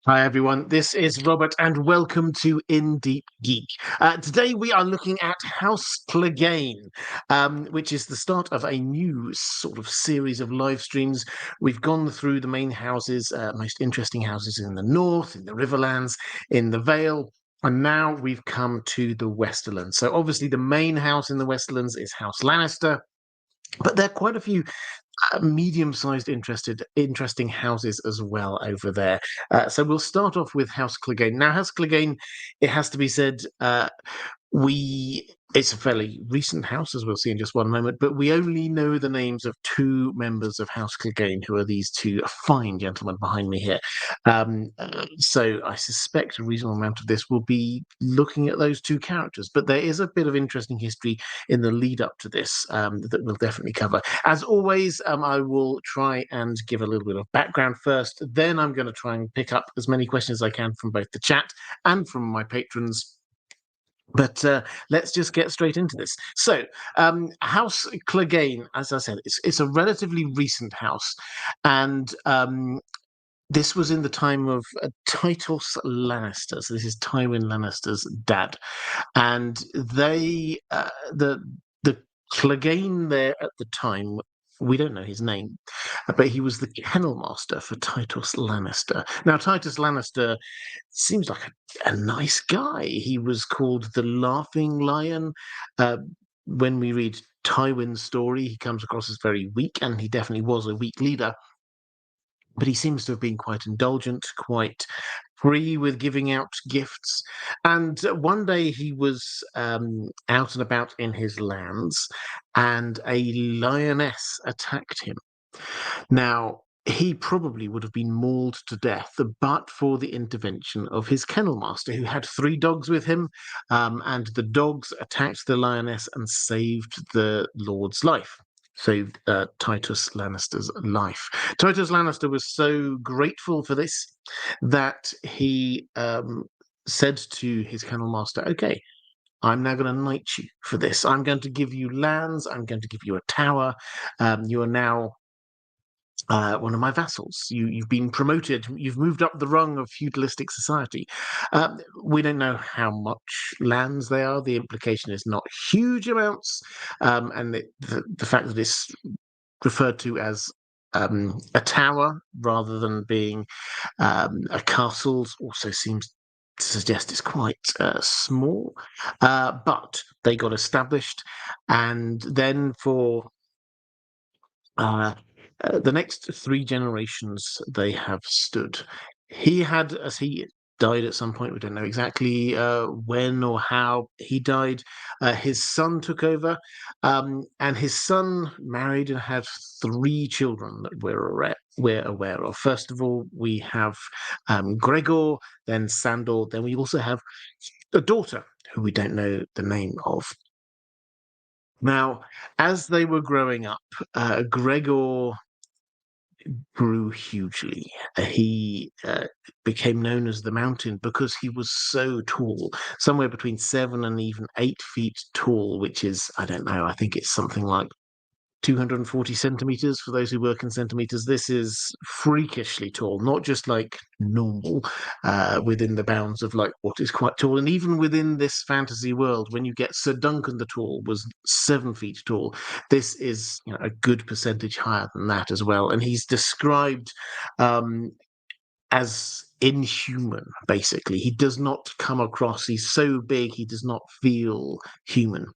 Hi everyone, this is Robert and welcome to In Deep Geek. Today we are looking at House Clegane, which is the start of a new sort of series of live streams. We've gone through the main houses, most interesting houses in the north, in the Riverlands, in the Vale, and now we've come to the Westerlands. So obviously the main house in the Westerlands is House Lannister, but there are quite a few medium-sized interesting houses as well over there. So we'll start off with House Clegane. Now, House Clegane, it has to be said, we it's a fairly recent house, as we'll see in just one moment, but we only know the names of two members of House Clegane, who are these two fine gentlemen behind me here. So I suspect a reasonable amount of this will be looking at those two characters, but there is a bit of interesting history in the lead up to this that we'll definitely cover. As always, I will try and give a little bit of background first, then I'm going to try and pick up as many questions as I can from both the chat and from my patrons. But let's just get straight into this. So, House Clegane, as I said, it's a relatively recent house, and this was in the time of Titus Lannister. So this is Tywin Lannister's dad, and the Clegane there at the time. We don't know his name, but he was the kennel master for Titus Lannister. Now, Titus Lannister seems like a nice guy. He was called the Laughing Lion. Uh, when we read Tywin's story, he comes across as very weak, and he definitely was a weak leader. But he seems to have been quite indulgent, quite free with giving out gifts. And one day he was out and about in his lands, and a lioness attacked him. Now, he probably would have been mauled to death, but for the intervention of his kennel master, who had three dogs with him, and the dogs attacked the lioness and saved the Lord's life. Saved Titus Lannister's life. Titus Lannister was so grateful for this that he said to his kennel master, "Okay, I'm now going to knight you for this. I'm going to give you lands. I'm going to give you a tower. You are now one of my vassals. You've been promoted. You've moved up the rung of feudalistic society." We don't know how much lands they are. The implication is not huge amounts, and the fact that it's referred to as a tower rather than being a castle also seems to suggest it's quite small. But they got established, and then for uh, the next three generations they have stood. He had, as he died at some point, we don't know exactly when or how he died, his son took over, and his son married and had three children that we're aware of. First of all, we have Gregor, then Sandor, then we also have a daughter who we don't know the name of. Now, as they were growing up, Gregor grew hugely. He became known as the Mountain because he was so tall, somewhere between 7 and even 8 feet tall, which is, I don't know, I think it's something like 240 centimeters for those who work in centimeters. This is freakishly tall, not just like normal within the bounds of like what is quite tall. And even within this fantasy world, when you get Sir Duncan the Tall was 7 feet tall, this is a good percentage higher than that as well. And he's described as inhuman, basically. He does not come across, he's so big, he does not feel human.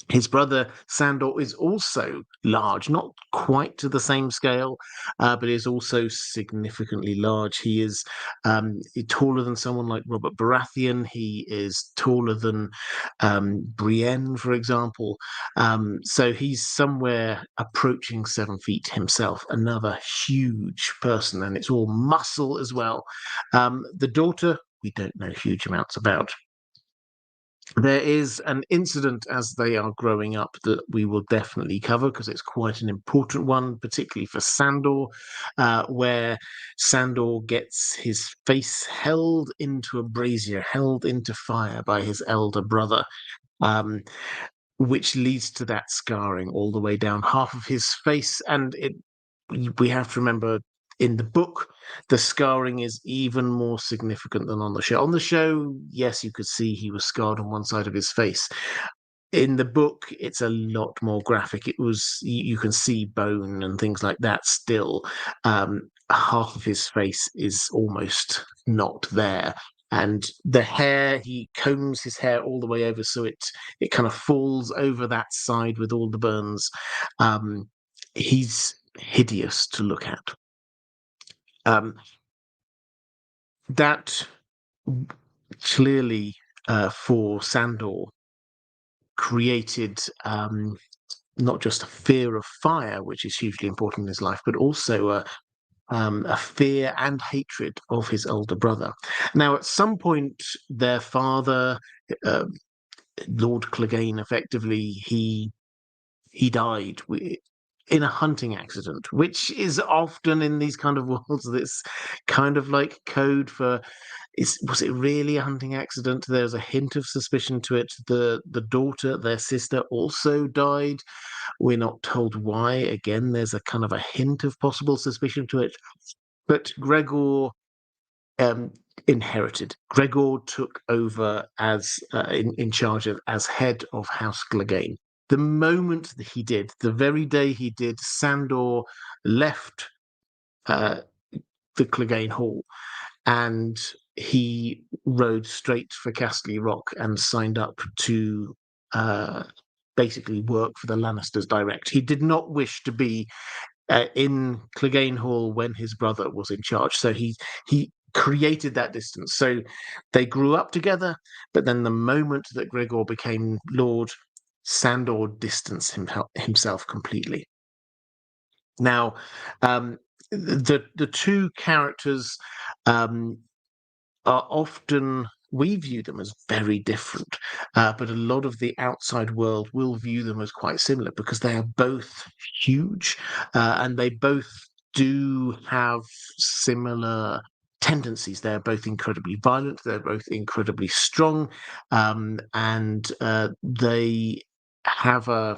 His brother Sandor is also large, not quite to the same scale, but is also significantly large. He is taller than someone like Robert Baratheon. He is taller than Brienne, for example. So he's somewhere approaching 7 feet himself, another huge person, and it's all muscle as well. The daughter, we don't know huge amounts about. There is an incident as they are growing up that we will definitely cover because it's quite an important one, particularly for Sandor, where Sandor gets his face held into a brazier, held into fire by his elder brother, um, which leads to that scarring all the way down half of his face. And we have to remember In the book, the scarring is even more significant than on the show. On the show, yes, you could see he was scarred on one side of his face. In the book, it's a lot more graphic. It was you can see bone and things like that still. Half of his face is almost not there. And the hair, he combs his hair all the way over, so it kind of falls over that side with all the burns. He's hideous to look at. That clearly for Sandor created not just a fear of fire, which is hugely important in his life, but also a fear and hatred of his older brother. Now, at some point, their father, uh, Lord Clegane, effectively, he died in a hunting accident, which is often in these kind of worlds. This kind of like code for was it really a hunting accident? There's a hint of suspicion to it. The daughter, their sister, also died. We're not told why. Again, there's a kind of a hint of possible suspicion to it. But Gregor um, inherited. Gregor took over as in charge of as head of House Clegane. The moment that he did, the very day he did, Sandor left uh, the Clegane Hall and he rode straight for Castle Rock and signed up to basically work for the Lannisters direct. He did not wish to be in Clegane Hall when his brother was in charge, so he created that distance. So they grew up together, but then the moment that Gregor became Lord, Sandor distanced himself completely. Now, the two characters are often we view them as very different, but a lot of the outside world will view them as quite similar because they are both huge and they both do have similar tendencies. They're both incredibly violent, they're both incredibly strong, and they have a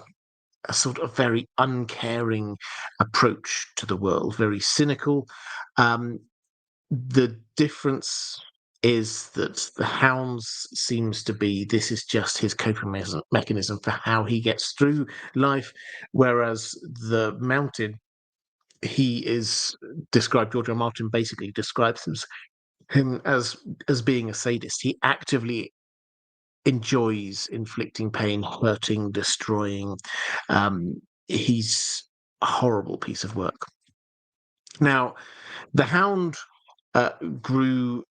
sort of very uncaring approach to the world, very cynical. The difference is that the hounds seems to be this is just his coping mechanism for how he gets through life, whereas the mounted he is described. George R. Martin basically describes him as being a sadist. He actively enjoys inflicting pain, hurting, destroying. He's a horrible piece of work. Now, the hound grew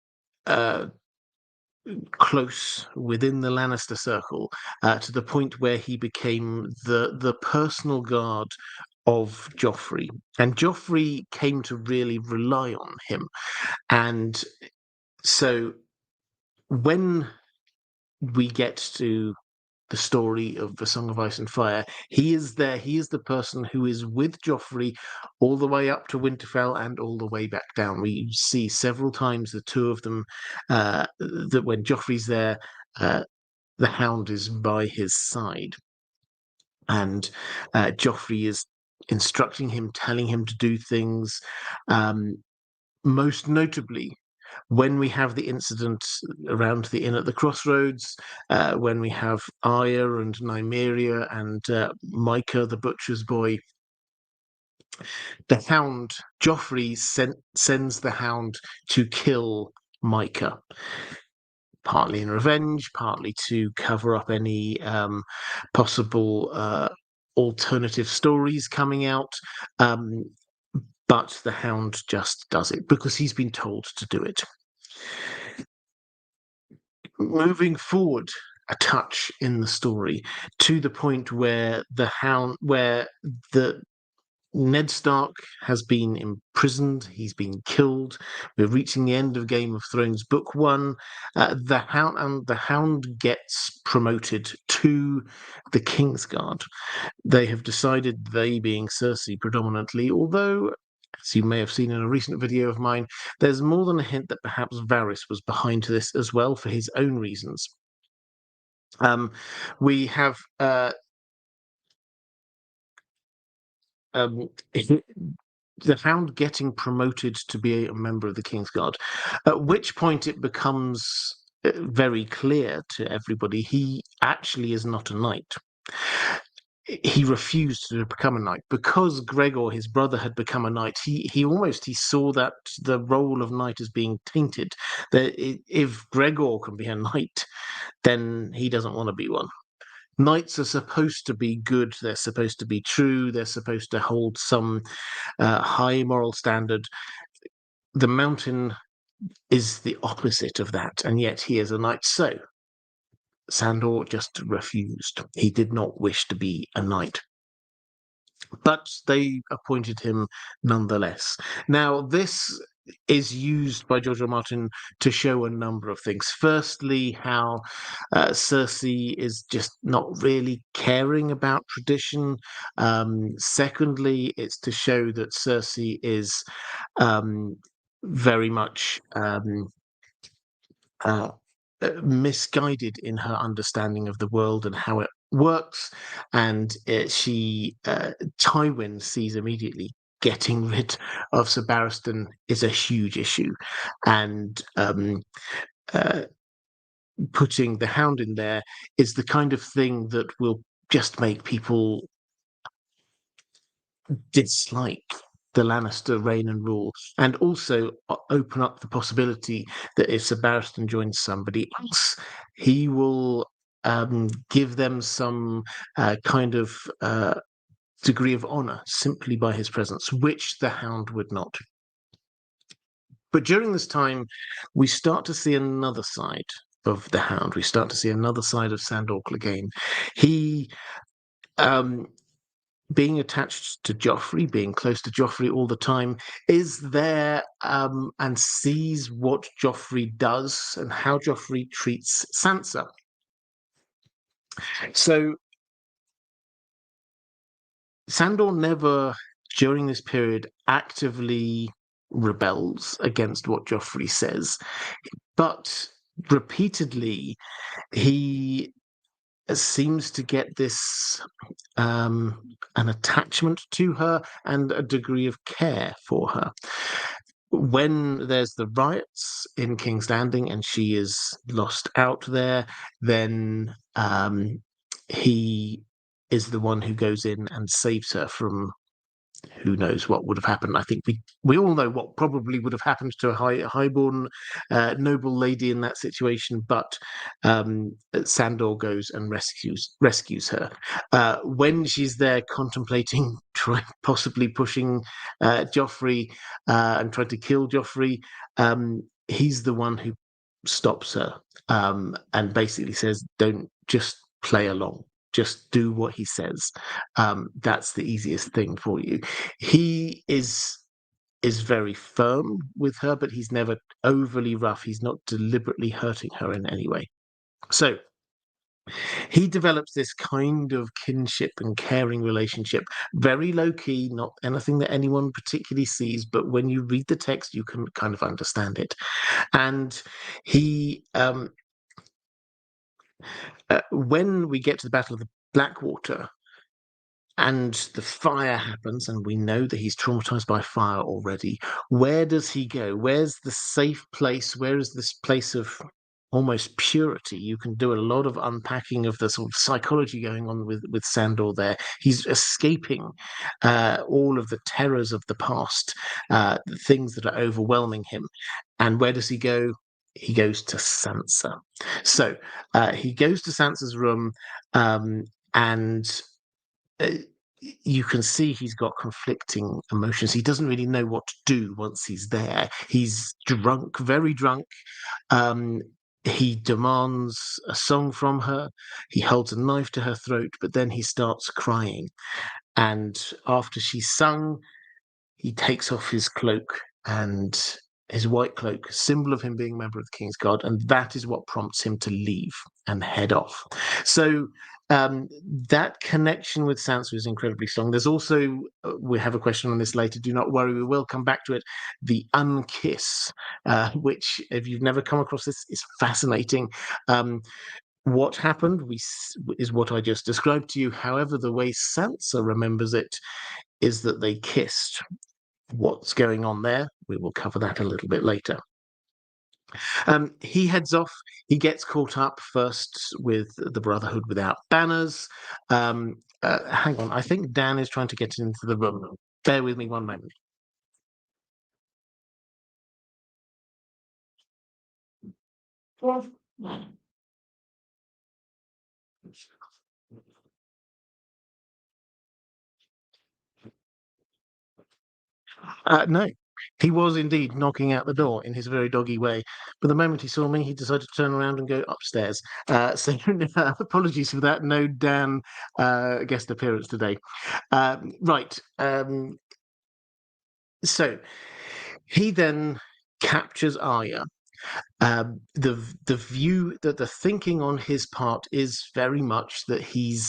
close within the Lannister circle to the point where he became the personal guard of Joffrey, and Joffrey came to really rely on him. And so when we get to the story of the Song of Ice and Fire, he is there. He is the person who is with Joffrey all the way up to Winterfell and all the way back down. We see several times the two of them that when Joffrey's there, the Hound is by his side, and Joffrey is instructing him, telling him to do things. Most notably, when we have the incident around the inn at the crossroads, when we have Arya and Nymeria and Micah, the butcher's boy, the Hound, Joffrey sends the Hound to kill Micah, partly in revenge, partly to cover up any possible alternative stories coming out. But the Hound just does it because he's been told to do it. Moving forward a touch in the story to the point where the Ned Stark has been imprisoned, he's been killed. We're reaching the end of Game of Thrones Book 1. The Hound gets promoted to the Kingsguard. They have decided, they being Cersei predominantly, although as you may have seen in a recent video of mine, there's more than a hint that perhaps Varys was behind this as well for his own reasons. We have um, the Hound getting promoted to be a member of the Kingsguard, at which point it becomes very clear to everybody he actually is not a knight. He refused to become a knight because Gregor, his brother, had become a knight. He saw that the role of knight as being tainted. That if Gregor can be a knight, then he doesn't want to be one. Knights are supposed to be good. They're supposed to be true. They're supposed to hold some high moral standard. The Mountain is the opposite of that, and yet he is a knight. So Sandor just refused. He did not wish to be a knight. But they appointed him nonetheless. Now, this is used by George R. R. Martin to show a number of things. Firstly, how Cersei is just not really caring about tradition. Secondly, it's to show that Cersei is very much misguided in her understanding of the world and how it works, and Tywin sees immediately getting rid of Sir Barristan is a huge issue, and putting the Hound in there is the kind of thing that will just make people dislike the Lannister reign and rule, and also open up the possibility that if Sir Barristan joins somebody else, he will give them some kind of degree of honor simply by his presence, which the Hound would not. But during this time, we start to see another side of the Hound. We start to see another side of Sandor Clegane. He being attached to Joffrey, being close to Joffrey all the time, is there and sees what Joffrey does and how Joffrey treats Sansa. So Sandor never, during this period, actively rebels against what Joffrey says, but repeatedly he seems to get this an attachment to her and a degree of care for her. When there's the riots in King's Landing and she is lost out there, then he is the one who goes in and saves her from who knows what would have happened. I think we all know what probably would have happened to a highborn noble lady in that situation, but Sandor goes and rescues her. When she's there contemplating possibly pushing Joffrey and trying to kill Joffrey, he's the one who stops her and basically says, don't just play along. Just do what he says. That's the easiest thing for you. He is very firm with her, but he's never overly rough. He's not deliberately hurting her in any way. So he develops this kind of kinship and caring relationship, very low key, not anything that anyone particularly sees, but when you read the text, you can kind of understand it. And he when we get to the Battle of the Blackwater and the fire happens, and we know that he's traumatized by fire already, where does he go? Where's the safe place? Where is this place of almost purity? You can do a lot of unpacking of the sort of psychology going on with Sandor there. He's escaping all of the terrors of the past, the things that are overwhelming him. And where does he go? He goes to Sansa. So he goes to Sansa's room, and you can see he's got conflicting emotions. He doesn't really know what to do once he's there. He's drunk, very drunk. He demands a song from her. He holds a knife to her throat, but then he starts crying. And after she's sung, he takes off his cloak and his white cloak, symbol of him being a member of the Kingsguard, and that is what prompts him to leave and head off. So that connection with Sansa is incredibly strong. There's also, we have a question on this later, do not worry, we will come back to it, the unkiss, which, if you've never come across this, is fascinating. What happened is what I just described to you. However, the way Sansa remembers it is that they kissed. what's going on there. We will cover that a little bit later. He heads off. He gets caught up first with the Brotherhood Without Banners. Hang on, I think Dan is trying to get into the room. Bear with me one moment. No, he was indeed knocking out the door in his very doggy way. But the moment he saw me, he decided to turn around and go upstairs. So apologies for that. No Dan guest appearance today. Right. So he then captures Arya. The view that the thinking on his part is very much that he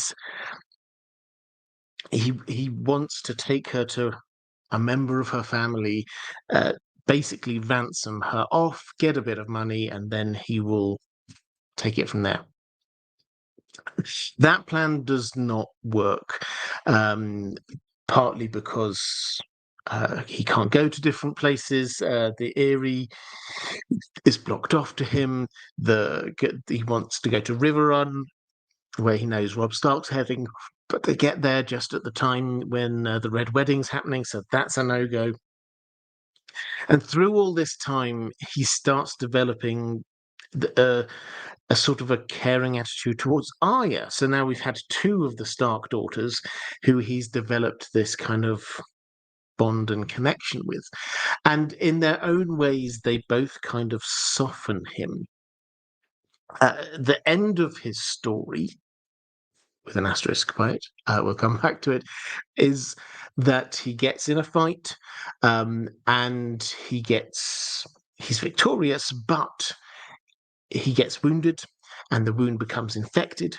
wants to take her to a member of her family, basically ransom her off, get a bit of money, and then he will take it from there. That plan does not work, partly because he can't go to different places. The Eyrie is blocked off to him. He wants to go to River Run, where he knows Robb Stark's heading, but they get there just at the time when the Red Wedding's happening, so that's a no-go. And through all this time, he starts developing a sort of a caring attitude towards Arya. So now we've had two of the Stark daughters who he's developed this kind of bond and connection with. And in their own ways, they both kind of soften him. The end of his story, with an asterisk by it, we'll come back to it, is that he gets in a fight, and he's victorious, but he gets wounded, and the wound becomes infected,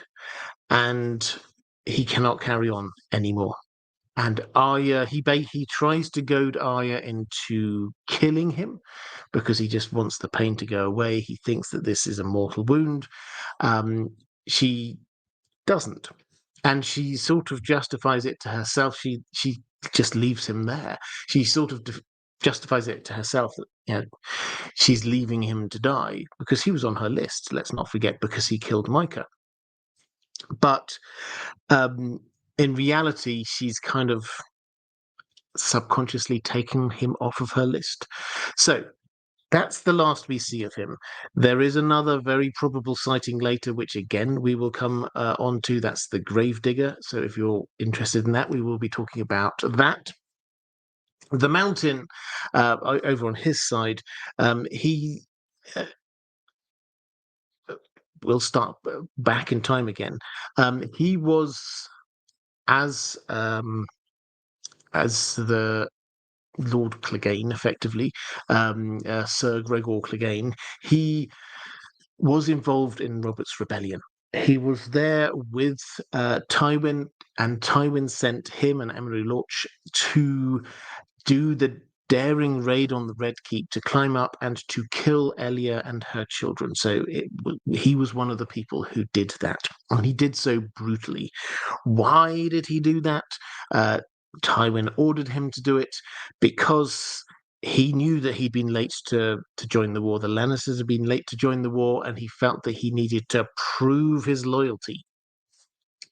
and he cannot carry on anymore. And Arya, he tries to goad Arya into killing him because he just wants the pain to go away. He thinks that this is a mortal wound. She doesn't, and she sort of justifies it to herself. She just leaves him there. She sort of justifies it to herself that she's leaving him to die because he was on her list. Let's not forget, because he killed Micah. But in reality, she's kind of subconsciously taken him off of her list. So that's the last we see of him. There is another very probable sighting later, which again we will come on to. That's the Gravedigger. So if you're interested in that, we will be talking about that. The Mountain, over on his side, he will start back in time again. He was as the Lord Clegane, effectively, Sir Gregor Clegane. He was involved in Robert's rebellion. He was there with Tywin, and Tywin sent him and Emily Lorch to do the daring raid on the Red Keep, to climb up and to kill Elia and her children. So he was one of the people who did that, and he did so brutally. Why did he do that? Tywin ordered him to do it because he knew that he'd been late to join the war. The Lannisters had been late to join the war, and he felt that he needed to prove his loyalty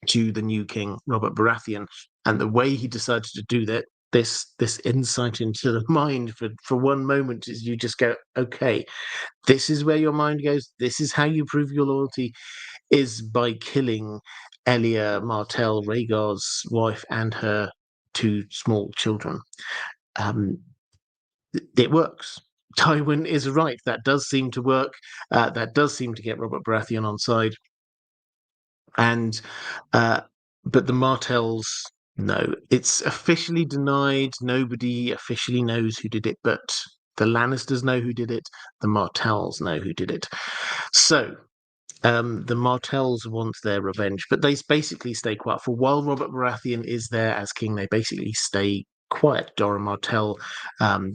to the new king, Robert Baratheon. And the way he decided to do that, this insight into the mind for one moment, is you just go, okay, this is where your mind goes. This is how you prove your loyalty, is by killing Elia Martell, Rhaegar's wife, and her two small children. It works. Tywin is right. That does seem to work. That does seem to get Robert Baratheon on side. And but the Martells, no, it's officially denied. Nobody officially knows who did it, but the Lannisters know who did it. The Martells know who did it. So the Martells want their revenge, but they basically stay quiet. For while Robert Baratheon is there as king, they basically stay quiet. Dora Martell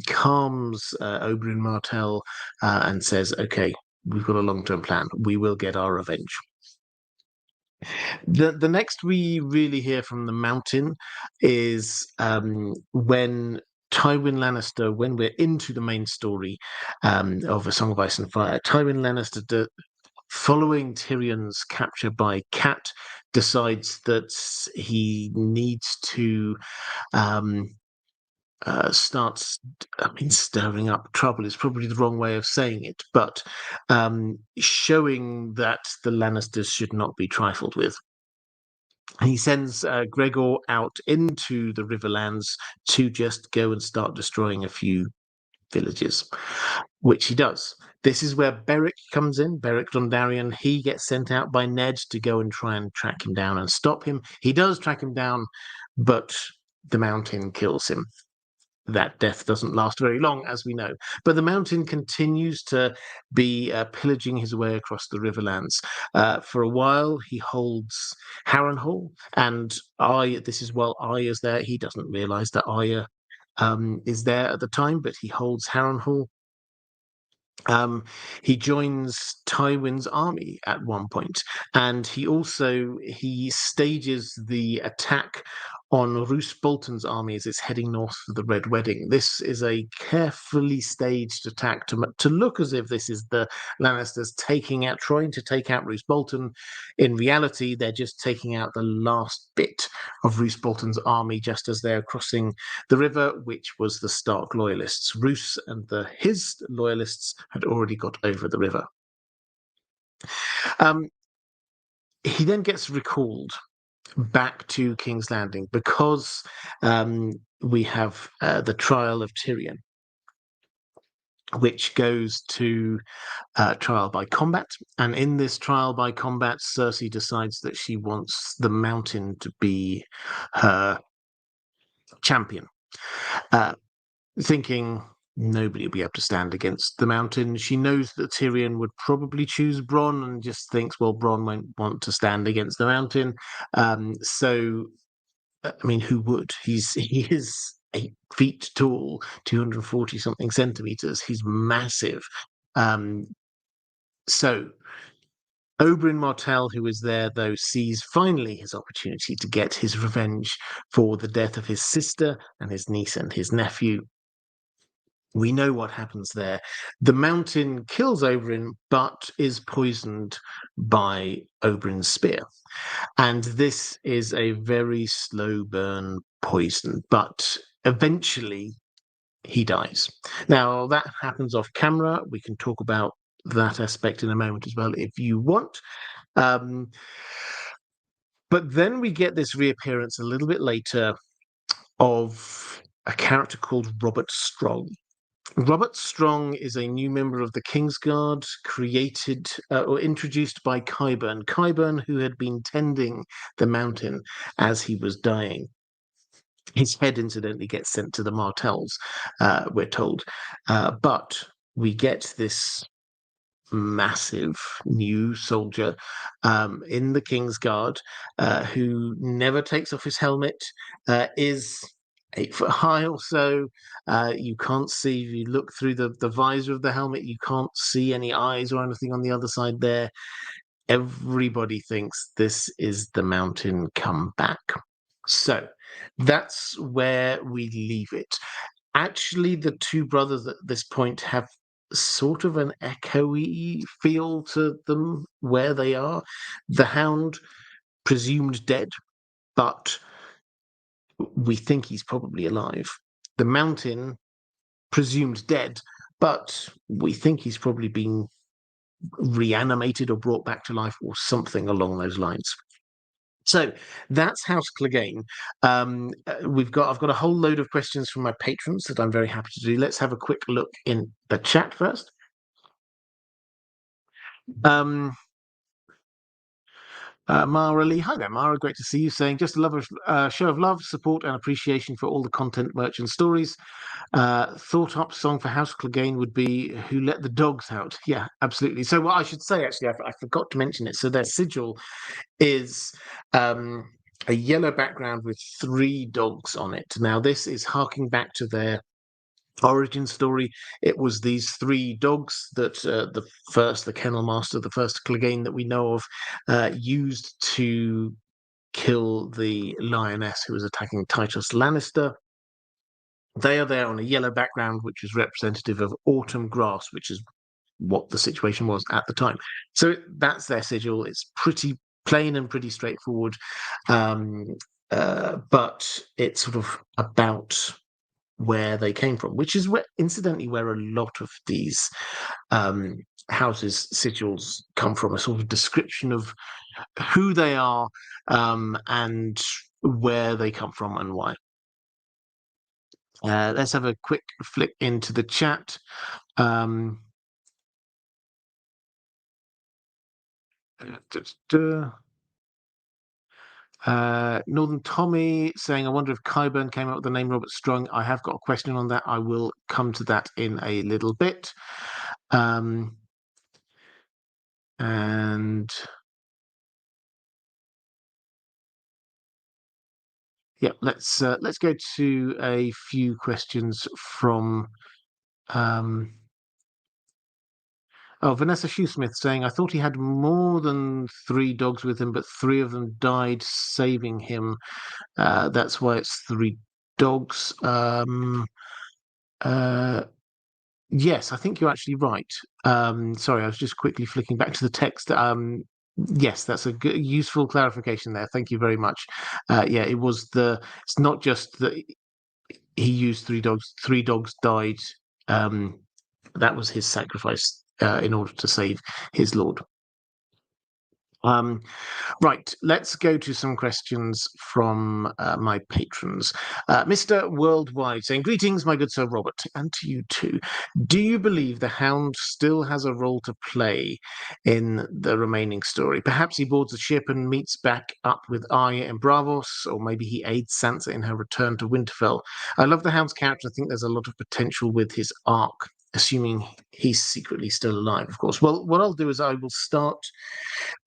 calms Oberyn Martell and says, okay, we've got a long-term plan. We will get our revenge. The next we really hear from the Mountain is when Tywin Lannister, when we're into the main story of A Song of Ice and Fire, Tywin Lannister, following Tyrion's capture by Cat, decides that he needs to starts, stirring up trouble is probably the wrong way of saying it, but showing that the Lannisters should not be trifled with. He sends Gregor out into the Riverlands to just go and start destroying a few villages, which he does. This is where Beric comes in, Beric Dondarrion. He gets sent out by Ned to go and try and track him down and stop him. He does track him down, but the Mountain kills him. That death doesn't last very long, as we know. But the Mountain continues to be pillaging his way across the Riverlands. For a while, he holds Harrenhal, and this is while Arya is there. He doesn't realise that Arya is there at the time, but he holds Harrenhal. He joins Tywin's army at one point, and he stages the attack on Roose Bolton's army as it's heading north for the Red Wedding. This is a carefully staged attack to look as if this is the Lannisters trying to take out Roose Bolton. In reality, they're just taking out the last bit of Roose Bolton's army just as they're crossing the river, which was the Stark loyalists. Roose and his loyalists had already got over the river. He then gets recalled back to King's Landing because we have the trial of Tyrion, which goes to trial by combat. And in this trial by combat, Cersei decides that she wants the Mountain to be her champion, thinking nobody will be able to stand against the Mountain. She knows that Tyrion would probably choose Bronn and just thinks, well, Bronn won't want to stand against the Mountain. Who would? He is 8 feet tall, 240 something centimeters. He's massive. So Oberyn Martell, who is there, though, sees finally his opportunity to get his revenge for the death of his sister and his niece and his nephew. We know what happens there. The Mountain kills Oberyn, but is poisoned by Oberyn's spear. And this is a very slow burn poison, but eventually he dies. Now, that happens off camera. We can talk about that aspect in a moment as well, if you want. But then we get this reappearance a little bit later of a character called Robert Strong. Robert Strong is a new member of the Kingsguard, created or introduced by Qyburn. Qyburn, who had been tending the Mountain as he was dying. His head, incidentally, gets sent to the Martells, we're told. But we get this massive new soldier in the Kingsguard who never takes off his helmet, is 8 foot high or so. You can't see, if you look through the visor of the helmet, you can't see any eyes or anything on the other side there. Everybody thinks this is the Mountain come back. So that's where we leave it. Actually, the two brothers at this point have sort of an echoey feel to them where they are. The Hound, presumed dead, but we think he's probably alive. The Mountain, presumed dead, but we think he's probably been reanimated or brought back to life or something along those lines. So that's House Clegane. I've got a whole load of questions from my patrons that I'm very happy to do. Let's have a quick look in the chat first. Maura Lee, hi there, Maura. Great to see you. Saying just a show of love, support, and appreciation for all the content, merch, and stories. Thought up song for House Clegane would be "Who Let the Dogs Out." Yeah, absolutely. So what I should say, actually, I forgot to mention it. So their sigil is a yellow background with 3 dogs on it. Now, this is harking back to their origin story. It was these 3 dogs that the kennel master, the first Clegane that we know of, used to kill the lioness who was attacking Titus Lannister. They are there on a yellow background, which is representative of autumn grass, which is what the situation was at the time. So that's their sigil. It's pretty plain and pretty straightforward, um, but it's sort of about where they came from, which is where, incidentally, where a lot of these um, houses' sigils come from, a sort of description of who they are and where they come from and why. Let's have a quick flick into the chat. Northern Tommy saying, I wonder if Qyburn came up with the name Robert Strong. I have got a question on that. I will come to that in a little bit. And yeah, let's go to a few questions from Vanessa Shoesmith saying, I thought he had more than 3 dogs with him, but 3 of them died saving him. That's why it's 3 dogs. Yes, I think you're actually right. Sorry, I was just quickly flicking back to the text. Yes, that's a good, useful clarification there. Thank you very much. Yeah, it's not just that he used 3 dogs. 3 dogs died. That was his sacrifice in order to save his lord. Right, let's go to some questions from my patrons. Mr. Worldwide saying, greetings, my good Sir Robert, and to you too. Do you believe the Hound still has a role to play in the remaining story? Perhaps he boards a ship and meets back up with Arya and Braavos, or maybe he aids Sansa in her return to Winterfell. I love the Hound's character. I think there's a lot of potential with his arc, assuming he's secretly still alive, of course. Well, what I'll do is I will start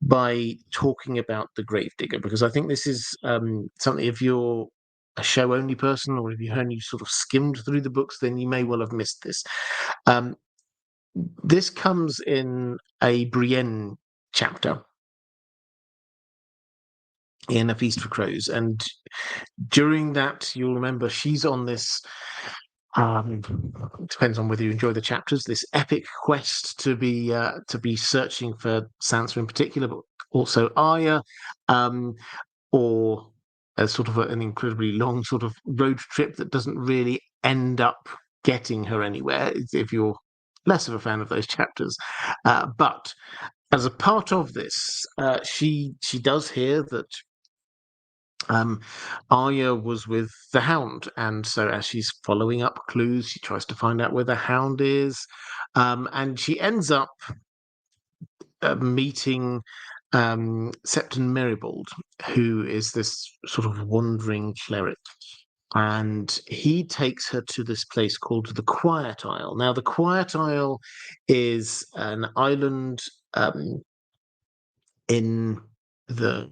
by talking about the Gravedigger, because I think this is something, if you're a show only person or if you only sort of skimmed through the books, then you may well have missed this. This comes in a Brienne chapter in A Feast for Crows, and during that, you'll remember she's on this depends on whether you enjoy the chapters, this epic quest to be searching for Sansa in particular, but also Arya, or a sort of an incredibly long sort of road trip that doesn't really end up getting her anywhere, if you're less of a fan of those chapters. But as a part of this, she does hear that Arya was with the Hound, and so as she's following up clues, she tries to find out where the Hound is, and she ends up meeting Septon Meribald, who is this sort of wandering cleric. And he takes her to this place called the Quiet Isle. Now, the Quiet Isle is an island in the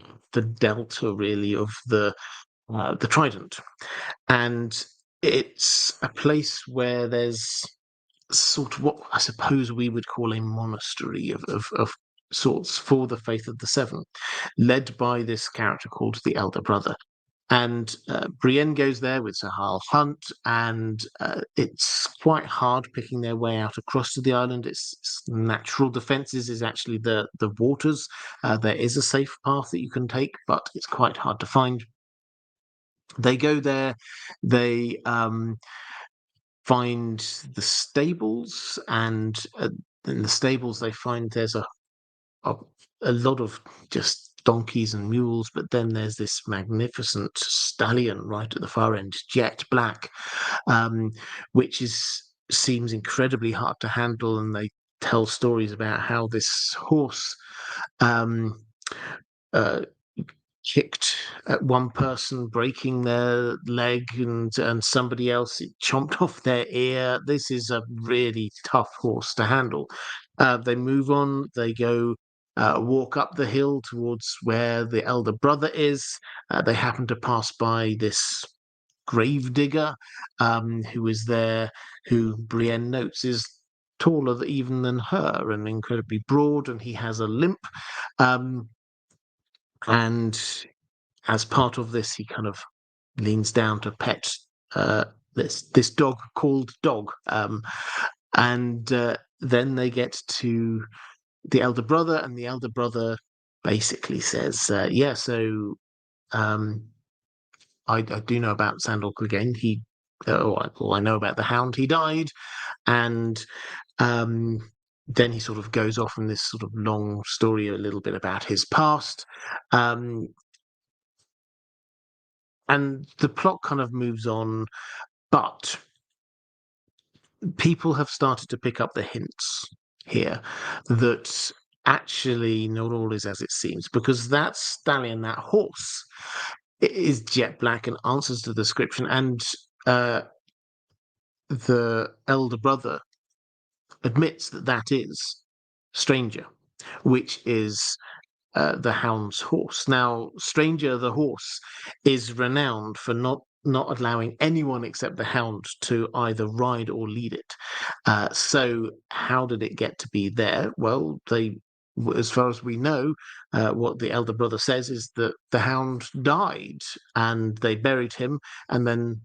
delta, really, of the Trident, and it's a place where there's sort of what I suppose we would call a monastery of sorts for the faith of the Seven, led by this character called the Elder Brother. And Brienne goes there with Sir Hal Hunt, and it's quite hard picking their way out across to the island. Its natural defences is actually the waters. There is a safe path that you can take, but it's quite hard to find. They go there, they find the stables, and in the stables they find there's a lot of just donkeys and mules, but then there's this magnificent stallion right at the far end, jet black, which seems incredibly hard to handle, and they tell stories about how this horse um, uh, kicked at one person, breaking their leg, and somebody else it chomped off their ear. This is a really tough horse to handle. They move on. They go walk up the hill towards where the elder brother is. They happen to pass by this gravedigger who is there, who Brienne notes is taller even than her and incredibly broad, and he has a limp. And as part of this, he kind of leans down to pet this dog called Dog. And then they get to the elder brother, and the elder brother basically says, "Yeah, so I do know about Sandor Clegane. I know about the Hound. He died, and um, then he sort of goes off in this sort of long story, a little bit about his past, um, and the plot kind of moves on, but people have started to pick up the hints here that actually not all is as it seems, because that stallion, that horse, is jet black and answers the description, and the elder brother admits that that is Stranger, which is the Hound's horse. Now, Stranger the horse is renowned for not allowing anyone except the Hound to either ride or lead it. So, how did it get to be there? Well, as far as we know, what the elder brother says is that the Hound died and they buried him, and then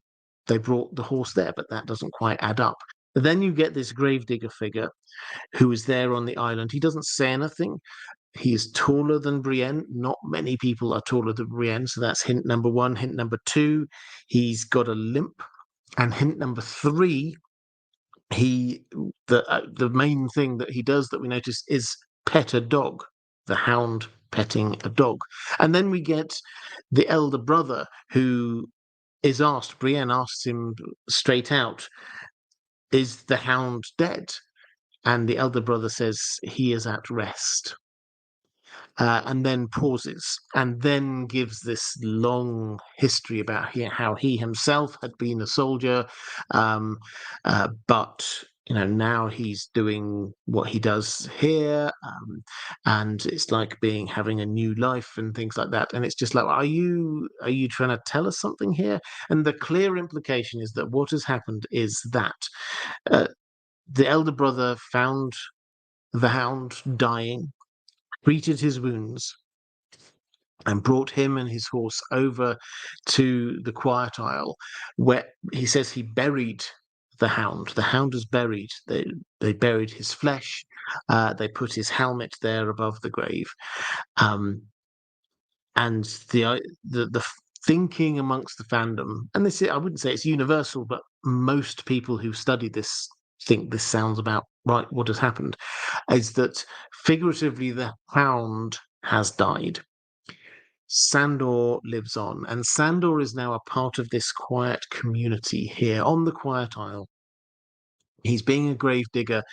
they brought the horse there, but that doesn't quite add up. Then you get this gravedigger figure who is there on the island. He doesn't say anything. He's taller than Brienne. Not many people are taller than Brienne, so that's hint number one. Hint number two, he's got a limp. And hint number three, the main thing that he does that we notice is pet a dog. The Hound petting a dog. And then we get the elder brother who is asked, Brienne asks him straight out, is the Hound dead? And the elder brother says he is at rest. And then pauses, and then gives this long history about how he himself had been a soldier, um, but now he's doing what he does here, and it's like having a new life and things like that. And it's just like, are you trying to tell us something here? And the clear implication is that what has happened is that the elder brother found the Hound dying, treated his wounds, and brought him and his horse over to the Quiet Isle, where he says he buried the Hound. The Hound was buried. They buried his flesh. They put his helmet there above the grave, and the thinking amongst the fandom, and I wouldn't say it's universal, but most people who study this think this sounds about right. What has happened is that figuratively the Hound has died. Sandor lives on, and Sandor is now a part of this quiet community here on the Quiet Isle. He's being a gravedigger.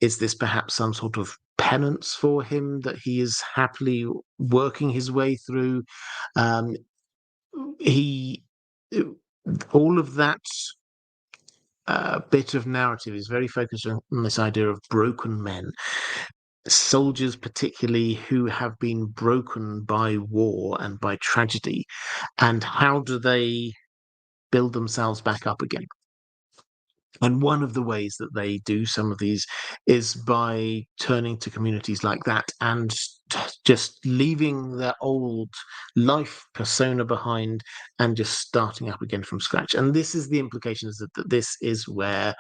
Is this perhaps some sort of penance for him that he is happily working his way through? He all of that bit of narrative is very focused on this idea of broken men, soldiers particularly who have been broken by war and by tragedy, and how do they build themselves back up again? And one of the ways that they do some of these is by turning to communities like that and just leaving their old life persona behind and just starting up again from scratch. And this is the implication, is that this is where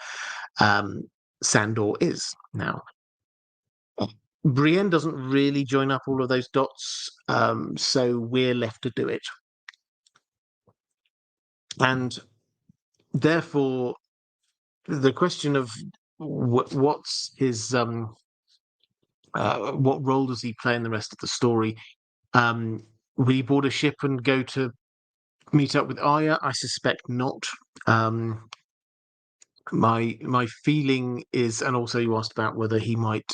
Sandor is now. Brienne doesn't really join up all of those dots, so we're left to do it. And therefore, the question of what's his what role does he play in the rest of the story? Will he board a ship and go to meet up with Arya? I suspect not. My feeling is, and also you asked about whether he might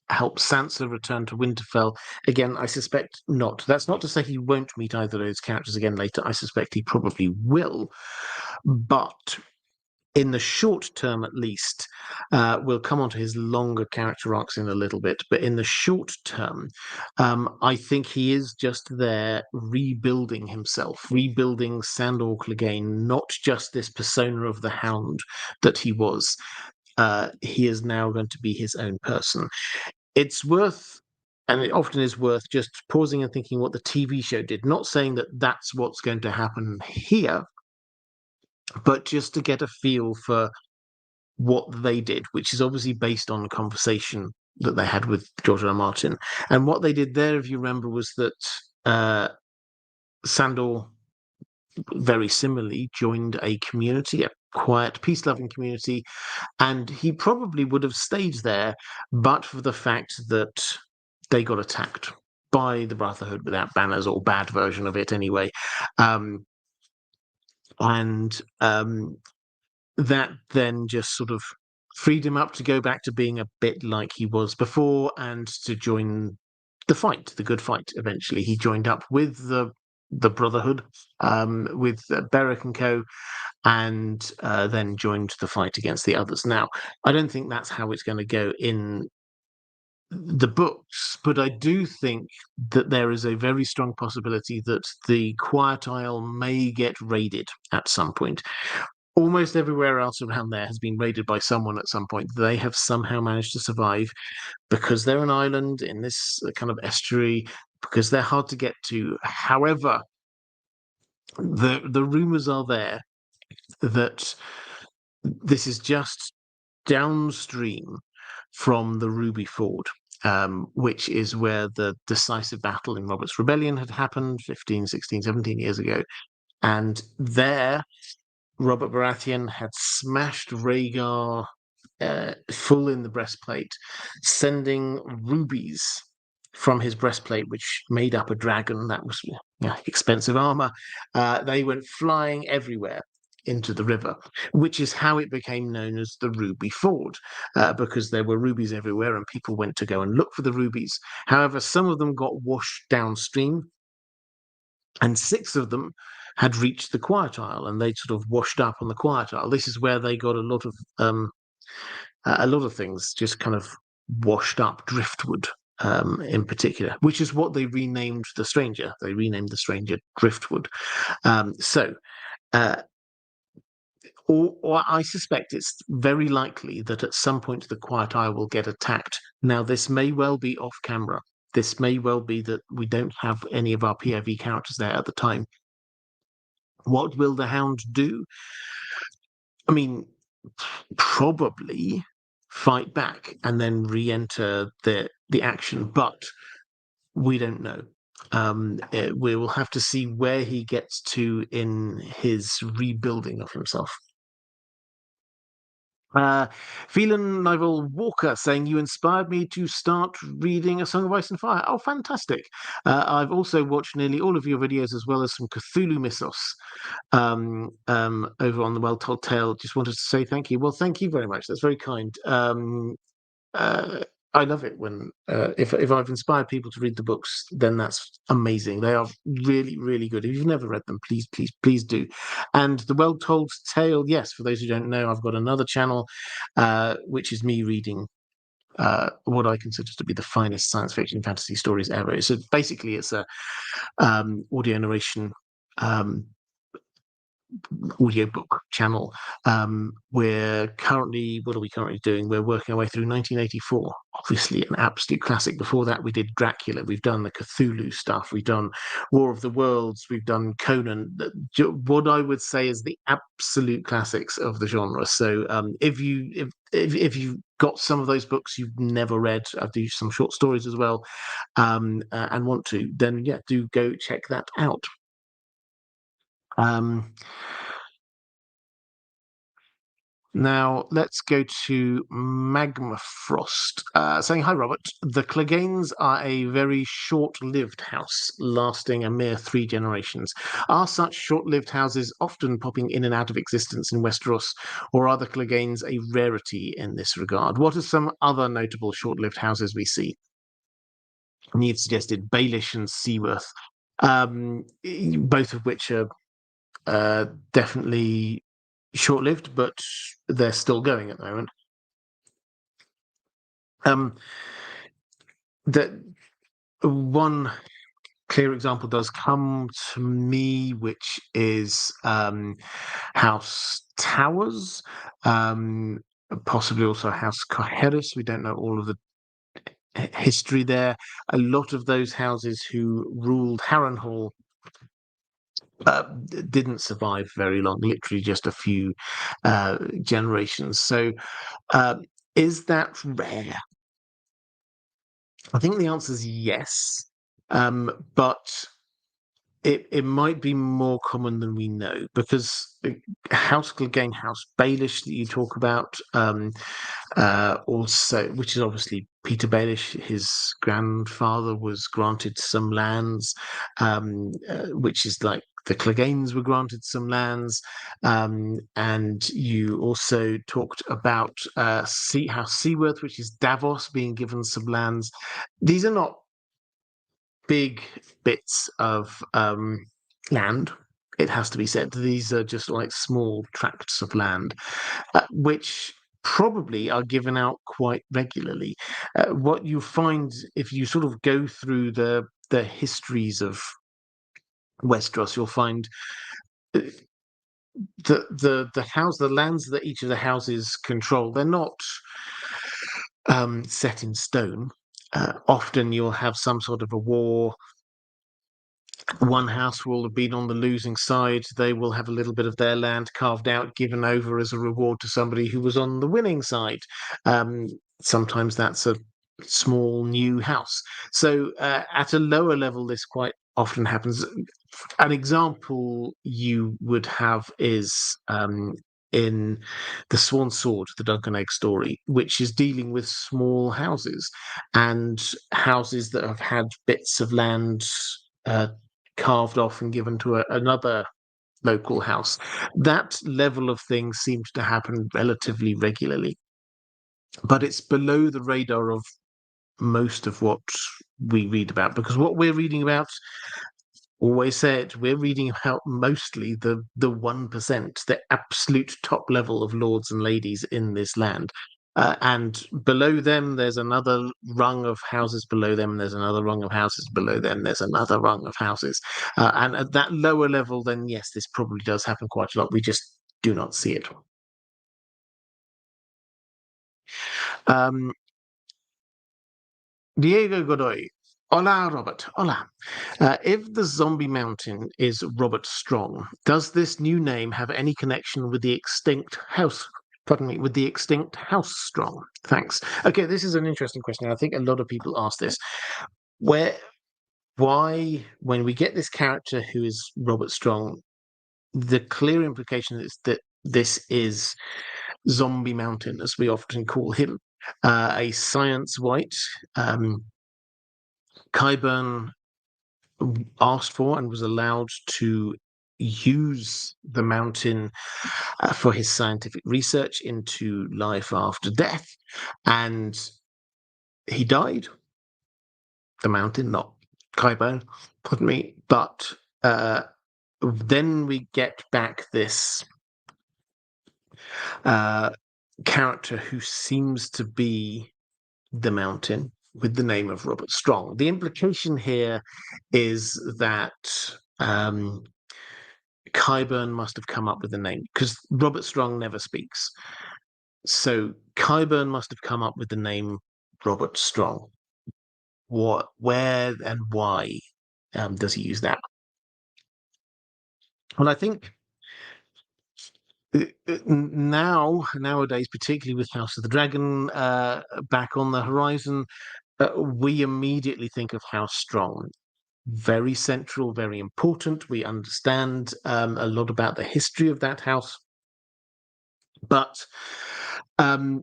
help Sansa return to Winterfell. Again, I suspect not. That's not to say he won't meet either of those characters again later. I suspect he probably will. But in the short term, at least, we'll come on to his longer character arcs in a little bit. But in the short term, I think he is just there rebuilding himself, rebuilding Sandor Clegane, not just this persona of the Hound that he was. He is now going to be his own person. It's worth, and it often is worth, just pausing and thinking what the TV show did. Not saying that that's what's going to happen here, but just to get a feel for what they did, which is obviously based on a conversation that they had with George R. R. Martin. And what they did there, if you remember, was that Sandor very similarly joined a community, a quiet, peace-loving community, and he probably would have stayed there, but for the fact that they got attacked by the Brotherhood without banners, or bad version of it anyway. And that then just sort of freed him up to go back to being a bit like he was before, and to join the fight, the good fight. Eventually, he joined up with the Brotherhood, with Beric and co, and then joined the fight against the others. Now, I don't think that's how it's going to go in the books, but I do think that there is a very strong possibility that the Quiet Isle may get raided at some point. Almost everywhere else around there has been raided by someone at some point. They have somehow managed to survive because they're an island in this kind of estuary, because they're hard to get to. However, the rumors are there that this is just downstream from the Ruby Ford, which is where the decisive battle in Robert's Rebellion had happened 15, 16, 17 years ago. And there, Robert Baratheon had smashed Rhaegar full in the breastplate, sending rubies from his breastplate, which made up a dragon. That was expensive armor. They went flying everywhere into the river, which is how it became known as the Ruby Ford, because there were rubies everywhere and people went to go and look for the rubies. However, some of them got washed downstream, and 6 of them had reached the Quiet Isle, and they'd sort of washed up on the Quiet Isle. This is where they got a lot of things just kind of washed up, driftwood in particular, which is what they renamed the Stranger. They renamed the Stranger Driftwood. Or I suspect it's very likely that at some point the Quiet Isle will get attacked. Now, this may well be off camera. This may well be that we don't have any of our POV characters there at the time. What will the Hound do? I mean, probably fight back and then re-enter the action, but we don't know. We will have to see where he gets to in his rebuilding of himself. Phelan Nival Walker saying, "You inspired me to start reading A Song of Ice and Fire." Oh, fantastic. I've also watched nearly all of your videos, as well as some Cthulhu Mythos over on the Well Told Tale. Just wanted to say thank you. Well, thank you very much. That's very kind. I love it when if I've inspired people to read the books, then that's amazing. They are really, really good. If you've never read them, please, please, please do. And the Well Told Tale, yes, for those who don't know, I've got another channel, which is me reading what I consider to be the finest science fiction fantasy stories ever. So basically, it's a audio narration audiobook channel. What are we currently doing? We're working our way through 1984, obviously an absolute classic. Before that, we did Dracula, we've done the Cthulhu stuff, we've done War of the Worlds, we've done Conan. What I would say is the absolute classics of the genre. So if you've got some of those books you've never read, I do some short stories as well, and want to, then yeah, do go check that out. Now, let's go to Magma Frost, saying, "Hi, Robert. The Cleganes are a very short-lived house, lasting a mere 3 generations. Are such short-lived houses often popping in and out of existence in Westeros, or are the Cleganes a rarity in this regard? What are some other notable short-lived houses we see?" And you've suggested Baelish and Seaworth, both of which are definitely short-lived, but they're still going at the moment. That one clear example does come to me, which is House Towers, possibly also House Charis. We don't know all of the history there. A lot of those houses who ruled Harrenhal didn't survive very long, literally just a few generations. So is that rare? I think the answer is yes, but it might be more common than we know, because House Clegane, House Baelish that you talk about, also, which is obviously Peter Baelish, his grandfather was granted some lands, which is like the Cleganes were granted some lands, and you also talked about House Seaworth, which is Davos, being given some lands. These are not big bits of land, it has to be said. These are just like small tracts of land, which probably are given out quite regularly. What you find if you sort of go through the histories of Westeros, you'll find the lands that each of the houses control, they're not set in stone. Often you'll have some sort of a war. One house will have been on the losing side. They will have a little bit of their land carved out, given over as a reward to somebody who was on the winning side. Sometimes that's a small new house. So at a lower level, this quite often happens. An example you would have is in the Swan Sword, the Duncan Egg story, which is dealing with small houses and houses that have had bits of land carved off and given to another local house. That level of thing seems to happen relatively regularly, but it's below the radar of most of what we read about, because what we're reading about, always said, we're reading about mostly the 1%, the absolute top level of lords and ladies in this land. And below them, there's another rung of houses below them. There's another rung of houses below them. There's another rung of houses. And at that lower level, then yes, this probably does happen quite a lot. We just do not see it. Diego Godoy. Hola, Robert. Hola. If the zombie mountain is Robert Strong, does this new name have any connection with the extinct house? Pardon me, with the extinct House Strong? Thanks. Okay, this is an interesting question. I think a lot of people ask this. Why, when we get this character who is Robert Strong, the clear implication is that this is Zombie Mountain, as we often call him, a science white. Qyburn asked for and was allowed to use the mountain for his scientific research into life after death, and he died. The mountain, not Qyburn, pardon me. But then we get back this character who seems to be the mountain with the name of Robert Strong. The implication here is that Qyburn must have come up with the name, because Robert Strong never speaks. So Qyburn must have come up with the name Robert Strong. What, where, and why does he use that? Well, I think nowadays, particularly with House of the Dragon back on the horizon, we immediately think of House Strong. Very central, very important. We understand a lot about the history of that house. But at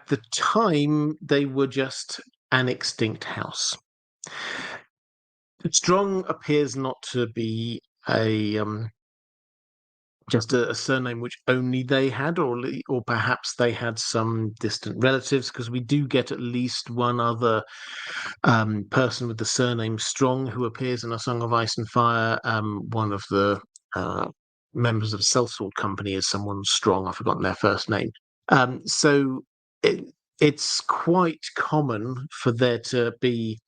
the time, they were just an extinct house. Strong appears not to be just a surname which only they had, or perhaps they had some distant relatives, because we do get at least one other person with the surname Strong who appears in A Song of Ice and Fire. One of the members of Sellsword Company is someone Strong. I've forgotten their first name. So it's quite common for there to be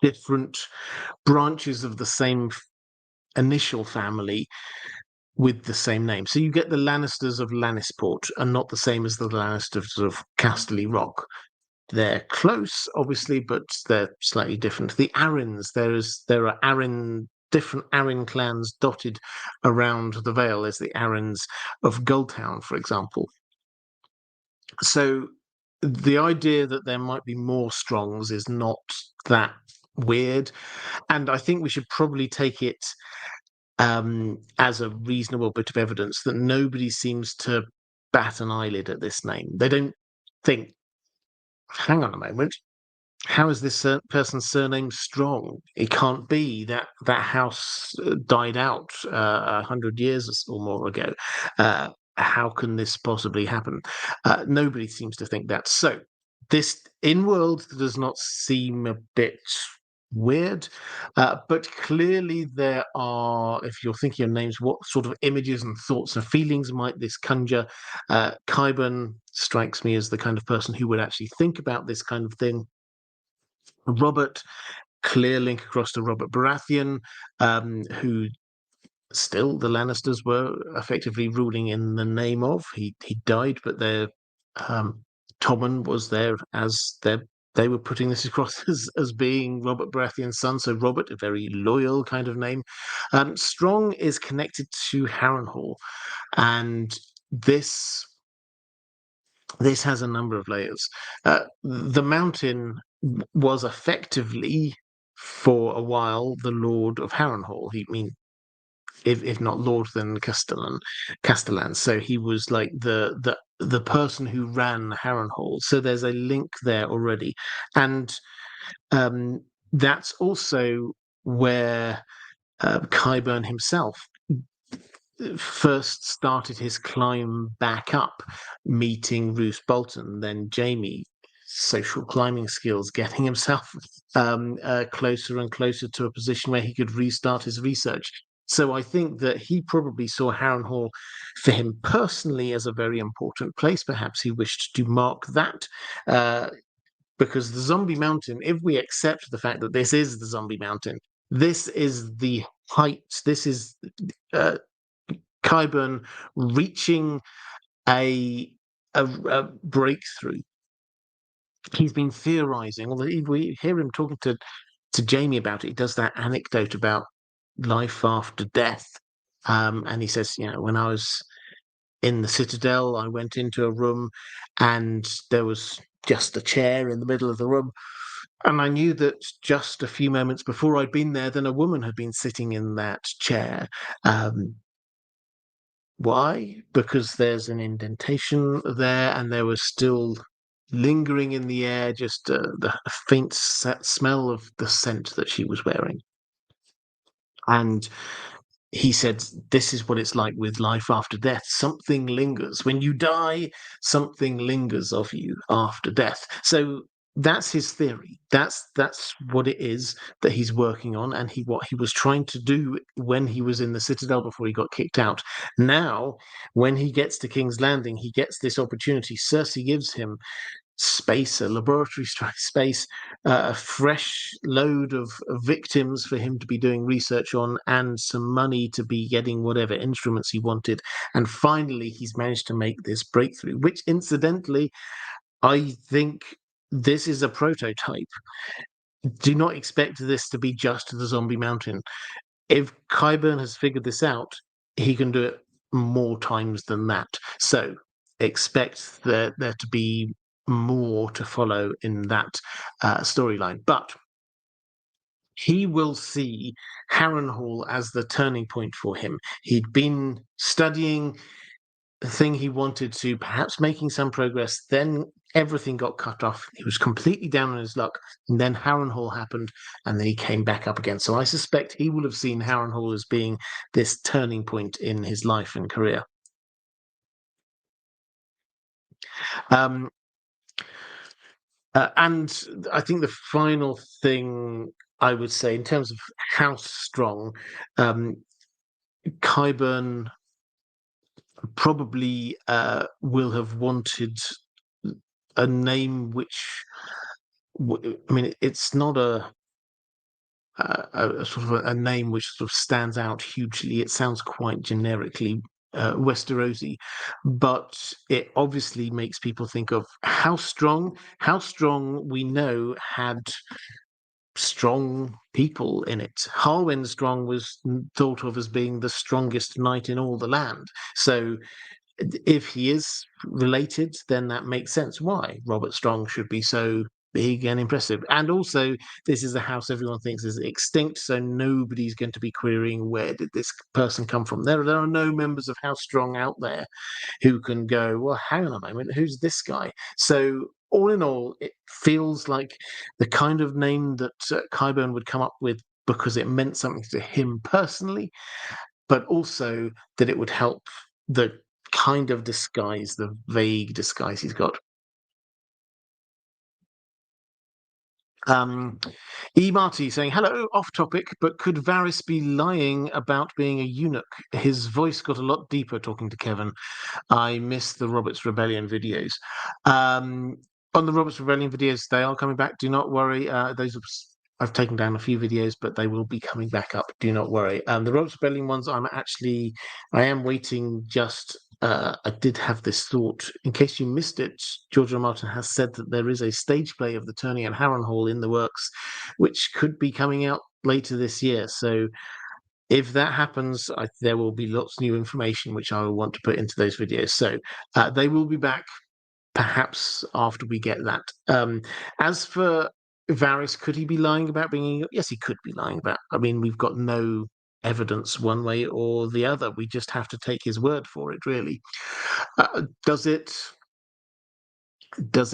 different branches of the same initial family with the same name. So you get the Lannisters of Lannisport are not the same as the Lannisters of Casterly Rock. they're close, obviously, but they're slightly different. The Arryns, there are different Arryn clans dotted around the Vale. There's the Arryns of Gulltown, for example. So the idea that there might be more Strongs is not that weird, and I think we should probably take it as a reasonable bit of evidence that nobody seems to bat an eyelid at this name. They don't think, hang on a moment, how is this person's surname Strong? It can't be that house died out 100 years or more ago. How can this possibly happen? Nobody seems to think that. So this in-world does not seem a bit weird, but clearly there are, if you're thinking of names, what sort of images and thoughts and feelings might this conjure? Qyburn strikes me as the kind of person who would actually think about this kind of thing. Robert, clear link across to Robert Baratheon, who still the Lannisters were effectively ruling in the name of. He died, but their Tommen was there as they were putting this across as being Robert Baratheon's son. So Robert, a very loyal kind of name. Strong is connected to Harrenhal, and this has a number of layers. The Mountain was effectively, for a while, the Lord of Harrenhal. If not Lord, then Castellan. So he was like the person who ran Harrenhal. So there's a link there already, and that's also where Qyburn himself first started his climb back up, meeting Roose Bolton, then Jaime, social climbing skills, getting himself closer and closer to a position where he could restart his research. So I think that he probably saw Harrenhal for him personally as a very important place. Perhaps he wished to mark that. Because the Zombie Mountain, if we accept the fact that this is the Zombie Mountain, this is the height, this is Qyburn reaching a breakthrough. He's been theorizing, although we hear him talking to Jaime about it. He does that anecdote about life after death. And he says, when I was in the Citadel, I went into a room and there was just a chair in the middle of the room. And I knew that just a few moments before I'd been there, then a woman had been sitting in that chair. Why? Because there's an indentation there, and there was still lingering in the air just the faint smell of the scent that she was wearing. And he said, this is what it's like with life after death. Something lingers. When you die, something lingers of you after death. So that's his theory. That's what it is that he's working on, and what he was trying to do when he was in the Citadel before he got kicked out. Now, when he gets to King's Landing, he gets this opportunity. Cersei gives him space, a laboratory space, a fresh load of victims for him to be doing research on, and some money to be getting whatever instruments he wanted. And finally, he's managed to make this breakthrough, which incidentally, I think this is a prototype. Do not expect this to be just the Zombie Mountain. If Qyburn has figured this out, he can do it more times than that. So expect there to be more to follow in that storyline. But he will see Harrenhal as the turning point for him. He'd been studying the thing he wanted to, perhaps making some progress, then everything got cut off. He was completely down on his luck, and then Harrenhal happened, and then he came back up again. So I suspect he will have seen Harrenhal as being this turning point in his life and career. And I think the final thing I would say, in terms of how strong, Qyburn probably will have wanted a name which, I mean, it's not a sort of a name which sort of stands out hugely. It sounds quite generically Westerosi, but it obviously makes people think of how strong. How strong we know had strong people in it. Harwin Strong was thought of as being the strongest knight in all the land. So if he is related, then that makes sense why Robert Strong should be so big and impressive. And also, this is a house everyone thinks is extinct, so nobody's going to be querying where did this person come from. There are no members of House Strong out there who can go, well, hang on a moment, who's this guy? So all in all, it feels like the kind of name that Qyburn would come up with because it meant something to him personally, but also that it would help the kind of disguise, the vague disguise he's got. E. Marty saying, hello, off topic, but could Varys be lying about being a eunuch? His voice got a lot deeper talking to Kevin. I missed the Roberts Rebellion videos. On the Roberts Rebellion videos, they are coming back. Do not worry. I've taken down a few videos, but they will be coming back up. Do not worry. The Roberts Rebellion ones, I am waiting just. I did have this thought. In case you missed it, George R. R. Martin has said that there is a stage play of the tourney at Harrenhal in the works, which could be coming out later this year. So if that happens, there will be lots of new information which I will want to put into those videos. So they will be back perhaps after we get that. As for Varys, could he be lying about being? Yes, he could be lying about. I mean, we've got no evidence one way or the other. We just have to take his word for it, really. Does it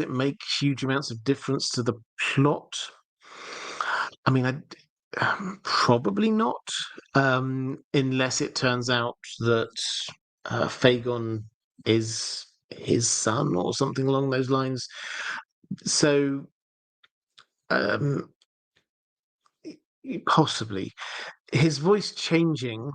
make huge amounts of difference to the plot? I mean, probably not, unless it turns out that Fagon is his son or something along those lines. So, possibly. His voice changing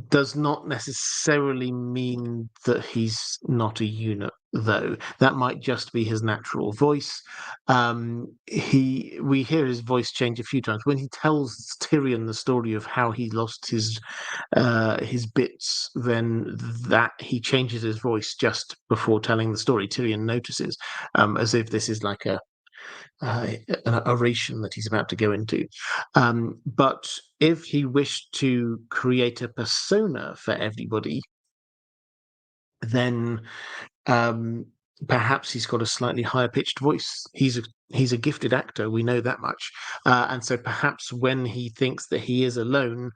does not necessarily mean that he's not a eunuch, though. That might just be his natural voice. We hear his voice change a few times when he tells Tyrion the story of how he lost his bits. Then that he changes his voice just before telling the story. Tyrion notices, as if this is like an oration that he's about to go into. But if he wished to create a persona for everybody, then perhaps he's got a slightly higher pitched voice. He's a gifted actor, we know that much. And so perhaps when he thinks that he is alone,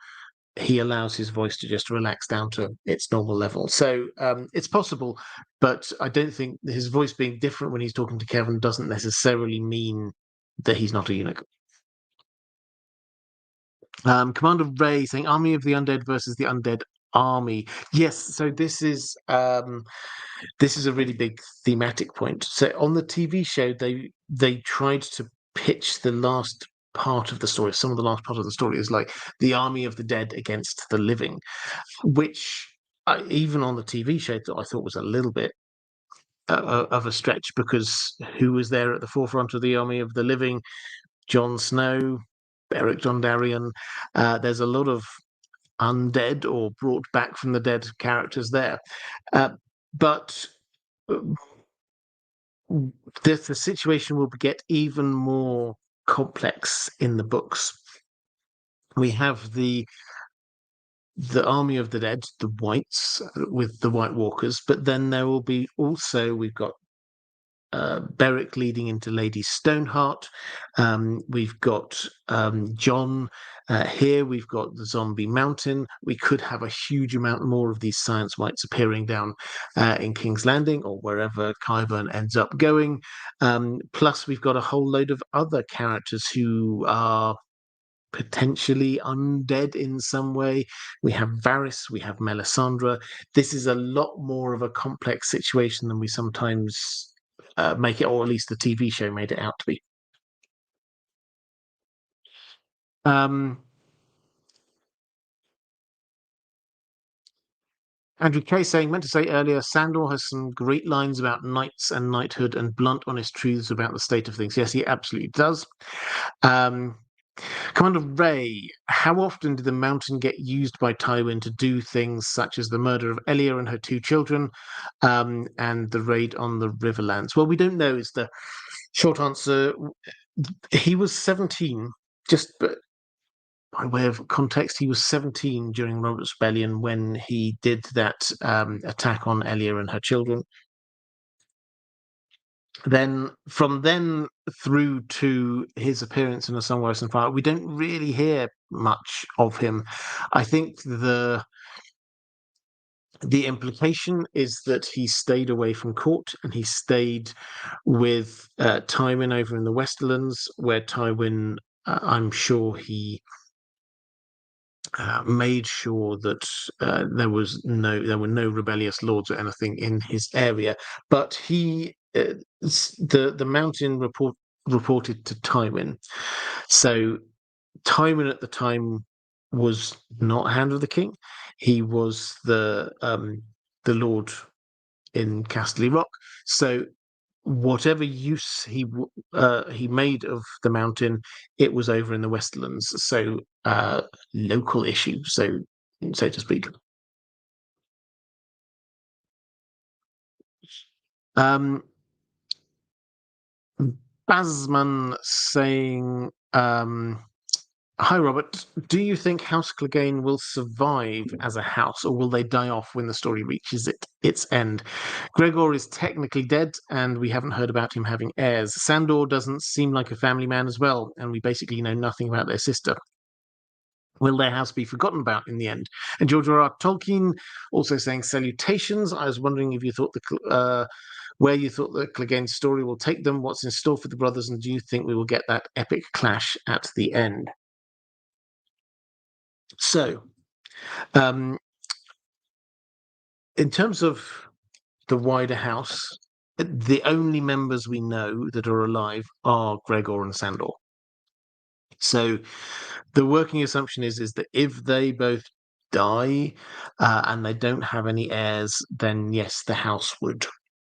he allows his voice to just relax down to its normal level. So it's possible, but I don't think his voice being different when he's talking to Kevin doesn't necessarily mean that he's not a eunuch. Commander Ray saying Army of the Undead versus the Undead Army. Yes, so this is a really big thematic point. So on the TV show, they tried to pitch the last part of the story. Some of the last part of the story is like the army of the dead against the living, which even on the TV show I thought was a little bit of a stretch, because who was there at the forefront of the army of the living? Jon Snow, Beric Dondarrion. There's a lot of undead or brought back from the dead characters there, but the situation will get even more complex in the books. We have the army of the dead, the Whites, with the White Walkers, but then there will be also, we've got Beric leading into Lady Stoneheart. We've got Jon here. We've got the Zombie Mountain. We could have a huge amount more of these Science Whites appearing down in King's Landing or wherever Qyburn ends up going. Plus, we've got a whole load of other characters who are potentially undead in some way. We have Varys, we have Melisandre. This is a lot more of a complex situation than we sometimes make it, or at least the TV show made it out to be. Andrew K saying, meant to say earlier, Sandor has some great lines about knights and knighthood and blunt, honest truths about the state of things. Yes, he absolutely does. Commander Ray, how often did the mountain get used by Tywin to do things such as the murder of Elia and her two children, and the raid on the Riverlands? Well, we don't know is the short answer. He was 17, just by way of context, he was 17 during Robert's Rebellion when he did that attack on Elia and her children. Then, from then through to his appearance in A Song of Ice and Fire, we don't really hear much of him. I think the implication is that he stayed away from court and he stayed with Tywin over in the Westerlands, where Tywin, I'm sure he made sure that there were no rebellious lords or anything in his area. But the mountain reported to Tywin. So Tywin at the time was not Hand of the King. He was the Lord in Casterly Rock. So whatever use he made of the mountain, it was over in the Westerlands. So local issue, so to speak. Basman saying, "Hi, Robert. Do you think House Clegane will survive as a house, or will they die off when the story reaches its end? Gregor is technically dead, and we haven't heard about him having heirs. Sandor doesn't seem like a family man as well, and we basically know nothing about their sister. Will their house be forgotten about in the end?" And George R.R. Tolkien also saying, "Salutations. I was wondering if you thought where you thought the Clegane story will take them, what's in store for the brothers, and do you think we will get that epic clash at the end?" So, in terms of the wider house, the only members we know that are alive are Gregor and Sandor. So the working assumption is that if they both die and they don't have any heirs, then yes, the house would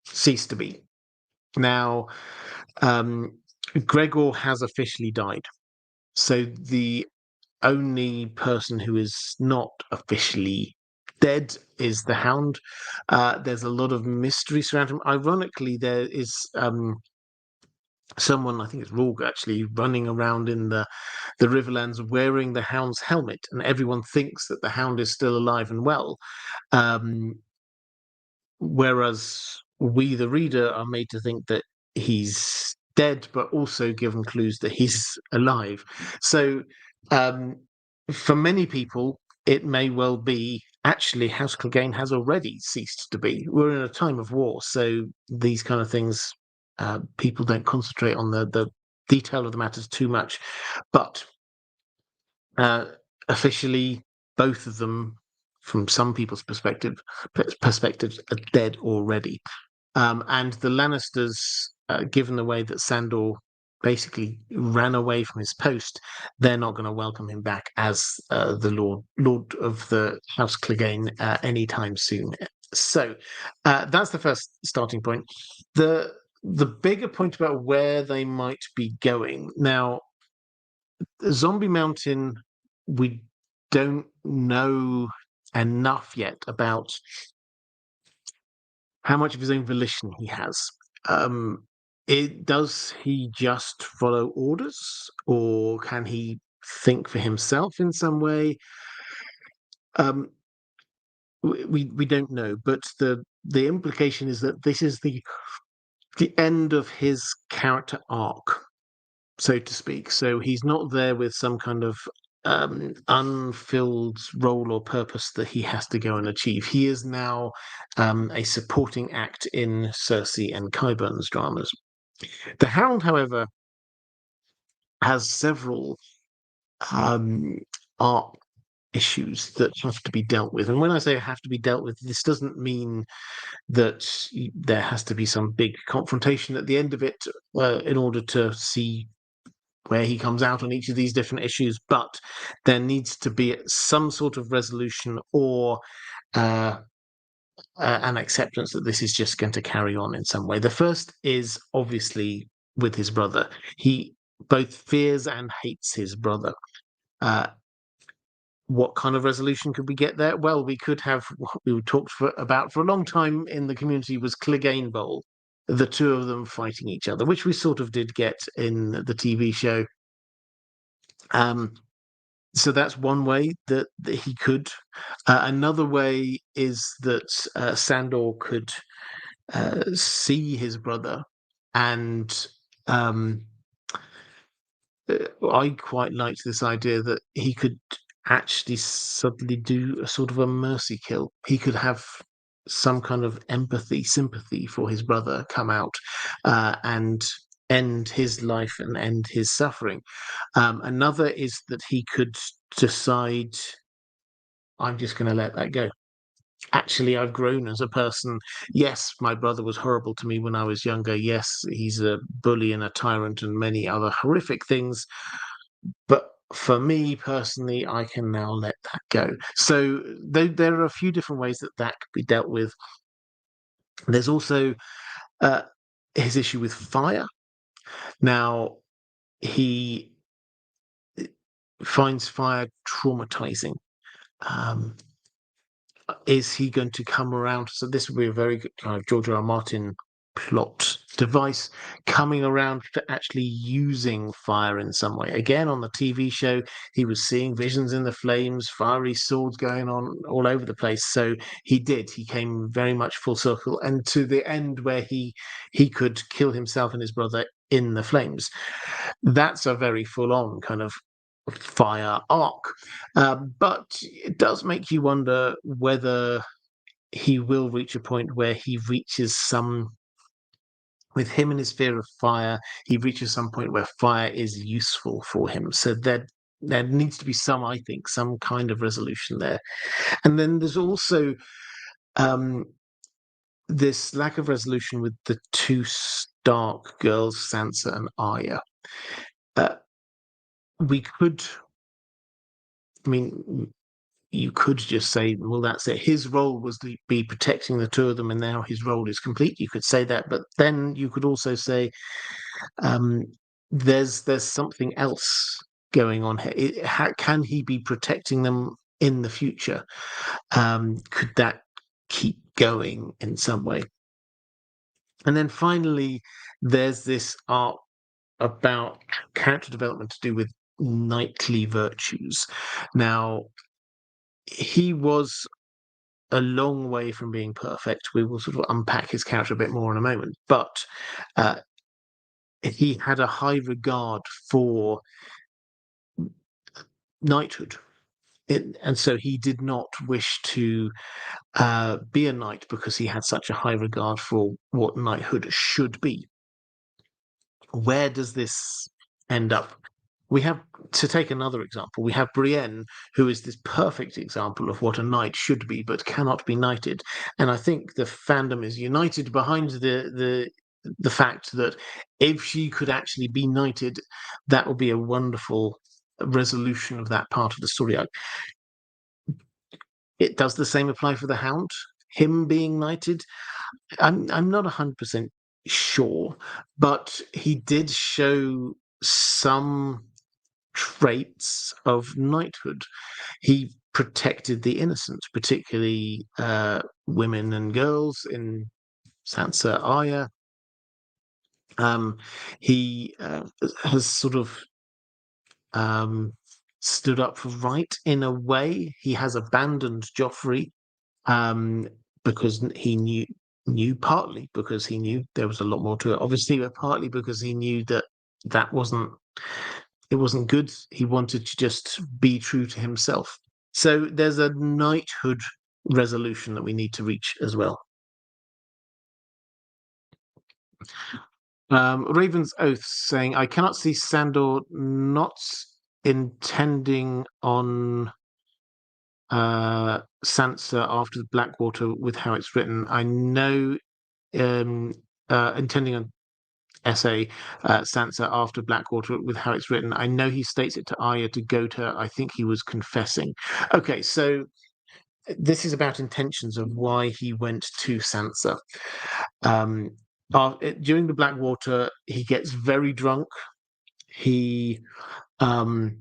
cease to be. Now, Gregor has officially died. So the only person who is not officially dead is the Hound. There's a lot of mystery surrounding him. Ironically, there is someone, I think it's Rourke actually, running around in the Riverlands wearing the Hound's helmet, and everyone thinks that the Hound is still alive and well. Whereas we, the reader, are made to think that he's dead, but also given clues that he's alive. So, for many people, it may well be actually House Clegane has already ceased to be. We're in a time of war, so these kind of things, people don't concentrate on the detail of the matters too much. But officially, both of them, from some people's perspectives, are dead already. And the Lannisters, given the way that Sandor basically ran away from his post, they're not going to welcome him back as the Lord of the House Clegane anytime soon. So that's the first starting point. The bigger point about where they might be going now. Zombie Mountain, we don't know enough yet about how much of his own volition he has. Does he just follow orders, or can he think for himself in some way? We don't know, but the implication is that this is the end of his character arc, so to speak. So he's not there with some kind of unfilled role or purpose that he has to go and achieve. He is now a supporting act in Cersei and Qyburn's dramas. The Hound, however, has several art issues that have to be dealt with. And when I say have to be dealt with, this doesn't mean that there has to be some big confrontation at the end of it in order to see where he comes out on each of these different issues, but there needs to be some sort of resolution or an acceptance that this is just going to carry on in some way. The first is obviously with his brother. He both fears and hates his brother. What kind of resolution could we get there? Well, we could have what we talked about for a long time in the community was Clegane Bowl, the two of them fighting each other, which we sort of did get in the TV show. So that's one way that he could. Another way is that Sandor could see his brother, and I quite liked this idea that he could actually suddenly do a sort of a mercy kill. He could have some kind of empathy, sympathy for his brother come out and end his life and end his suffering. Another is that he could decide, I'm just going to let that go. Actually, I've grown as a person. Yes, my brother was horrible to me when I was younger. Yes, he's a bully and a tyrant and many other horrific things. But for me personally, I can now let that go. So there are a few different ways that could be dealt with. There's also his issue with fire. Now, he finds fire traumatizing. Is he going to come around? So this would be a very good kind of George R. R. Martin plot device, coming around to actually using fire in some way. Again, on the TV show, he was seeing visions in the flames, fiery swords going on all over the place. So he came very much full circle, and to the end where he could kill himself and his brother in the flames. That's a very full-on kind of fire arc. But it does make you wonder whether he will reach a point where he reaches some, with him and his fear of fire, he reaches some point where fire is useful for him. So there needs to be some, I think, some kind of resolution there. And then there's also this lack of resolution with the two Stark girls, Sansa and Arya. We could, I mean, you could just say, well, that's it. His role was to be protecting the two of them, and now his role is complete. You could say that, but then you could also say there's something else going on here. Can he be protecting them in the future? Could that keep going in some way? And then finally, there's this art about character development to do with knightly virtues. Now, he was a long way from being perfect. We will sort of unpack his character a bit more in a moment, but he had a high regard for knighthood. And so he did not wish to be a knight because he had such a high regard for what knighthood should be. Where does this end up? We have, to take another example, we have Brienne, who is this perfect example of what a knight should be, but cannot be knighted. And I think the fandom is united behind the fact that if she could actually be knighted, that would be a wonderful resolution of that part of the story arc. It does the same apply for the Hound? Him being knighted? I'm not 100% sure, but he did show some traits of knighthood. He protected the innocent, particularly women and girls in Sansa Arya. He has sort of stood up for right in a way. He has abandoned Joffrey because he knew partly because he knew there was a lot more to it, obviously, but partly because he knew that wasn't good. He wanted to just be true to himself. So there's a knighthood resolution that we need to reach as well. Raven's Oath saying, I cannot see Sandor not intending on Sansa after the Blackwater with how it's written. I know intending on essay Sansa after Blackwater with how it's written. I know he states it to Arya to goad her. I think he was confessing. Okay, so this is about intentions of why he went to Sansa. During the Blackwater, he gets very drunk. he um,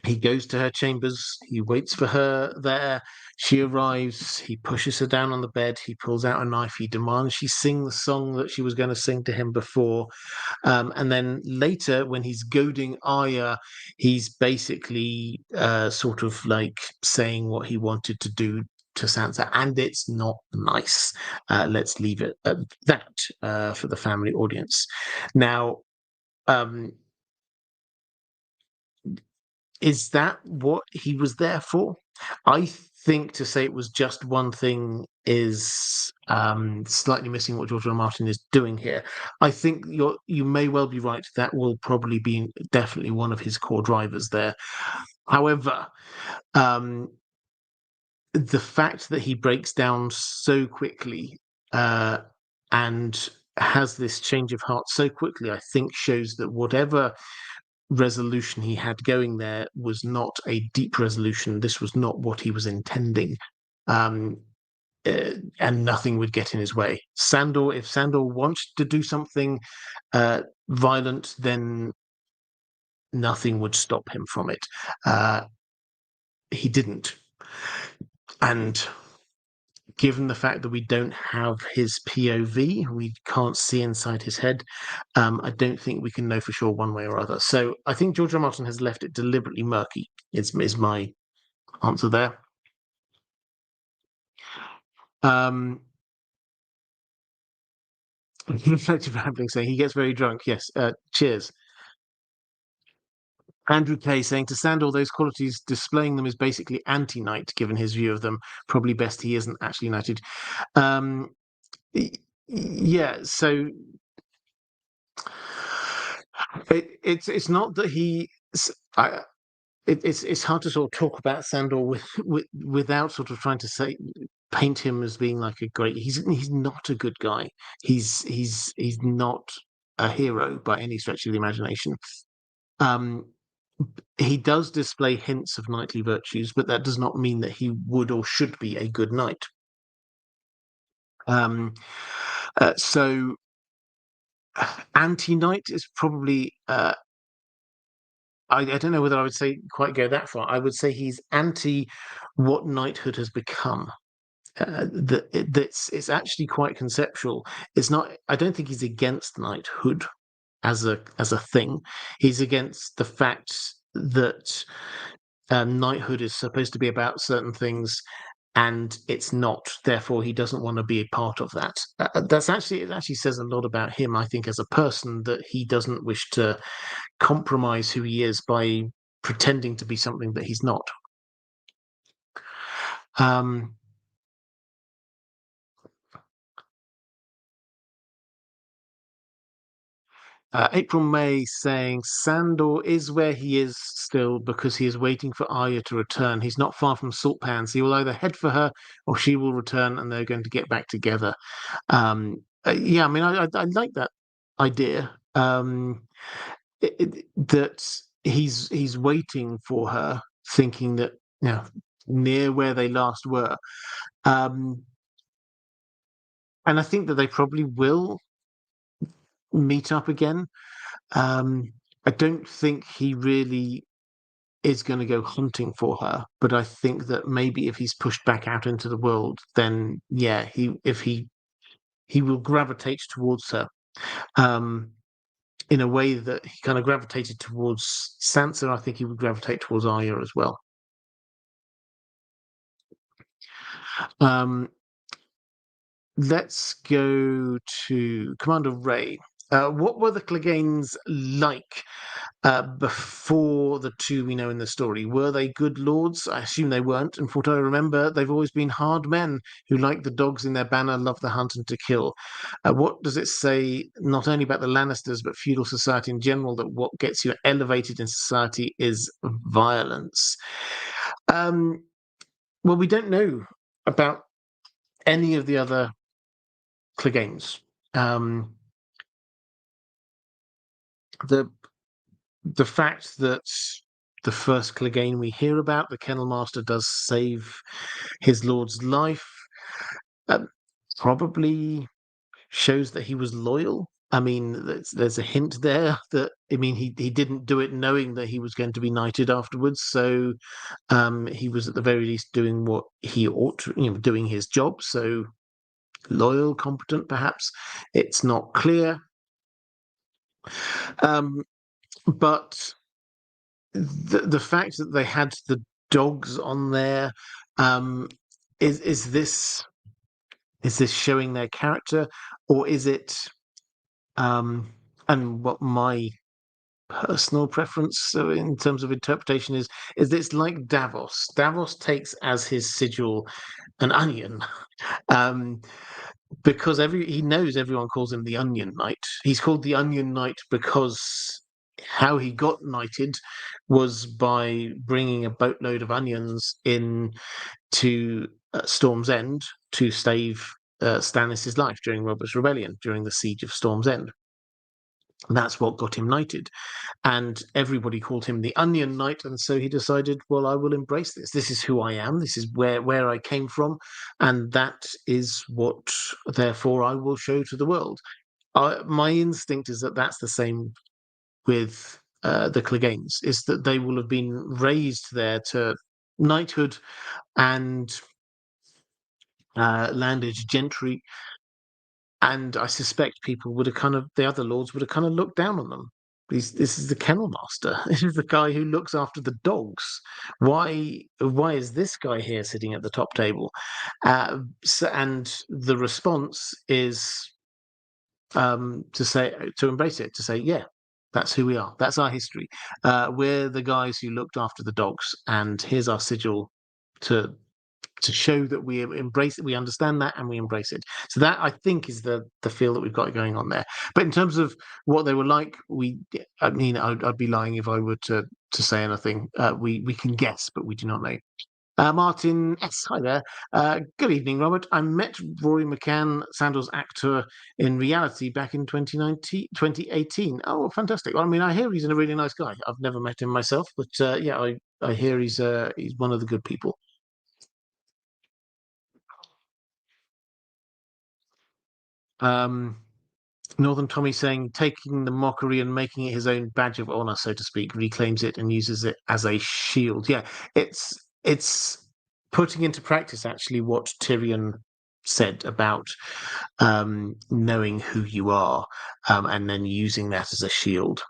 he goes to her chambers. He waits for her there. She arrives. He pushes her down on the bed. He pulls out a knife. He demands she sing the song that she was going to sing to him before. And then later, when he's goading Arya, he's basically sort of like saying what he wanted to do to Sansa, and it's not nice. Let's leave it at that for the family audience. Now, um, is that what he was there for? I think to say it was just one thing is slightly missing what George R. R. Martin is doing here. I think you may well be right. That will probably be definitely one of his core drivers there. However, um, the fact that he breaks down so quickly and has this change of heart so quickly, I think shows that whatever resolution he had going there was not a deep resolution. This was not what he was intending. Um, and nothing would get in his way. Sandor, if Sandor wants to do something violent, then nothing would stop him from it. He didn't. And given the fact that we don't have his POV, we can't see inside his head, I don't think we can know for sure one way or other. So I think George R. R. Martin has left it deliberately murky, is my answer there. Reflective rambling saying he gets very drunk. Yes, cheers. Andrew Kay saying to Sandor, those qualities, displaying them is basically anti-knight, given his view of them. Probably best he isn't actually knighted. Yeah, so it's not that he. It's hard to sort of talk about Sandor without sort of trying to paint him as being like a great. He's not a good guy. He's not a hero by any stretch of the imagination. He does display hints of knightly virtues, but that does not mean that he would or should be a good knight. So anti-knight is probably I don't know whether I would say quite go that far. I would say he's anti what knighthood has become. It's actually quite conceptual. It's not. I don't think he's against knighthood as a thing. He's against the fact that knighthood is supposed to be about certain things, and it's not. Therefore, he doesn't want to be a part of that. It actually says a lot about him, I think, as a person, that he doesn't wish to compromise who he is by pretending to be something that he's not. April May saying Sandor is where he is still because he is waiting for Arya to return. He's not far from Salt Pans. He will either head for her or she will return, and they're going to get back together. Yeah, I mean, I like that idea. That he's waiting for her, thinking that near where they last were, and I think that they probably will meet up again. I don't think he really is going to go hunting for her, but I think that maybe if he's pushed back out into the world, then yeah, he will gravitate towards her. In a way that he kind of gravitated towards Sansa, I think he would gravitate towards Arya as well. Let's go to Commander Ray. What were the Cleganes like before the two we know in the story? Were they good lords? I assume they weren't. And from what I remember, they've always been hard men who, like the dogs in their banner, love the hunt and to kill. What does it say, not only about the Lannisters, but feudal society in general, that what gets you elevated in society is violence? Well, we don't know about any of the other Cleganes. The fact that the first Clegane we hear about, the Kennel Master, does save his lord's life, probably shows that he was loyal. I mean, there's a hint there that he didn't do it knowing that he was going to be knighted afterwards. So he was at the very least doing what he ought to, doing his job. So loyal, competent, perhaps. It's not clear. But the fact that they had the dogs on there, is this showing their character, or is it and what my personal preference in terms of interpretation is it's like Davos. Davos takes as his sigil an onion. Because he knows everyone calls him the Onion Knight. He's called the Onion Knight because how he got knighted was by bringing a boatload of onions in to Storm's End to save Stannis' life during Robert's Rebellion, during the siege of Storm's End. And that's what got him knighted. And everybody called him the Onion Knight, and so he decided, well, I will embrace this. This is who I am. This is where I came from, and that is what, therefore, I will show to the world. My instinct is that that's the same with the Cleganes, is that they will have been raised there to knighthood and landed gentry, and I suspect people would have the other lords would have looked down on them. This is the kennel master. This is the guy who looks after the dogs. Why is this guy here sitting at the top table? And the response is to embrace it, to say, yeah, that's who we are. That's our history. We're the guys who looked after the dogs, and here's our sigil to show that we embrace it, we understand that, and we embrace it. So that, I think, is the feel that we've got going on there. But in terms of what they were like, I'd be lying if I were to say anything. We can guess, but we do not know. Martin S. Hi there. Good evening, Robert. I met Rory McCann, Sandor's actor, in reality back in 2018. Oh, fantastic. Well, I hear he's a really nice guy. I've never met him myself, but I hear he's one of the good people. Northern Tommy saying, taking the mockery and making it his own badge of honor, so to speak, reclaims it and uses it as a shield. Yeah, it's putting into practice actually what Tyrion said about knowing who you are, and then using that as a shield.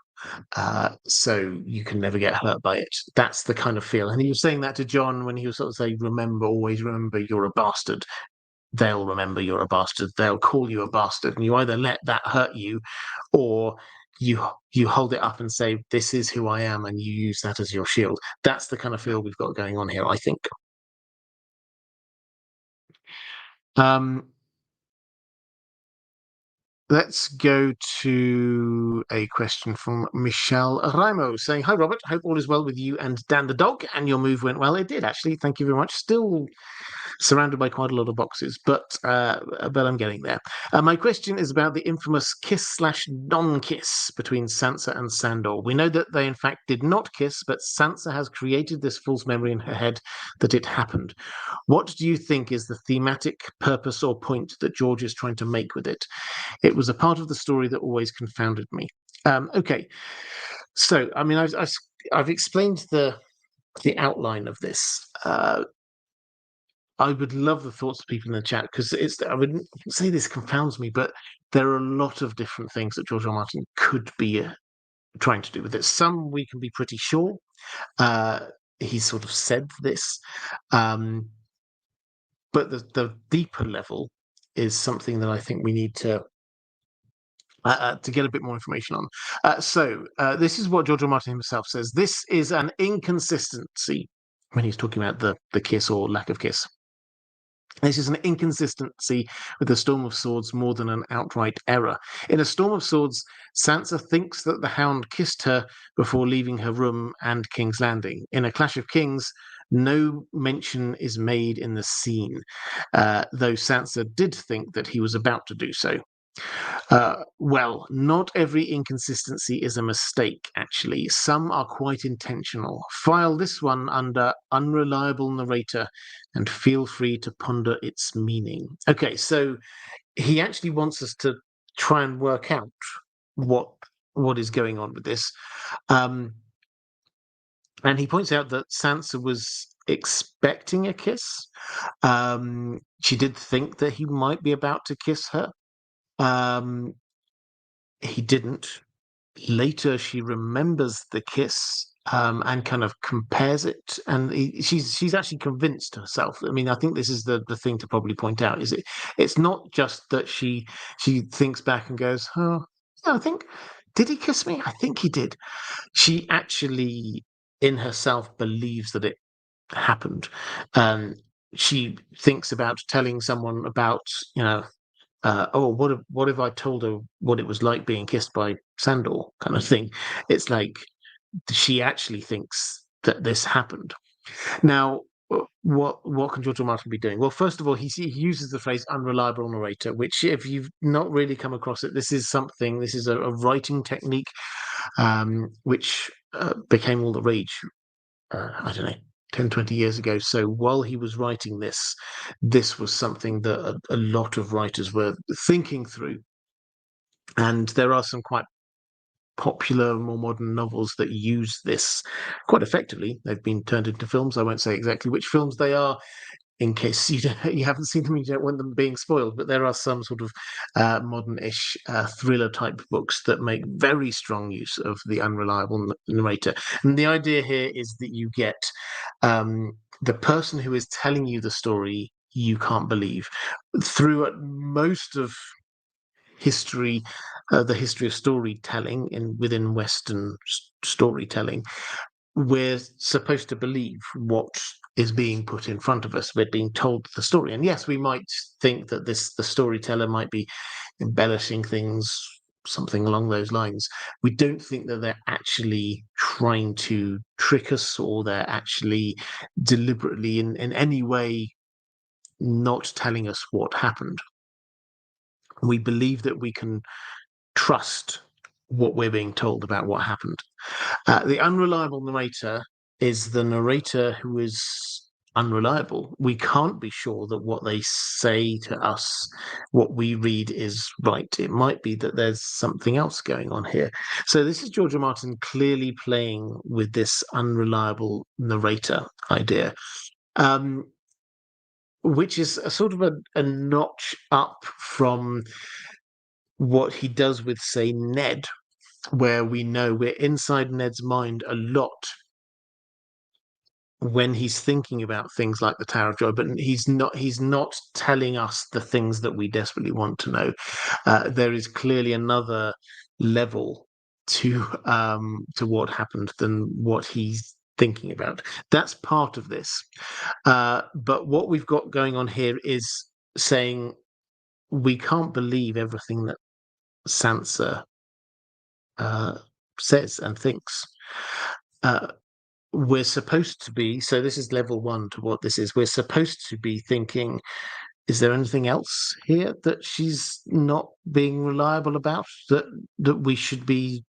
So you can never get hurt by it. That's the kind of feel. And he was saying that to Jon when he was sort of saying, always remember you're a bastard. They'll remember you're a bastard. They'll call you a bastard, and you either let that hurt you, or you hold it up and say, "This is who I am," and you use that as your shield. That's the kind of feel we've got going on here, I think. Let's go to a question from Michelle Raimo saying, "Hi Robert, hope all is well with you and Dan the dog, and your move went well." It did, actually. Thank you very much. Still surrounded by quite a lot of boxes, but I'm getting there. My question is about the infamous kiss/non-kiss between Sansa and Sandor. We know that they in fact did not kiss, but Sansa has created this false memory in her head that it happened. What do you think is the thematic purpose or point that George is trying to make with it? It was a part of the story that always confounded me. Okay, so I've explained the outline of this. I would love the thoughts of people in the chat, because I wouldn't say this confounds me, but there are a lot of different things that George R. R. Martin could be trying to do with it. Some we can be pretty sure. He sort of said this, but the deeper level is something that I think we need to get a bit more information on. So this is what George R. R. Martin himself says. This is an inconsistency when he's talking about the kiss or lack of kiss. This is an inconsistency with the Storm of Swords more than an outright error. In A Storm of Swords, Sansa thinks that the Hound kissed her before leaving her room and King's Landing. In A Clash of Kings, no mention is made in the scene, though Sansa did think that he was about to do so. Well, not every inconsistency is a mistake, actually. Some are quite intentional. File this one under unreliable narrator and feel free to ponder its meaning. Okay, so he actually wants us to try and work out what is going on with this. And he points out that Sansa was expecting a kiss. She did think that he might be about to kiss her. He didn't. Later, she remembers the kiss, and kind of compares it, and she's actually convinced herself. I mean, I think this is the thing to probably point out, is it's not just that she thinks back and goes, oh yeah, I think, did he kiss me? I think he did. She actually in herself believes that it happened. She thinks about telling someone about, oh, what if I told her what it was like being kissed by Sandor, kind of thing. It's like she actually thinks that this happened. Now, what can George R. Martin be doing? Well, first of all, he uses the phrase "unreliable narrator," which, if you've not really come across it, this is a writing technique, which became all the rage. I don't know. 10, 20 years ago. So while he was writing this was something that a lot of writers were thinking through. And there are some quite popular, more modern novels that use this quite effectively. They've been turned into films. I won't say exactly which films they are, in case you haven't seen them, you don't want them being spoiled. But there are some sort of modern-ish thriller-type books that make very strong use of the unreliable narrator. And the idea here is that you get the person who is telling you the story you can't believe. Through most of history, the history of storytelling within Western storytelling, we're supposed to believe what is being put in front of us. We're being told the story, and yes, we might think that the storyteller might be embellishing things, something along those lines. We don't think that they're actually trying to trick us, or they're actually deliberately in any way not telling us what happened. We believe that we can trust what we're being told about what happened. The unreliable narrator is the narrator who is unreliable. We can't be sure that what they say to us, what we read, is right. It might be that there's something else going on here. So this is George R. Martin clearly playing with this unreliable narrator idea, which is a sort of a notch up from what he does with, say, Ned, where we know we're inside Ned's mind a lot when he's thinking about things like the Tower of Joy, but he's not telling us the things that we desperately want to know. There is clearly another level to what happened than what he's thinking about. That's part of this. But what we've got going on here is saying we can't believe everything that Sansa says and thinks. We're supposed to be, so this is level one to what this is. We're supposed to be thinking, is there anything else here that she's not being reliable about, that we should be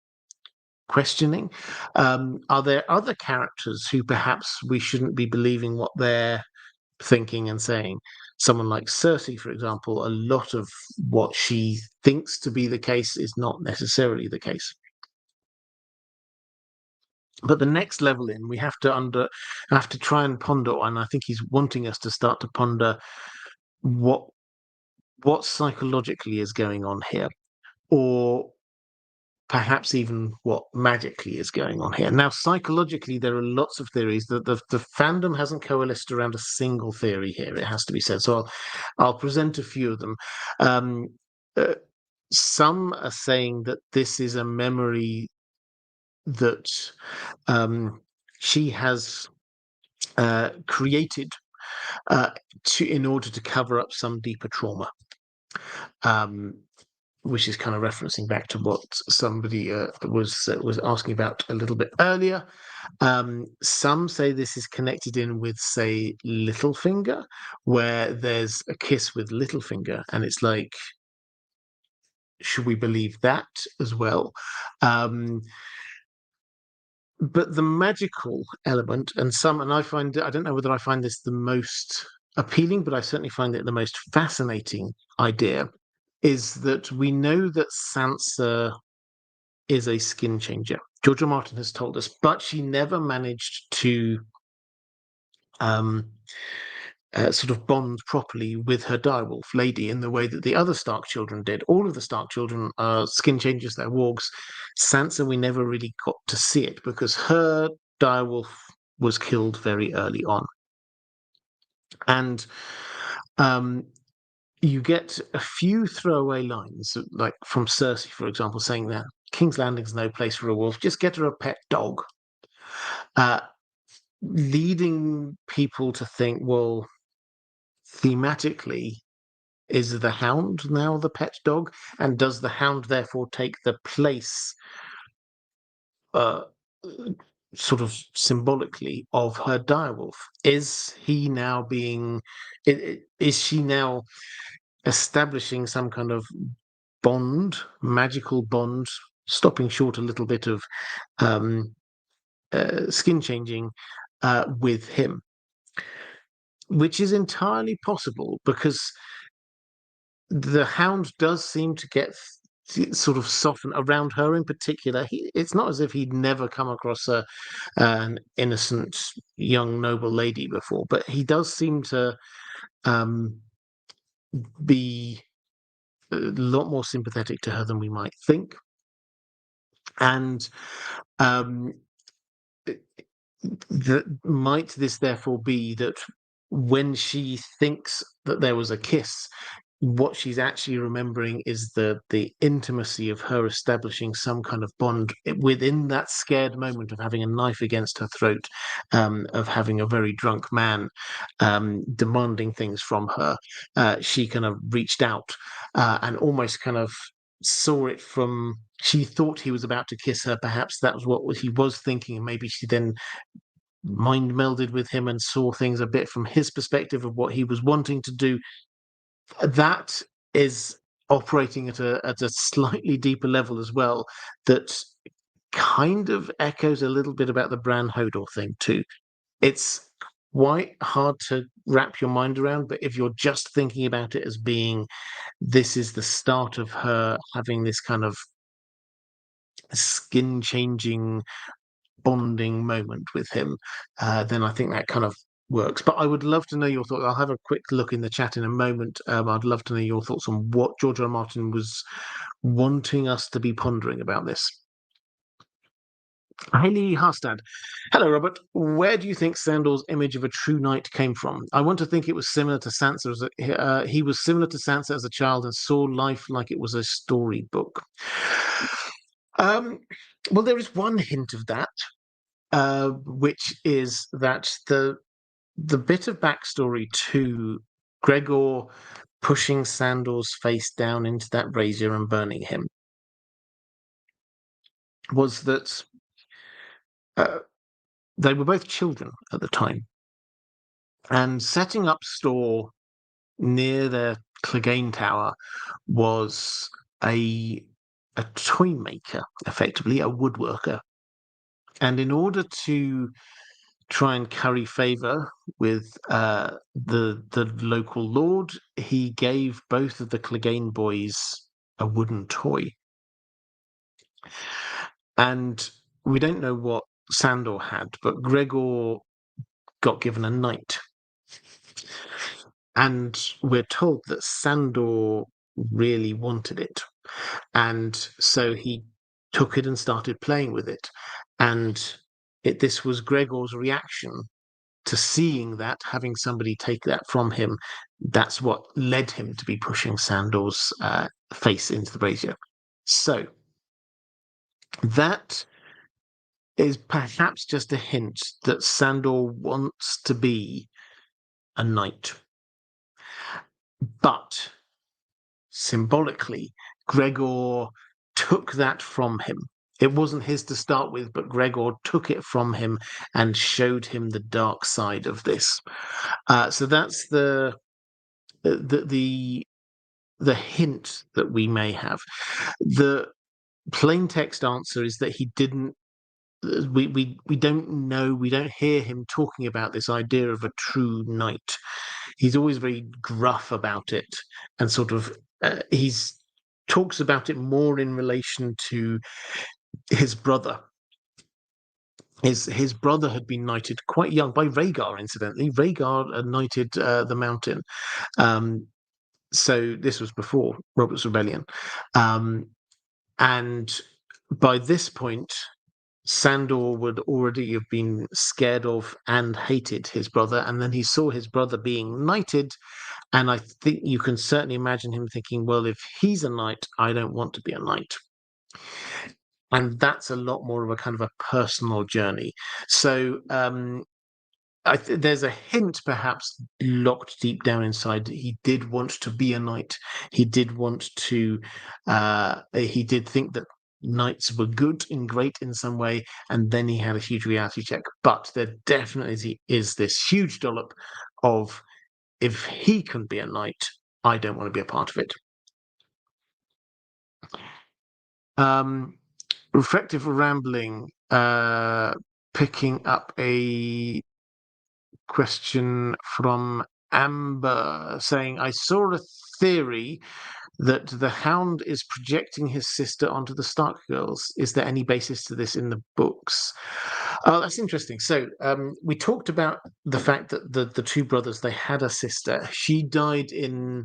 questioning? Are there other characters who perhaps we shouldn't be believing what they're thinking and saying? Someone like Cersei, for example, a lot of what she thinks to be the case is not necessarily the case. But the next level in, we have to try and ponder, and I think he's wanting us to start to ponder what psychologically is going on here, or perhaps even what magically is going on here. Now, psychologically, there are lots of theories. The fandom hasn't coalesced around a single theory here, it has to be said. So I'll present a few of them. Some are saying that this is a memory that she has created in order to cover up some deeper trauma, which is kind of referencing back to what somebody was asking about a little bit earlier. Some say this is connected in with, say, Littlefinger, where there's a kiss with Littlefinger, and it's like, should we believe that as well? But the magical element, and I find, I don't know whether I find this the most appealing, but I certainly find it the most fascinating idea, is that we know that Sansa is a skin changer. George R. R. Martin has told us, but she never managed to sort of bond properly with her direwolf lady in the way that the other Stark children did. All of the Stark children are skin changers, they're wargs. Sansa, we never really got to see it because her direwolf was killed very early on. And you get a few throwaway lines, like from Cersei, for example, saying that King's Landing's no place for a wolf, just get her a pet dog. Leading people to think, well, thematically, is the hound now the pet dog? And does the hound therefore take the place, sort of symbolically, of her direwolf? Is he now is she now establishing some kind of bond, magical bond, stopping short a little bit of skin changing with him? Which is entirely possible because the hound does seem to get sort of soften around her in particular. It's not as if he'd never come across an innocent young noble lady before, but he does seem to be a lot more sympathetic to her than we might think. And might this therefore be that when she thinks that there was a kiss, what she's actually remembering is the intimacy of her establishing some kind of bond within that scared moment of having a knife against her throat, of having a very drunk man demanding things from her. She kind of reached out and almost kind of saw it from. She thought he was about to kiss her. Perhaps that was what he was thinking, and maybe she then mind melded with him and saw things a bit from his perspective of what he was wanting to do. That is operating at a slightly deeper level as well, that kind of echoes a little bit about the Bran Hodor thing too. It's quite hard to wrap your mind around, but if you're just thinking about it as being, this is the start of her having this kind of skin changing bonding moment with him, then I think that kind of works. But I would love to know your thoughts. I'll have a quick look in the chat in a moment. I'd love to know your thoughts on what George R. R. Martin was wanting us to be pondering about this. Haley Harstad. Hello, Robert. Where do you think Sandor's image of a true knight came from? I want to think it was similar to Sansa. He was similar to Sansa as a child and saw life like it was a storybook. Well, there is one hint of that, which is that the bit of backstory to Gregor pushing Sandor's face down into that brazier and burning him was that they were both children at the time, and setting up store near their Clegane tower was a toy maker, effectively a woodworker. And in order to try and curry favor with the local lord, he gave both of the Clegane boys a wooden toy. And we don't know what Sandor had, but Gregor got given a knight. And we're told that Sandor really wanted it. And so he took it and started playing with it. And this was Gregor's reaction to seeing that, having somebody take that from him. That's what led him to be pushing Sandor's face into the brazier. So that is perhaps just a hint that Sandor wants to be a knight. But symbolically, Gregor took that from him. It wasn't his to start with, but Gregor took it from him and showed him the dark side of this. So that's the hint that we may have. The plain text answer is that he didn't. We don't know. We don't hear him talking about this idea of a true knight. He's always very gruff about it and sort of he's talks about it more in relation to his brother. His brother had been knighted quite young by Rhaegar, incidentally. Rhaegar knighted the Mountain. So this was before Robert's Rebellion. And by this point, Sandor would already have been scared of and hated his brother. And then he saw his brother being knighted. And I think you can certainly imagine him thinking, well, if he's a knight, I don't want to be a knight. And that's a lot more of a kind of a personal journey. So there's a hint, perhaps locked deep down inside, that he did want to be a knight. He did want to. He did think that knights were good and great in some way, and then he had a huge reality check. But there definitely is this huge dollop of, if he can be a knight, I don't want to be a part of it. Reflective rambling, picking up a question from Amber saying, I saw a theory that the Hound is projecting his sister onto the Stark girls. Is there any basis to this in the books? Oh, that's interesting. So we talked about the fact that the two brothers, they had a sister. She died in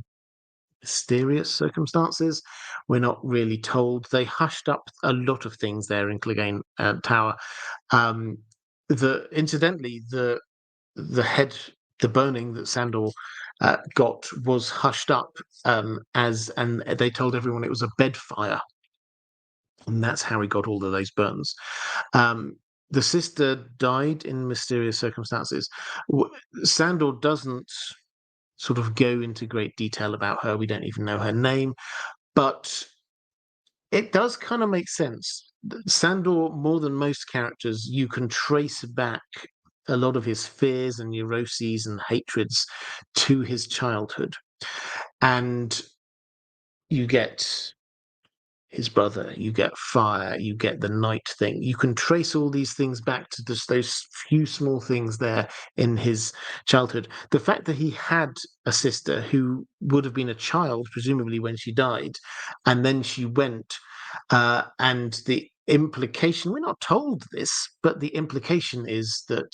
mysterious circumstances. We're not really told. They hushed up a lot of things there in Clegane Tower. Incidentally, the boning that Sandor got was hushed up, and they told everyone it was a bed fire, and that's how he got all of those burns. The sister died in mysterious circumstances. Sandor doesn't sort of go into great detail about her. We don't even know her name, but it does kind of make sense. Sandor, more than most characters, you can trace back a lot of his fears and neuroses and hatreds to his childhood. And you get his brother, you get fire, you get the night thing. You can trace all these things back to just those few small things there in his childhood. The fact that he had a sister who would have been a child, presumably when she died, and then she went, and the implication, we're not told this, but the implication is that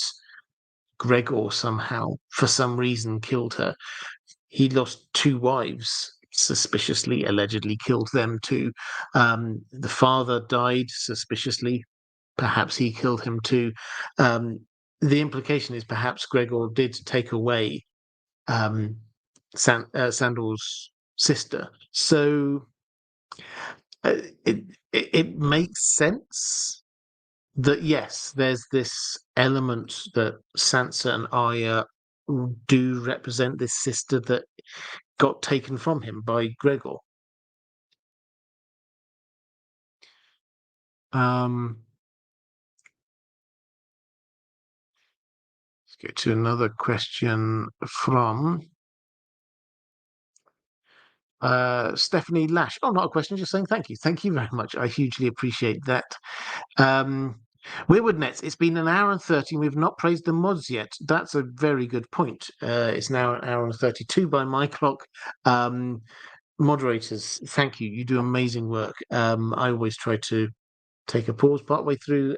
Gregor somehow, for some reason, killed her. He lost two wives, suspiciously, allegedly killed them too. The father died suspiciously. Perhaps he killed him too. The implication is perhaps Gregor did take away Sandor's sister. So it makes sense that, yes, there's this element that Sansa and Arya do represent this sister that got taken from him by Gregor. Let's go to another question from Stephanie Lash. Oh, not a question, just saying thank you. Thank you very much. I hugely appreciate that. Weirwood Nets, it's been an hour and 30 and we've not praised the mods yet. That's a very good point. It's now an hour and 32 by my clock. Moderators, thank you. You do amazing work. I always try to take a pause partway through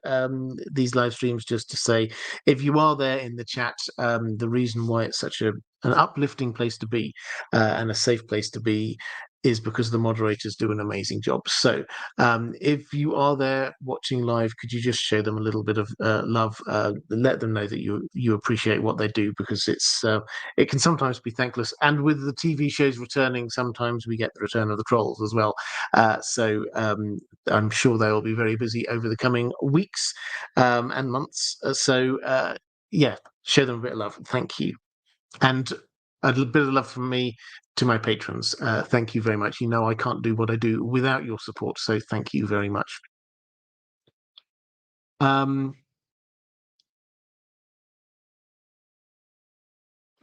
these live streams just to say, if you are there in the chat, the reason why it's such an uplifting place to be and a safe place to be is because the moderators do an amazing job. So if you are there watching live, could you just show them a little bit of love, let them know that you appreciate what they do, because it can sometimes be thankless. And with the TV shows returning, sometimes we get the return of the trolls as well. So I'm sure they will be very busy over the coming weeks and months. Yeah, show them a bit of love. Thank you. And a bit of love from me to my patrons. Thank you very much. You know I can't do what I do without your support, so thank you very much.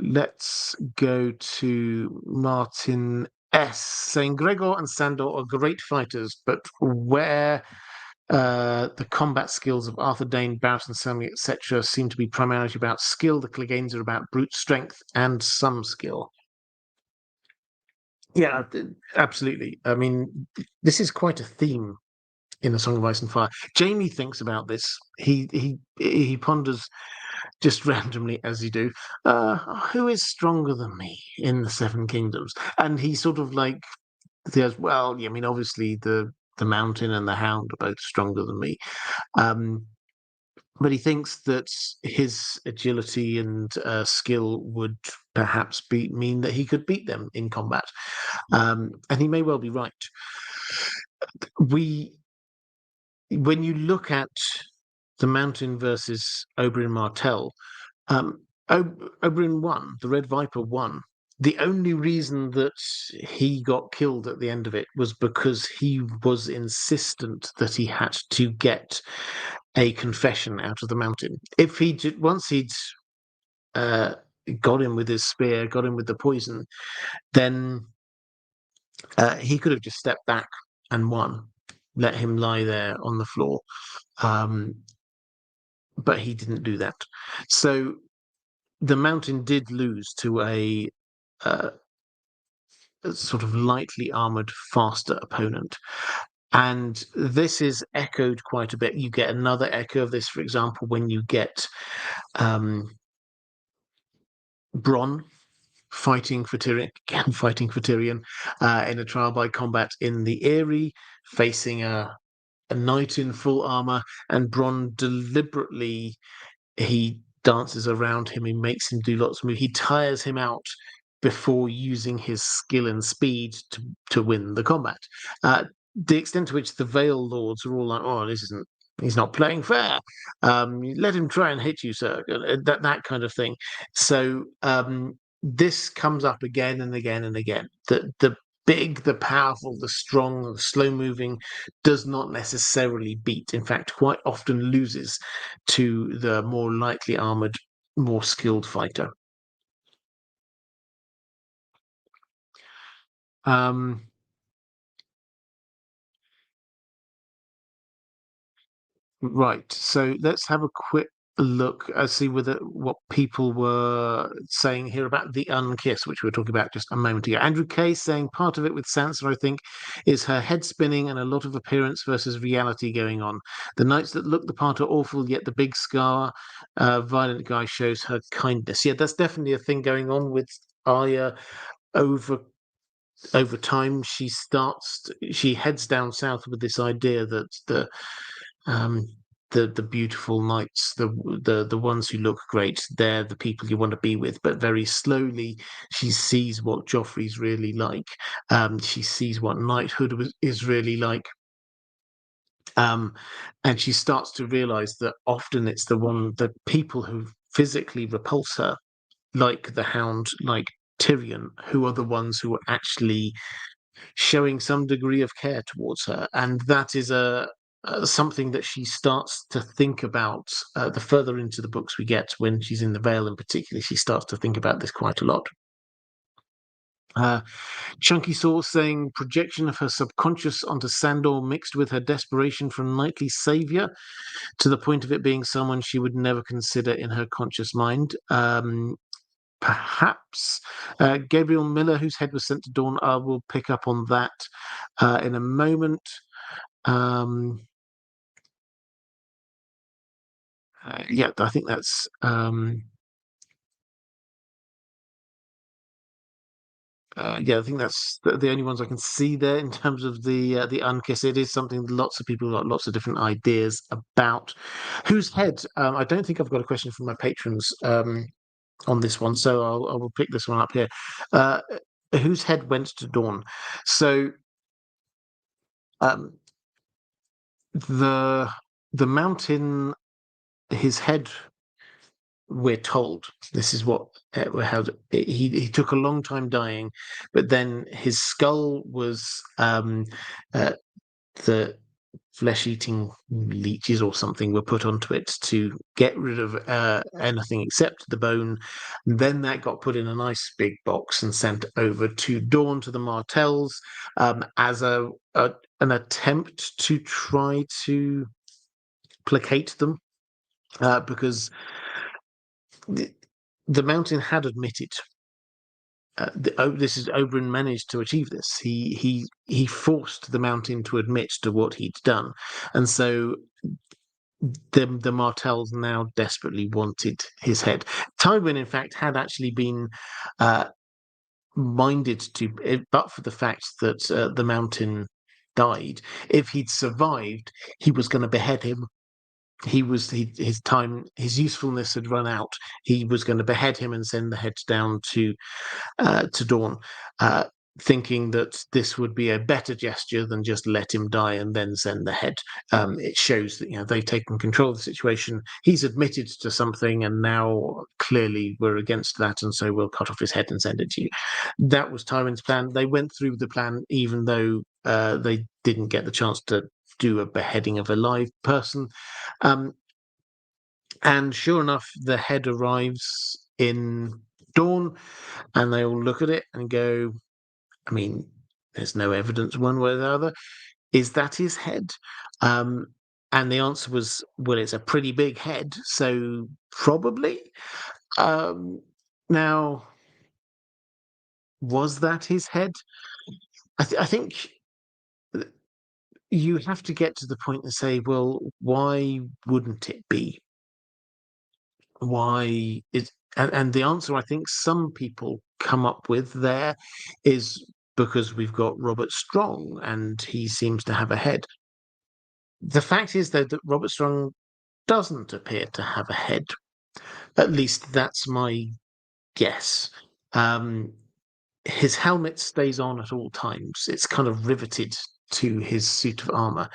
Let's go to Martin S. saying, Gregor and Sandor are great fighters, but where the combat skills of Arthur Dane, Barristan Selmy, etc., seem to be primarily about skill, the Cleganes are about brute strength and some skill. Yeah, absolutely. I mean, this is quite a theme in A Song of Ice and Fire. Jamie thinks about this. He ponders just randomly, as you do, who is stronger than me in the Seven Kingdoms? And he sort of like says, well, yeah, I mean, obviously the Mountain and the Hound are both stronger than me. Um, but he thinks that his agility and skill would perhaps mean that he could beat them in combat. And he may well be right. We, when you look at the Mountain versus Oberyn Martell, Oberyn won. The Red Viper won. The only reason that he got killed at the end of it was because he was insistent that he had to get a confession out of the Mountain. If once he'd uh, got him with his spear, got him with the poison, then he could have just stepped back and won, let him lie there on the floor. Um, but he didn't do that. So the Mountain did lose to uh, a sort of lightly armored, faster opponent. And this is echoed quite a bit. You get another echo of this, for example, when you get um, Bronn fighting for Tyrion, again fighting for Tyrion in a trial by combat in the Eyrie, facing a knight in full armor, and Bronn deliberately he dances around him, he makes him do lots of moves, he tires him out before using his skill and speed to win the combat. The extent to which the Vale Lords are all like, "Oh, this isn't. He's not playing fair. Let him try and hit you, sir." That kind of thing. So this comes up again and again and again. The big, the powerful, the strong, the slow moving does not necessarily beat. In fact, quite often loses to the more lightly armored, more skilled fighter. Um, Right. So let's have a quick look see whether what people were saying here about the unkiss, which we were talking about just a moment ago. Andrew Kay saying part of it with Sansa, I think, is her head spinning and a lot of appearance versus reality going on. The knights that look the part are awful, yet the big scar, violent guy shows her kindness. Yeah, that's definitely a thing going on with Arya over time. She heads down south with this idea that um, the beautiful knights, the ones who look great, they're the people you want to be with. But very slowly, she sees what Joffrey's really like. She sees what knighthood is really like. Um, and she starts to realize that often it's the people who physically repulse her, like the Hound, like Tyrion, who are the ones who are actually showing some degree of care towards her, and that is something that she starts to think about the further into the books we get. When she's in the Vale, in particular, she starts to think about this quite a lot. Chunky Sauce saying projection of her subconscious onto Sandor mixed with her desperation for a knightly savior to the point of it being someone she would never consider in her conscious mind. Perhaps Gabriel Miller, whose head was sent to Dawn, I will pick up on that in a moment. Um, yeah, I think that's yeah, I think that's the only ones I can see there in terms of the unkiss. It is something lots of people got lots of different ideas about. Whose head? I don't think I've got a question from my patrons on this one, so I will pick this one up here. Uh, whose head went to Dawn? So um, the the Mountain, his head, we're told this is what how he took a long time dying, but then his skull was uh, the flesh-eating leeches or something were put onto it to get rid of anything except the bone. Then that got put in a nice big box and sent over to Dawn to the Martells as an attempt to try to placate them because the Mountain had admitted this is Oberyn managed to achieve this. He forced the Mountain to admit to what he'd done, and so the Martells now desperately wanted his head. Tywin, in fact, had actually been uh, minded to, but for the fact that the Mountain died, if he'd survived, he was going to behead him. His usefulness had run out. He was going to behead him and send the heads down to Dawn, uh, thinking that this would be a better gesture than just let him die and then send the head. It shows that they've taken control of the situation. He's admitted to something, and now clearly we're against that, and so we'll cut off his head and send it to you. That was Tywin's plan. They went through the plan, even though they didn't get the chance to do a beheading of a live person. And sure enough, the head arrives in Dawn, and they all look at it and go, I mean, there's no evidence one way or the other. Is that his head? And the answer was, well, it's a pretty big head, so probably. Now, was that his head? I think you have to get to the point and say, well, why wouldn't it be? Why is and the answer I think some people come up with there is because we've got Robert Strong and he seems to have a head. The fact is, though, that Robert Strong doesn't appear to have a head. At least that's my guess. His helmet stays on at all times. It's kind of riveted to his suit of armor.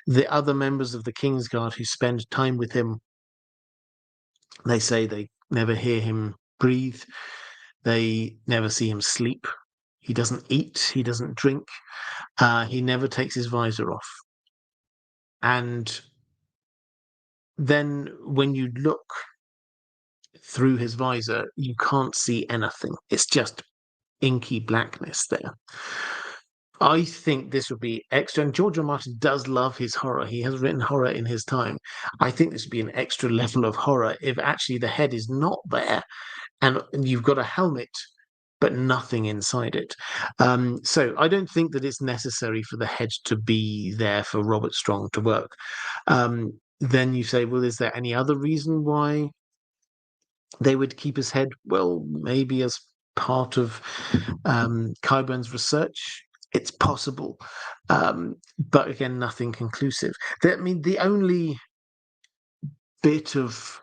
The other members of the Kingsguard who spend time with him, they say they never hear him breathe. They never see him sleep. He doesn't eat. He doesn't drink. He never takes his visor off. And then when you look through his visor, you can't see anything. It's just inky blackness there. I think this would be extra, and George R. R. Martin does love his horror. He has written horror in his time. I think this would be an extra level of horror if actually the head is not there and you've got a helmet but nothing inside it. So I don't think that it's necessary for the head to be there for Robert Strong to work. Then you say, well, is there any other reason why they would keep his head? Well, maybe as part of Qyburn's research. It's possible. But again, nothing conclusive. The only bit of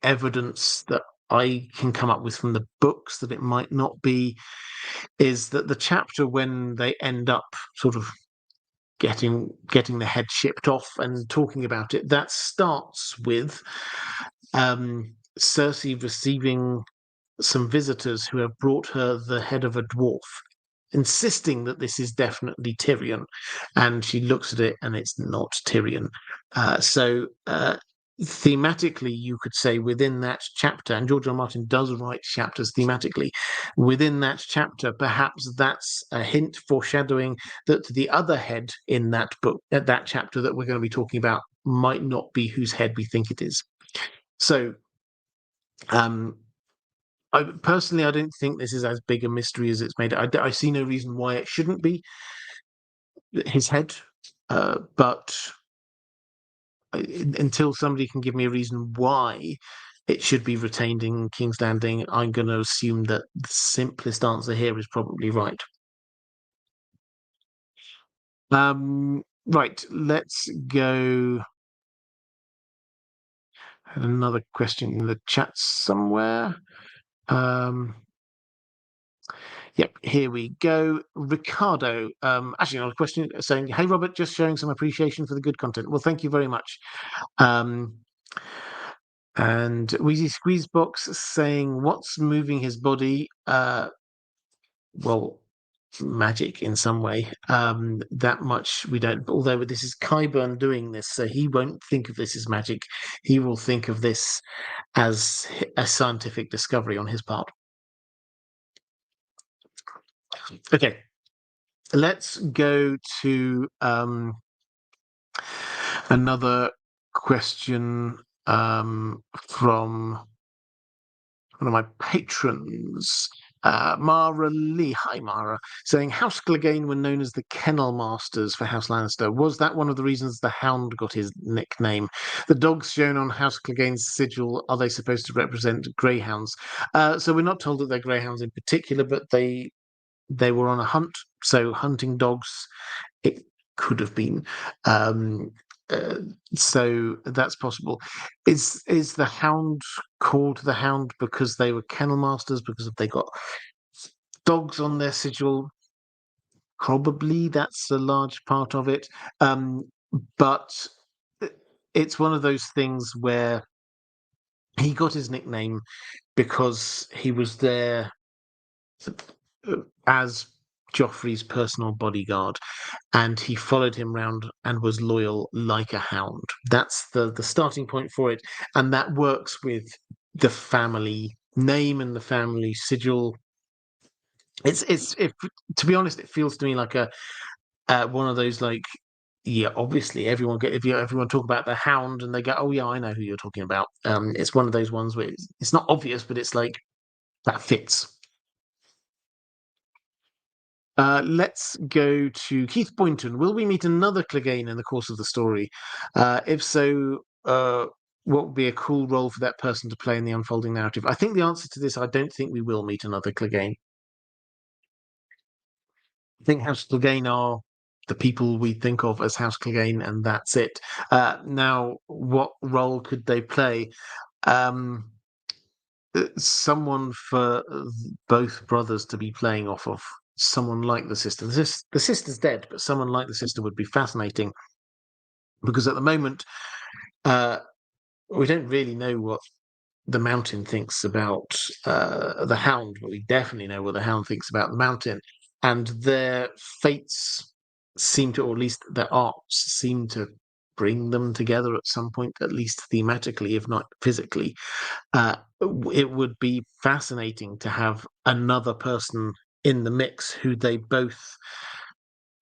evidence that I can come up with from the books that it might not be is that the chapter when they end up sort of getting the head shipped off and talking about it, that starts with Cersei receiving some visitors who have brought her the head of a dwarf, insisting that this is definitely Tyrion, and she looks at it and it's not Tyrion. So thematically, you could say within that chapter, and George R. R. Martin does write chapters thematically, within that chapter, perhaps that's a hint foreshadowing that the other head in that book, at that chapter that we're going to be talking about, might not be whose head we think it is. So I don't think this is as big a mystery as it's made. I see no reason why it shouldn't be his head, but until somebody can give me a reason why it should be retained in King's Landing, I'm going to assume that the simplest answer here is probably right. Right, let's go. Had another question in the chat somewhere. Yep, here we go. Ricardo, actually another question saying, hey, Robert, just showing some appreciation for the good content. Well, thank you very much. And Wheezy Squeezebox saying, what's moving his body? Well, magic in some way. That much we don't, although this is Qyburn doing this, so he won't think of this as magic. He will think of this as a scientific discovery on his part. Okay, let's go to another question from one of my patrons. Maura Lee, hi Maura, saying House Clegane were known as the Kennel Masters for House Lannister. Was that one of the reasons the Hound got his nickname? The dogs shown on House Clegane's sigil, are they supposed to represent greyhounds? So we're not told that they're greyhounds in particular, but they were on a hunt, so hunting dogs. It could have been. Um, uh, so that's possible. Is the Hound called the Hound because they were kennel masters, because they got dogs on their sigil? Probably that's a large part of it. But it's one of those things where he got his nickname because he was there as Joffrey's personal bodyguard, and he followed him round and was loyal like a hound. That's the starting point for it, and that works with the family name and the family sigil. To be honest, it feels to me like a one of those, like, yeah, obviously everyone get if you everyone talk about the hound and they go, oh yeah, I know who you're talking about. It's one of those ones where it's not obvious, but it's like that fits. Let's go to Keith Boynton. Will we meet another Clegane in the course of the story? If so, what would be a cool role for that person to play in the unfolding narrative? I think the answer to this, I don't think we will meet another Clegane. I think House Clegane are the people we think of as House Clegane, and that's it. Now, what role could they play? Um, Someone for both brothers to be playing off of. Someone like the sister. The sister's dead, but someone like the sister would be fascinating, because at the moment, uh, we don't really know what the Mountain thinks about the Hound, but we definitely know what the Hound thinks about the Mountain, and their fates seem to, or at least their arcs seem to bring them together at some point, at least thematically, if not physically. It would be fascinating to have another person in the mix who they both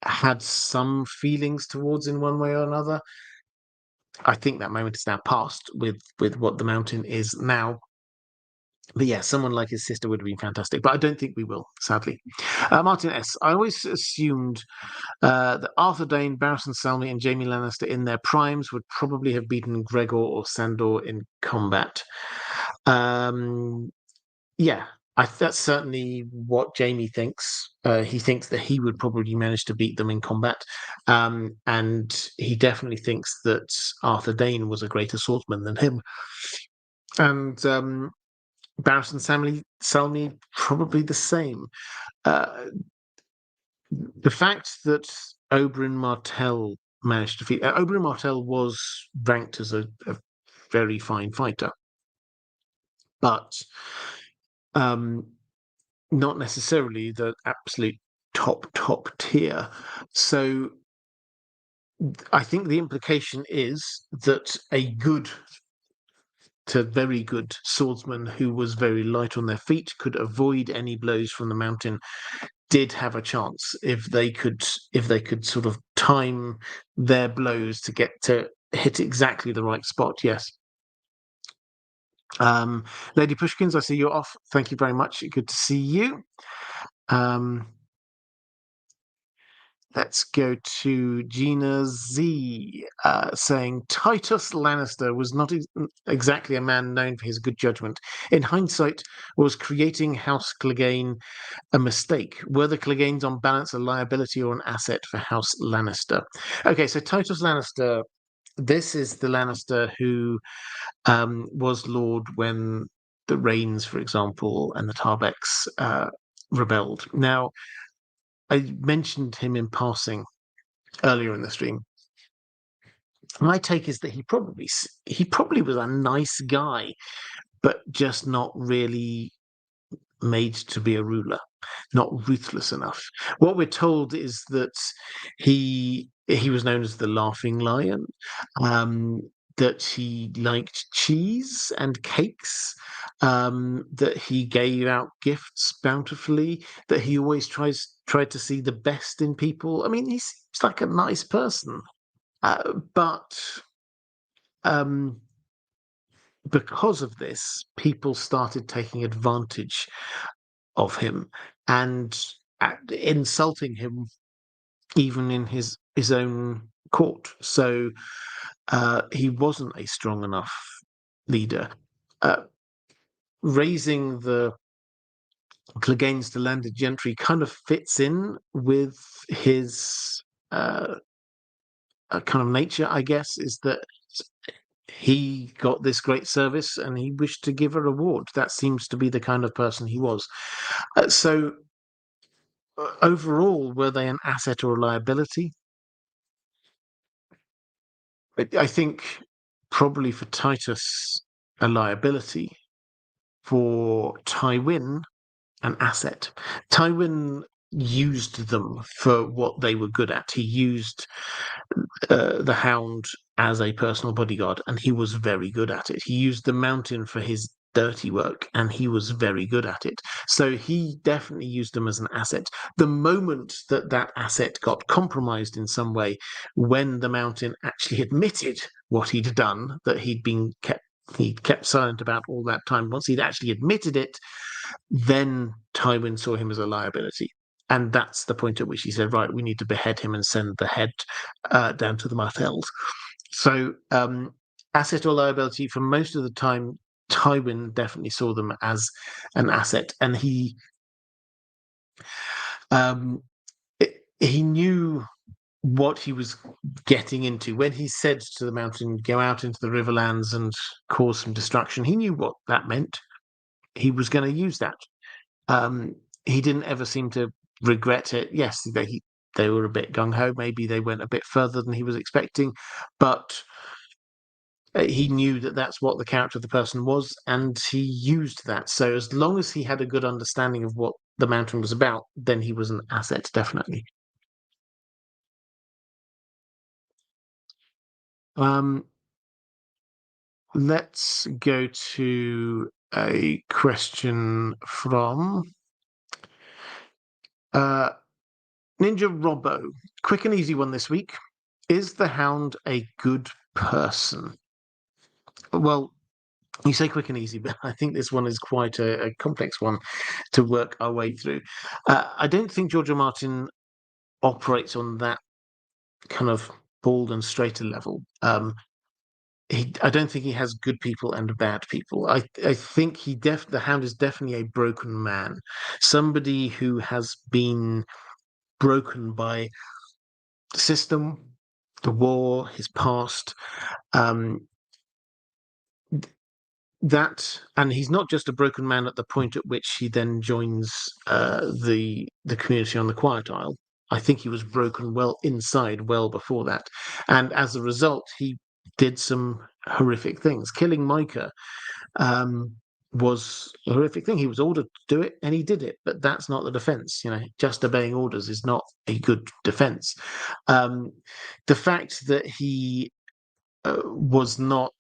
had some feelings towards in one way or another. I think that moment is now past with what the Mountain is now. But yeah, someone like his sister would have been fantastic. But I don't think we will, sadly. Martin S. I always assumed that Arthur Dayne, Barristan Selmy, and Jaime Lannister in their primes would probably have beaten Gregor or Sandor in combat. Yeah, that's certainly what Jamie thinks. He thinks that he would probably manage to beat them in combat, and he definitely thinks that Arthur Dayne was a greater swordsman than him. And Barristan Selmy probably the same. Uh, the fact that Oberyn Martell managed to defeat Oberyn Martell was ranked as a very fine fighter, but um, not necessarily the absolute top tier. So I think the implication is that a good to very good swordsman who was very light on their feet, could avoid any blows from the Mountain, did have a chance if they could sort of time their blows to get to hit exactly the right spot. Yes. Lady Pushkins, I see you're off. Thank you very much. Good to see you. Let's go to Gina Z, saying Titus Lannister was not exactly a man known for his good judgment. In hindsight, was creating House Clegane a mistake? Were the Cleganes on balance a liability or an asset for House Lannister? Okay, so Titus Lannister, this is the Lannister who was Lord when the Rains, for example, and the Tarbecks rebelled. Now, I mentioned him in passing earlier in the stream. My take is that he probably was a nice guy, but just not really made to be a ruler, not ruthless enough. What we're told is that he was known as the Laughing Lion, that he liked cheese and cakes, that he gave out gifts bountifully, that he always tried to see the best in people. I mean, he seems like a nice person, but because of this, people started taking advantage of him and insulting him even in his own court. So he wasn't a strong enough leader. Uh, Raising the Clegane's to landed gentry kind of fits in with his kind of nature, I guess, is that he got this great service and he wished to give a reward. That seems to be the kind of person he was. So overall, were they an asset or a liability? I think probably for Titus, a liability. For Tywin, an asset. Tywin used them for what they were good at. He used the Hound as a personal bodyguard, and he was very good at it. He used the Mountain for his dirty work, and he was very good at it. So he definitely used them as an asset. The moment that that asset got compromised in some way, when the Mountain actually admitted what he'd done, that he'd kept silent about all that time. Once he'd actually admitted it, then Tywin saw him as a liability. And that's the point at which he said, right, we need to behead him and send the head down to the Martells. So asset or liability, for most of the time, Tywin definitely saw them as an asset. And he knew what he was getting into. When he said to the Mountain, go out into the Riverlands and cause some destruction, he knew what that meant. He was going to use that. He didn't ever seem to regret it. Yes, they were a bit gung-ho. Maybe they went a bit further than he was expecting, but he knew that that's what the character of the person was, and he used that. So as long as he had a good understanding of what the Mountain was about, then he was an asset, definitely. Let's go to a question from Ninja Robbo. Quick and easy one this week. Is the Hound a good person? Well, you say quick and easy, but I think this one is quite a complex one to work our way through. I don't think George R. Martin operates on that kind of bald and straighter level. I don't think he has good people and bad people. I think the Hound is definitely a broken man, somebody who has been broken by the system, the war, his past. And he's not just a broken man at the point at which he then joins the community on the Quiet Isle. I think he was broken well inside, well before that, and as a result, he did some horrific things. Killing Micah was a horrific thing. He was ordered to do it, and he did it. But that's not the defense. Just obeying orders is not a good defense. The fact that he was not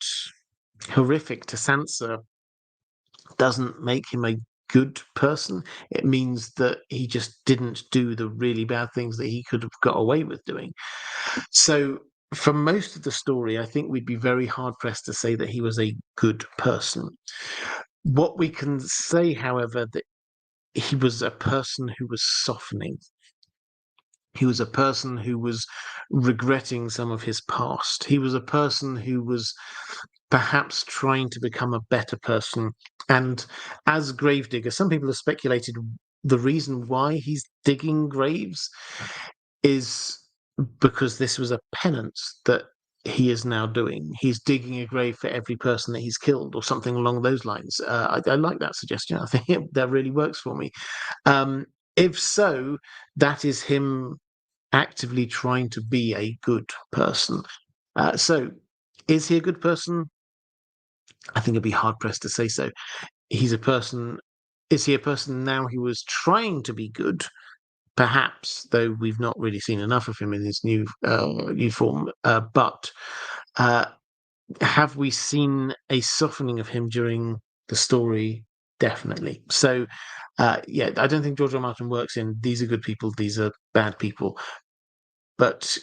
horrific to Sansa doesn't make him a good person. It means that he just didn't do the really bad things that he could have got away with doing. So for most of the story, I think we'd be very hard pressed to say that he was a good person. What we can say, however, that he was a person who was softening. He was a person who was regretting some of his past. He was a person who was perhaps trying to become a better person. And as gravedigger, some people have speculated the reason why he's digging graves is because this was a penance that he is now doing. He's digging a grave for every person that he's killed, or something along those lines. I like that suggestion. I think that really works for me. If so, that is him actively trying to be a good person. So, is he a good person? I think it'd be hard pressed to say so. He's a person. Is he a person now who was trying to be good? Perhaps, though we've not really seen enough of him in his new form. But have we seen a softening of him during the story? Definitely. So, yeah, I don't think George R. R. Martin works in these are good people, these are bad people. But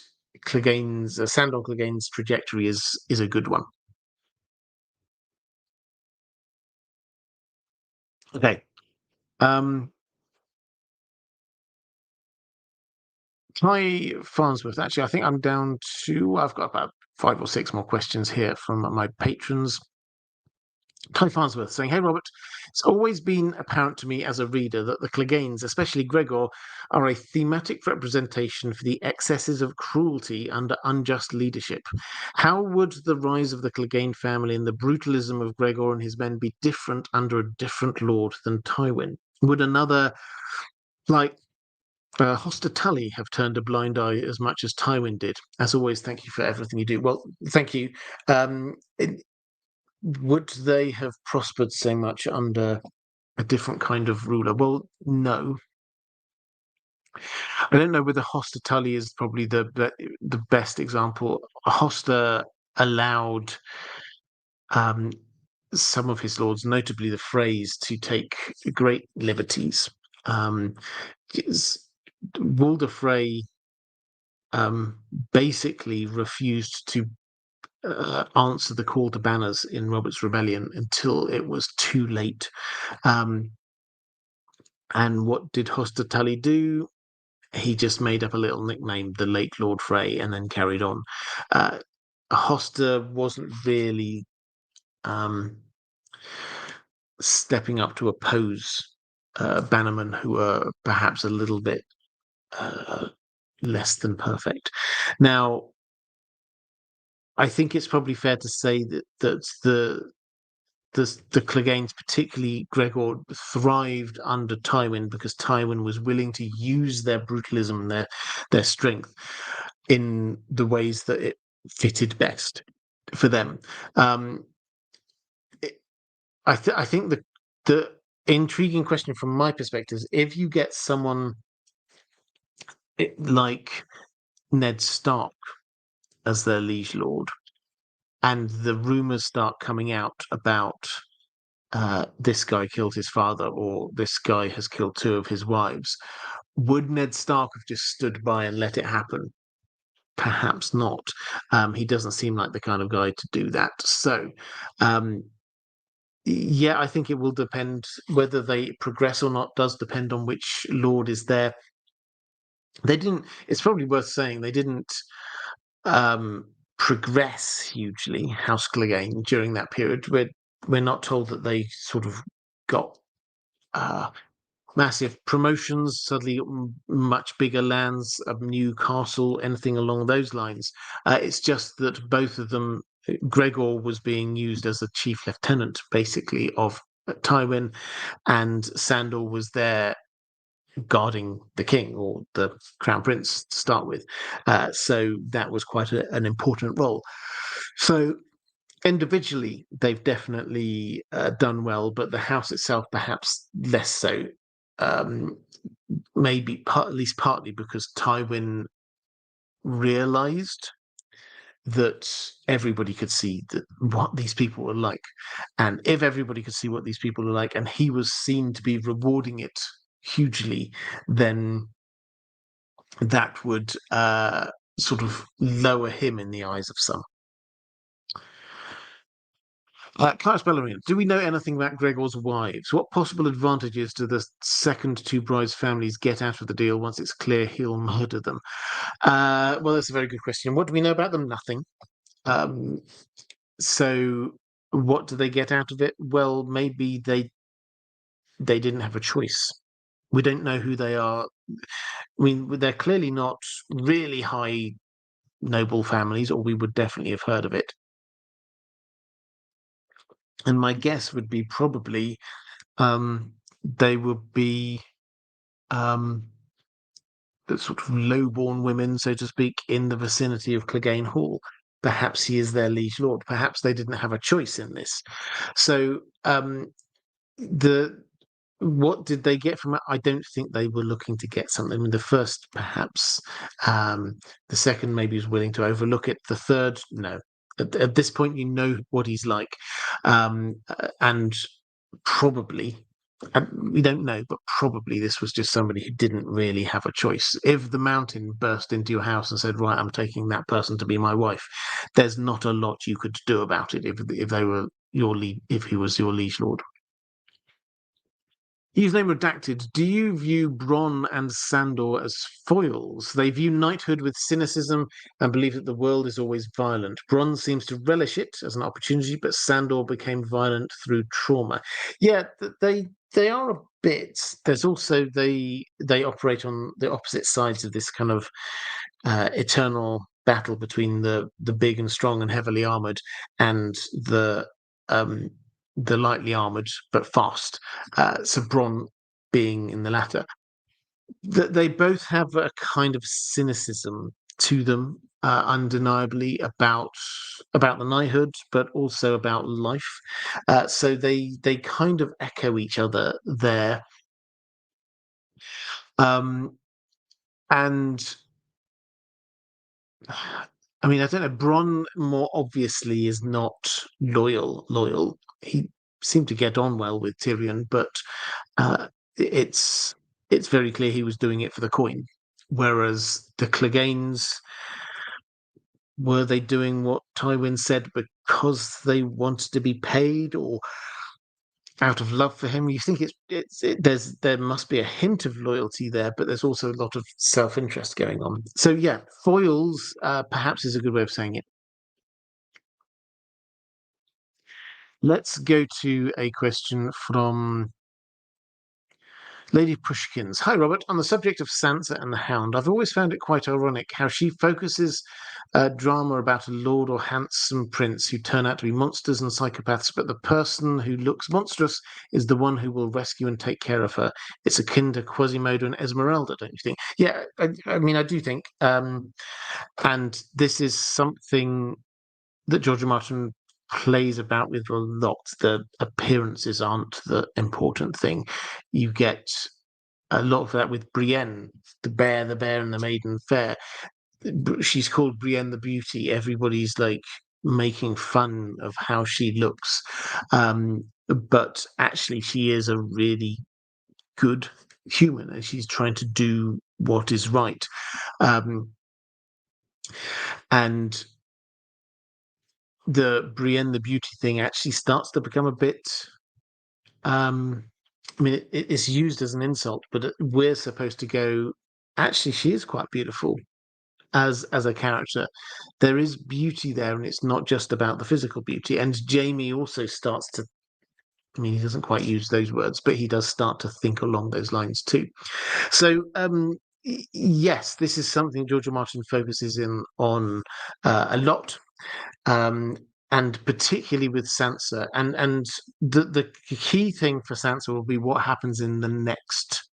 Sandor Clegane's trajectory is a good one. Okay. Hi, Farnsworth. Actually, I think I'm down to. I've got about 5 or 6 more questions here from my patrons. Ty Farnsworth saying, "Hey Robert, it's always been apparent to me as a reader that the Cleganes, especially Gregor, are a thematic representation for the excesses of cruelty under unjust leadership. How would the rise of the Clegane family and the brutalism of Gregor and his men be different under a different lord than Tywin? Would another like Hoster Tully have turned a blind eye as much as Tywin did? As always, thank you for everything you do." Well, thank you. Um, would they have prospered so much under a different kind of ruler? Well, no. I don't know whether Hoster Tully is probably the best example. Hoster allowed um, some of his lords, notably the Freys, to take great liberties. Um, Walder Frey basically refused to answer the call to banners in Robert's Rebellion until it was too late. Um, and what did Hoster Tully do? He just made up a little nickname, the late Lord Frey, and then carried on. Uh, Hoster wasn't really um, stepping up to oppose bannermen who were perhaps a little bit uh, less than perfect. Now, I think it's probably fair to say that the Cleganes, particularly Gregor, thrived under Tywin because Tywin was willing to use their brutalism and their strength in the ways that it fitted best for them. Um, I think the intriguing question from my perspective is if you get someone like Ned Stark as their liege lord, and the rumors start coming out about this guy killed his father or this guy has killed 2 of his wives, would Ned Stark have just stood by and let it happen? Perhaps not. He doesn't seem like the kind of guy to do that. So, um, yeah, I think it will depend whether they progress or not, does depend on which lord is there. They didn't, it's probably worth saying, they didn't progress hugely, House Clegane, during that period. We're not told that they sort of got massive promotions, suddenly much bigger lands, a new castle, anything along those lines. It's just that both of them, Gregor was being used as a chief lieutenant, basically, of Tywin, and Sandor was there guarding the king or the crown prince to start with. So that was quite an important role. So individually, they've definitely done well, but the house itself perhaps less so. Um, Maybe at least partly because Tywin realized that everybody could see that what these people were like, and if everybody could see what these people are like, and he was seen to be rewarding it hugely, then that would sort of lower him in the eyes of some. Charis Bielemeier, do we know anything about Gregor's wives? What possible advantages do the second 2 brides' families get out of the deal once it's clear he'll murder them? Well, that's a very good question. What do we know about them? Nothing. Um, so, what do they get out of it? Well, maybe they didn't have a choice. We don't know who they are. I mean, they're clearly not really high noble families, or we would definitely have heard of it. And my guess would be probably they would be sort of low-born women, so to speak, in the vicinity of Clegane Hall. Perhaps he is their liege lord. Perhaps they didn't have a choice in this. So the what did they get from it? I don't think they were looking to get something. I mean, the first, perhaps. The second, maybe was willing to overlook it. The third, no. At this point, you know what he's like, and probably. We don't know, but probably this was just somebody who didn't really have a choice. If the mountain burst into your house and said, "Right, I'm taking that person to be my wife," there's not a lot you could do about it if they were your lead, if he was your liege lord. Username redacted. Do you view Bronn and Sandor as foils? They view knighthood with cynicism and believe that the world is always violent. Bronn seems to relish it as an opportunity, but Sandor became violent through trauma. Yeah, they are a bit. There's also they operate on the opposite sides of this kind of eternal battle between the big and strong and heavily armored and um, the lightly armored but fast. So Bronn being in the latter. They both have a kind of cynicism to them, undeniably about the knighthood, but also about life. So they kind of echo each other there. And I mean, I don't know. Bronn more obviously is not loyal. He seemed to get on well with Tyrion, but uh, it's it's very clear he was doing it for the coin. Whereas the Cleganes, were they doing what Tywin said because they wanted to be paid, or out of love for him? You think there must be a hint of loyalty there, but there's also a lot of self-interest going on. So yeah, foils perhaps is a good way of saying it. Let's go to a question from Lady Pushkins. Hi, Robert. On the subject of Sansa and the Hound, I've always found it quite ironic how she focuses drama about a lord or handsome prince who turn out to be monsters and psychopaths, but the person who looks monstrous is the one who will rescue and take care of her. It's akin to Quasimodo and Esmeralda, don't you think? Yeah, I mean, I do think. And this is something that George Martin plays about with a lot. The appearances aren't the important thing. You get a lot of that with Brienne, the bear, and the maiden fair. She's called Brienne the Beauty. Everybody's like making fun of how she looks. But actually, she is a really good human and she's trying to do what is right. And the Brienne the Beauty thing actually starts to become a bit. I mean, it's used as an insult, but we're supposed to go. Actually, she is quite beautiful as a character. There is beauty there, and it's not just about the physical beauty. And Jamie also starts to. I mean, he doesn't quite use those words, but he does start to think along those lines too. So, yes, this is something George R. Martin focuses in on a lot. And particularly with Sansa, and the key thing for Sansa will be what happens in the next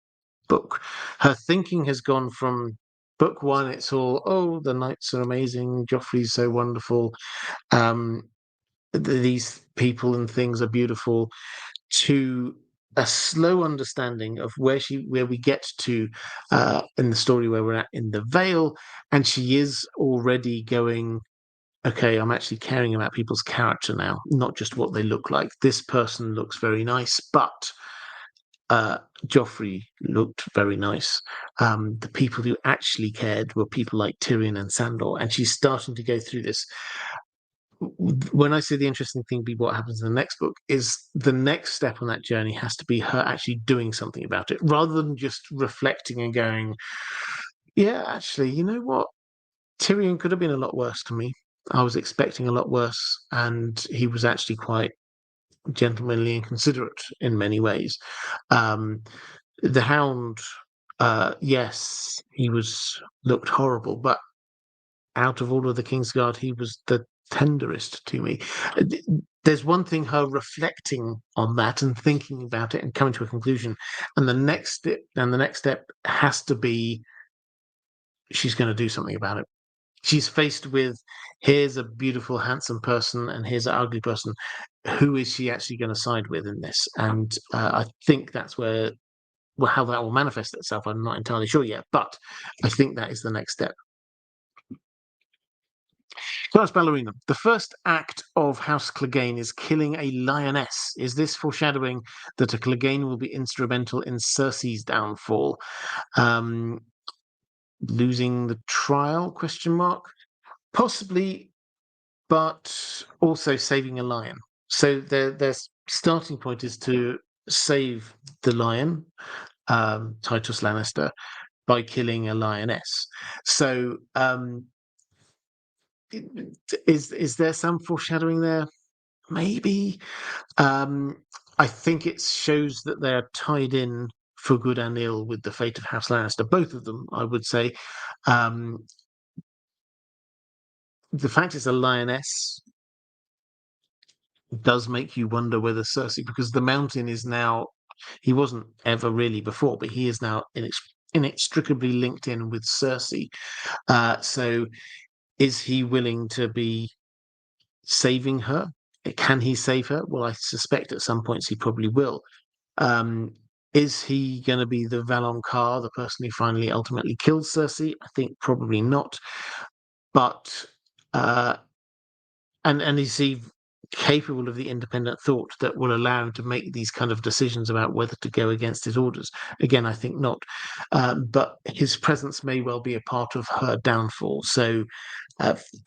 book. Her thinking has gone from book one, it's all, oh, the knights are amazing, Joffrey's so wonderful, these people and things are beautiful, to a slow understanding of where we get to in the story where we're at in the Vale, and she is already going, okay, I'm actually caring about people's character now, not just what they look like. This person looks very nice, but Joffrey looked very nice. The people who actually cared were people like Tyrion and Sandor, and she's starting to go through this. When I say the interesting thing be what happens in the next book, is the next step on that journey has to be her actually doing something about it, rather than just reflecting and going, yeah, actually, you know what? Tyrion could have been a lot worse to me. I was expecting a lot worse, and he was actually quite gentlemanly and considerate in many ways. The Hound, yes, he was looked horrible, but out of all of the Kingsguard, he was the tenderest to me. There's one thing, her reflecting on that and thinking about it and coming to a conclusion, and the next step has to be she's going to do something about it. She's faced with, here's a beautiful, handsome person, and here's an ugly person. Who is she actually going to side with in this? And I think that's where, well, how that will manifest itself, I'm not entirely sure yet, but I think that is the next step. Class Ballerina. The first act of House Clegane is killing a lioness. Is this foreshadowing that a Clegane will be instrumental in Cersei's downfall? Losing the trial? Question mark. Possibly, but also saving a lion. So their starting point is to save the lion, Titus Lannister, by killing a lioness. So, is there some foreshadowing there? Maybe. Um, I think it shows that they are tied in for good and ill with the fate of House Lannister. Both of them, I would say. Um, the fact it's a lioness does make you wonder whether Cersei, because the Mountain is now, he wasn't ever really before, but he is now inextricably linked in with Cersei. So is he willing to be saving her? Can he save her? Well, I suspect at some points he probably will. Um, is he going to be the Valonqar, the person who finally ultimately kills Cersei? I think probably not. But uh, and is he capable of the independent thought that will allow him to make these kind of decisions about whether to go against his orders? Again, I think not. But his presence may well be a part of her downfall. So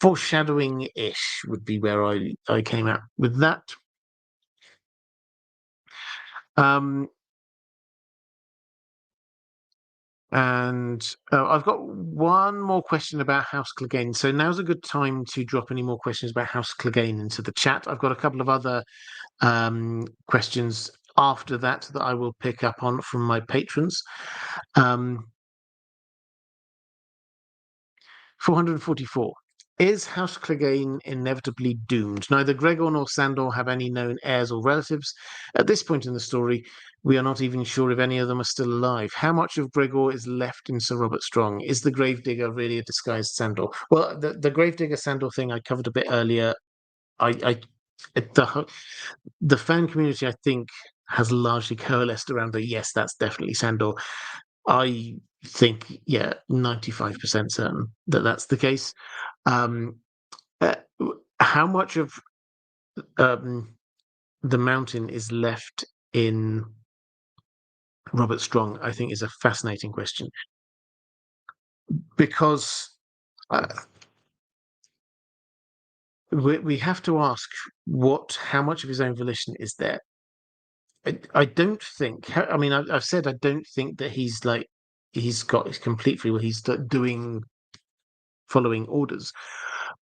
foreshadowing-ish would be where I came out with that. Um, and I've got one more question about House Clegane. So now's a good time to drop any more questions about House Clegane into the chat. I've got a couple of other questions after that I will pick up on from my patrons. 444. Is House Clegane inevitably doomed? Neither Gregor nor Sandor have any known heirs or relatives. At this point in the story, we are not even sure if any of them are still alive. How much of Gregor is left in Sir Robert Strong? Is the Gravedigger really a disguised Sandor? Well, the Gravedigger Sandor thing I covered a bit earlier. The fan community, I think, has largely coalesced around the yes, that's definitely Sandor. I think, yeah, 95% certain that that's the case. Um, uh, how much of um, the Mountain is left in Robert Strong, I think, is a fascinating question, because uh, we have to ask how much of his own volition is there. I don't think. I mean, I've said I don't think that he's got his complete free will. He's doing following orders,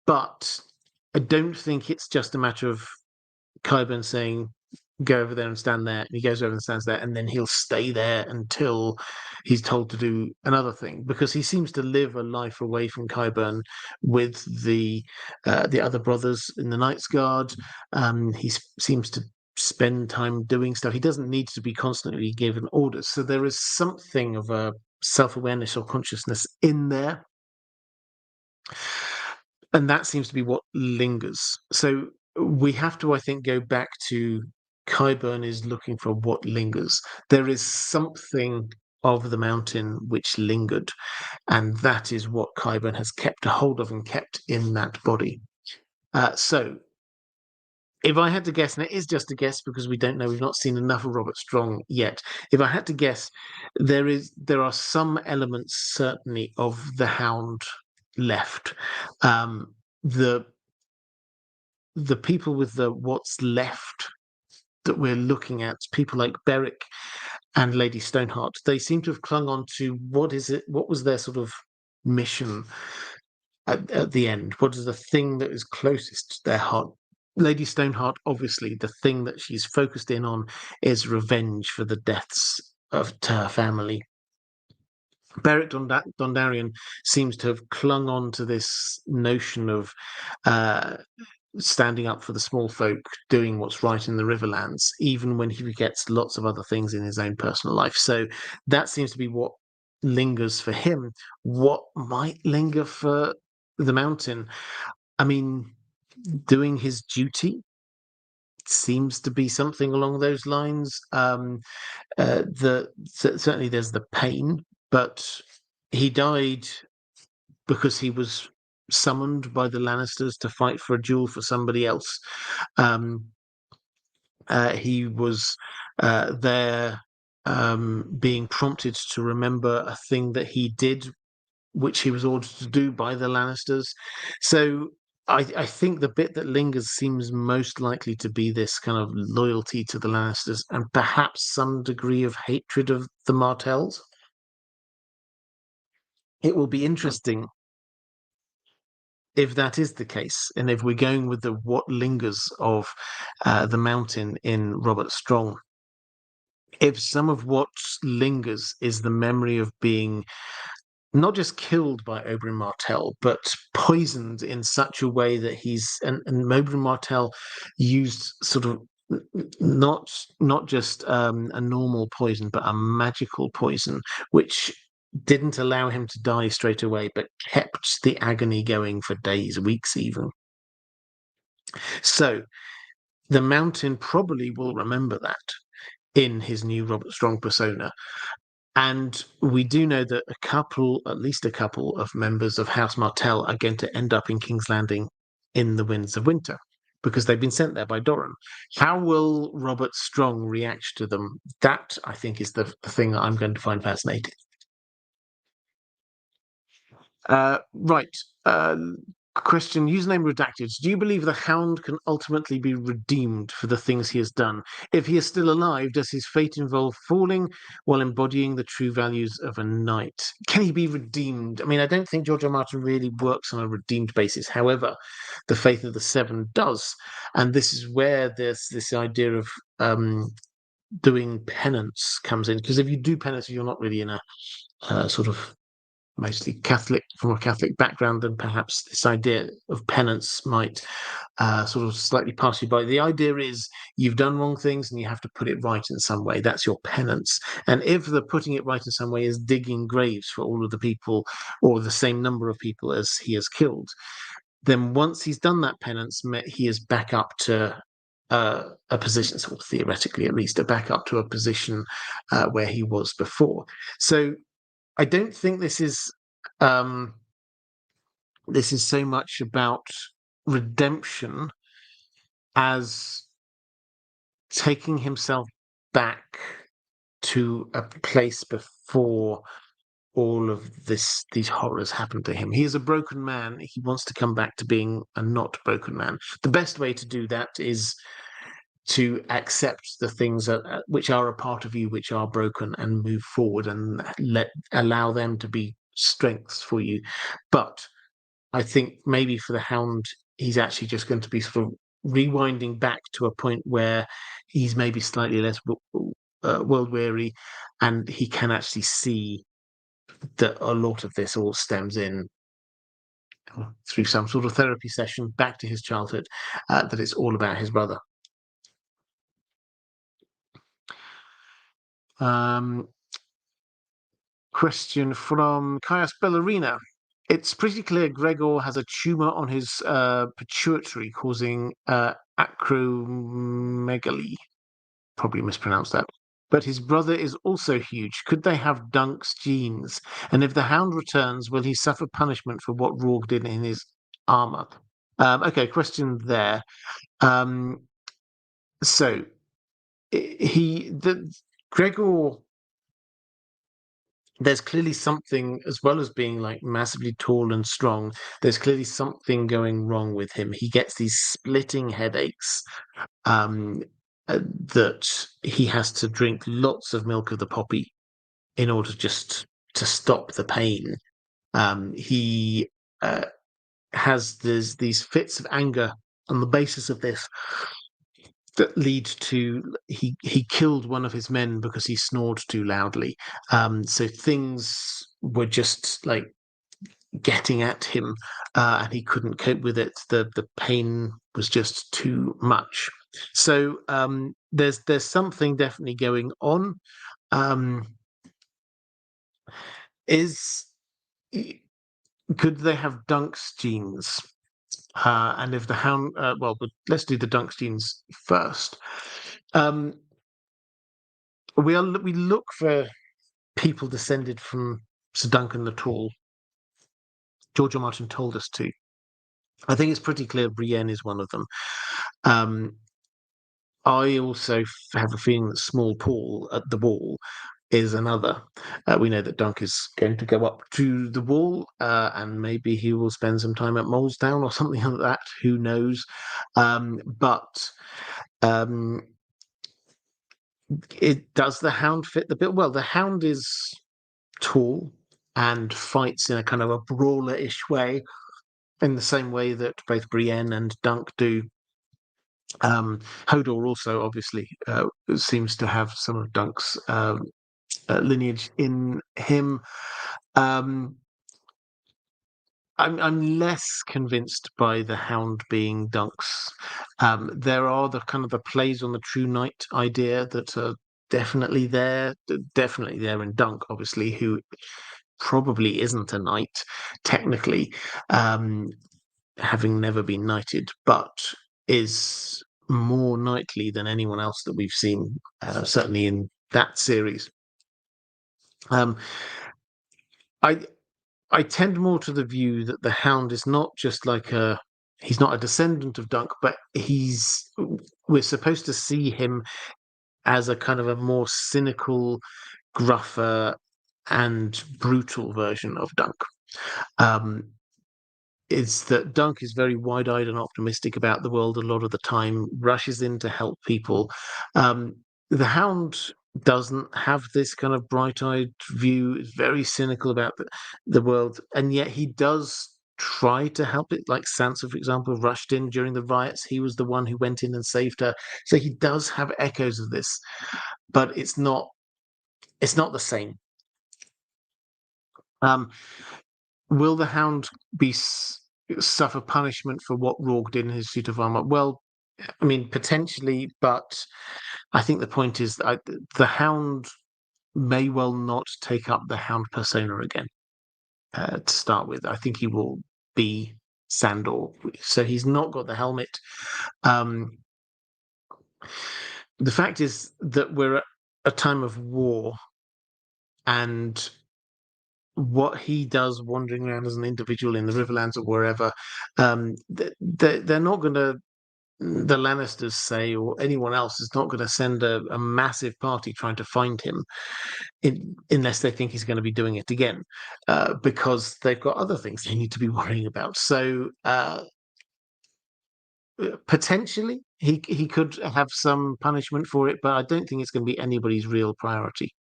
but I don't think it's just a matter of Qyburn saying, go over there and stand there. And he goes over and stands there, and then he'll stay there until he's told to do another thing, because he seems to live a life away from Qyburn with the other brothers in the Knights Guard. He seems to spend time doing stuff. He doesn't need to be constantly given orders. So there is something of a self-awareness or consciousness in there. And that seems to be what lingers. So we have to, I think, go back to Qyburn is looking for what lingers. There is something of the Mountain which lingered, and that is what Qyburn has kept a hold of and kept in that body. So if I had to guess, and it is just a guess because we don't know, we've not seen enough of Robert Strong yet. If I had to guess, there are some elements certainly of the Hound left. The people with the what's left that we're looking at, people like Beric and Lady Stoneheart, they seem to have clung on to what was their sort of mission at the end? What is the thing that is closest to their heart? Lady Stoneheart, obviously, the thing that she's focused in on is revenge for the deaths of her family. Beric Dondarrion seems to have clung on to this notion of standing up for the small folk, doing what's right in the Riverlands, even when he forgets lots of other things in his own personal life. So that seems to be what lingers for him. What might linger for the Mountain? I mean, doing his duty seems to be something along those lines. Certainly there's the pain, but he died because he was summoned by the Lannisters to fight for a duel for somebody else. He was there being prompted to remember a thing that he did, which he was ordered to do by the Lannisters. So I think the bit that lingers seems most likely to be this kind of loyalty to the Lannisters and perhaps some degree of hatred of the Martells. It will be interesting if that is the case, and if we're going with the what lingers of the mountain in Robert Strong, if some of what lingers is the memory of being not just killed by Oberyn Martell, but poisoned in such a way that and Oberyn Martell used sort of not just a normal poison, but a magical poison, which didn't allow him to die straight away, but kept the agony going for days, weeks even. So the Mountain probably will remember that in his new Robert Strong persona. And we do know that at least a couple of members of House Martell are going to end up in King's Landing in the Winds of Winter because they've been sent there by Doran. How will Robert Strong react to them? That, I think, is the thing that I'm going to find fascinating. Right. Question, username redacted. Do you believe the Hound can ultimately be redeemed for the things he has done? If he is still alive, does his fate involve falling while embodying the true values of a knight? Can he be redeemed? I mean, I don't think George R. Martin really works on a redeemed basis. However, the Faith of the Seven does. And this is where there's this idea of doing penance comes in. Because if you do penance, you're not really in a sort of mostly Catholic, from a Catholic background, and perhaps this idea of penance might sort of slightly pass you by. The idea is you've done wrong things and you have to put it right in some way. That's your penance. And if the putting it right in some way is digging graves for all of the people or the same number of people as he has killed, then once he's done that penance, he is back up to a position, sort of theoretically at least, back up to a position where he was before. So I don't think this is so much about redemption as taking himself back to a place before all of these horrors happened to him. He is a broken man. He wants to come back to being a not broken man. The best way to do that is to accept the things which are a part of you, which are broken, and move forward and allow them to be strengths for you. But I think maybe for the Hound, he's actually just going to be sort of rewinding back to a point where he's maybe slightly less world weary, and he can actually see that a lot of this all stems in through some sort of therapy session back to his childhood, that it's all about his brother. Question from Caius Bellarina. It's pretty clear Gregor has a tumour on his pituitary causing acromegaly. Probably mispronounced that. But his brother is also huge. Could they have Dunk's genes? And if the Hound returns, will he suffer punishment for what Rourke did in his armour? Okay, question there. So Gregor, there's clearly something, as well as being like massively tall and strong, there's clearly something going wrong with him. He gets these splitting headaches that he has to drink lots of milk of the poppy in order just to stop the pain. He has these fits of anger on the basis of this that lead to he killed one of his men because he snored too loudly. So things were just like getting at him, and he couldn't cope with it. The pain was just too much. So there's something definitely going on. Could they have Dunk's genes? And if the Hound, but let's do the Dunk's genes first. We look for people descended from Sir Duncan the Tall. George R. Martin told us to. I think it's pretty clear Brienne is one of them. I also have a feeling that Small Paul at the Wall is another. We know that Dunk is going to go up to the wall, and maybe he will spend some time at Molesdown or something like that. Who knows? But it does the Hound fit the bill? Well, the Hound is tall and fights in a kind of a brawler-ish way, in the same way that both Brienne and Dunk do. Hodor also obviously seems to have some of Dunk's lineage in him. I'm less convinced by the Hound being Dunk's. There are the kind of the plays on the True Knight idea that are definitely there in Dunk, obviously, who probably isn't a knight technically, having never been knighted, but is more knightly than anyone else that we've seen, certainly in that series. I I tend more to the view that the Hound is not just like he's not a descendant of Dunk, but we're supposed to see him as a kind of a more cynical, gruffer, and brutal version of Dunk. Is that Dunk is very wide-eyed and optimistic about the world a lot of the time, rushes in to help people. The Hound doesn't have this kind of bright-eyed view, is very cynical about the world, and yet he does try to help it. Like Sansa, for example, rushed in during the riots. He was the one who went in and saved her. So he does have echoes of this, but it's not the same. Will the Hound suffer punishment for what Rourke did in his suit of armor? Well, I mean, potentially, but I think the point is that the Hound may well not take up the Hound persona again to start with. I think he will be Sandor, so he's not got the helmet. The fact is that we're at a time of war, and what he does wandering around as an individual in the Riverlands or wherever, they're not going to, the Lannisters say, or anyone else is not going to send a massive party trying to find him unless they think he's going to be doing it again, because they've got other things they need to be worrying about. So potentially he could have some punishment for it, but I don't think it's going to be anybody's real priority.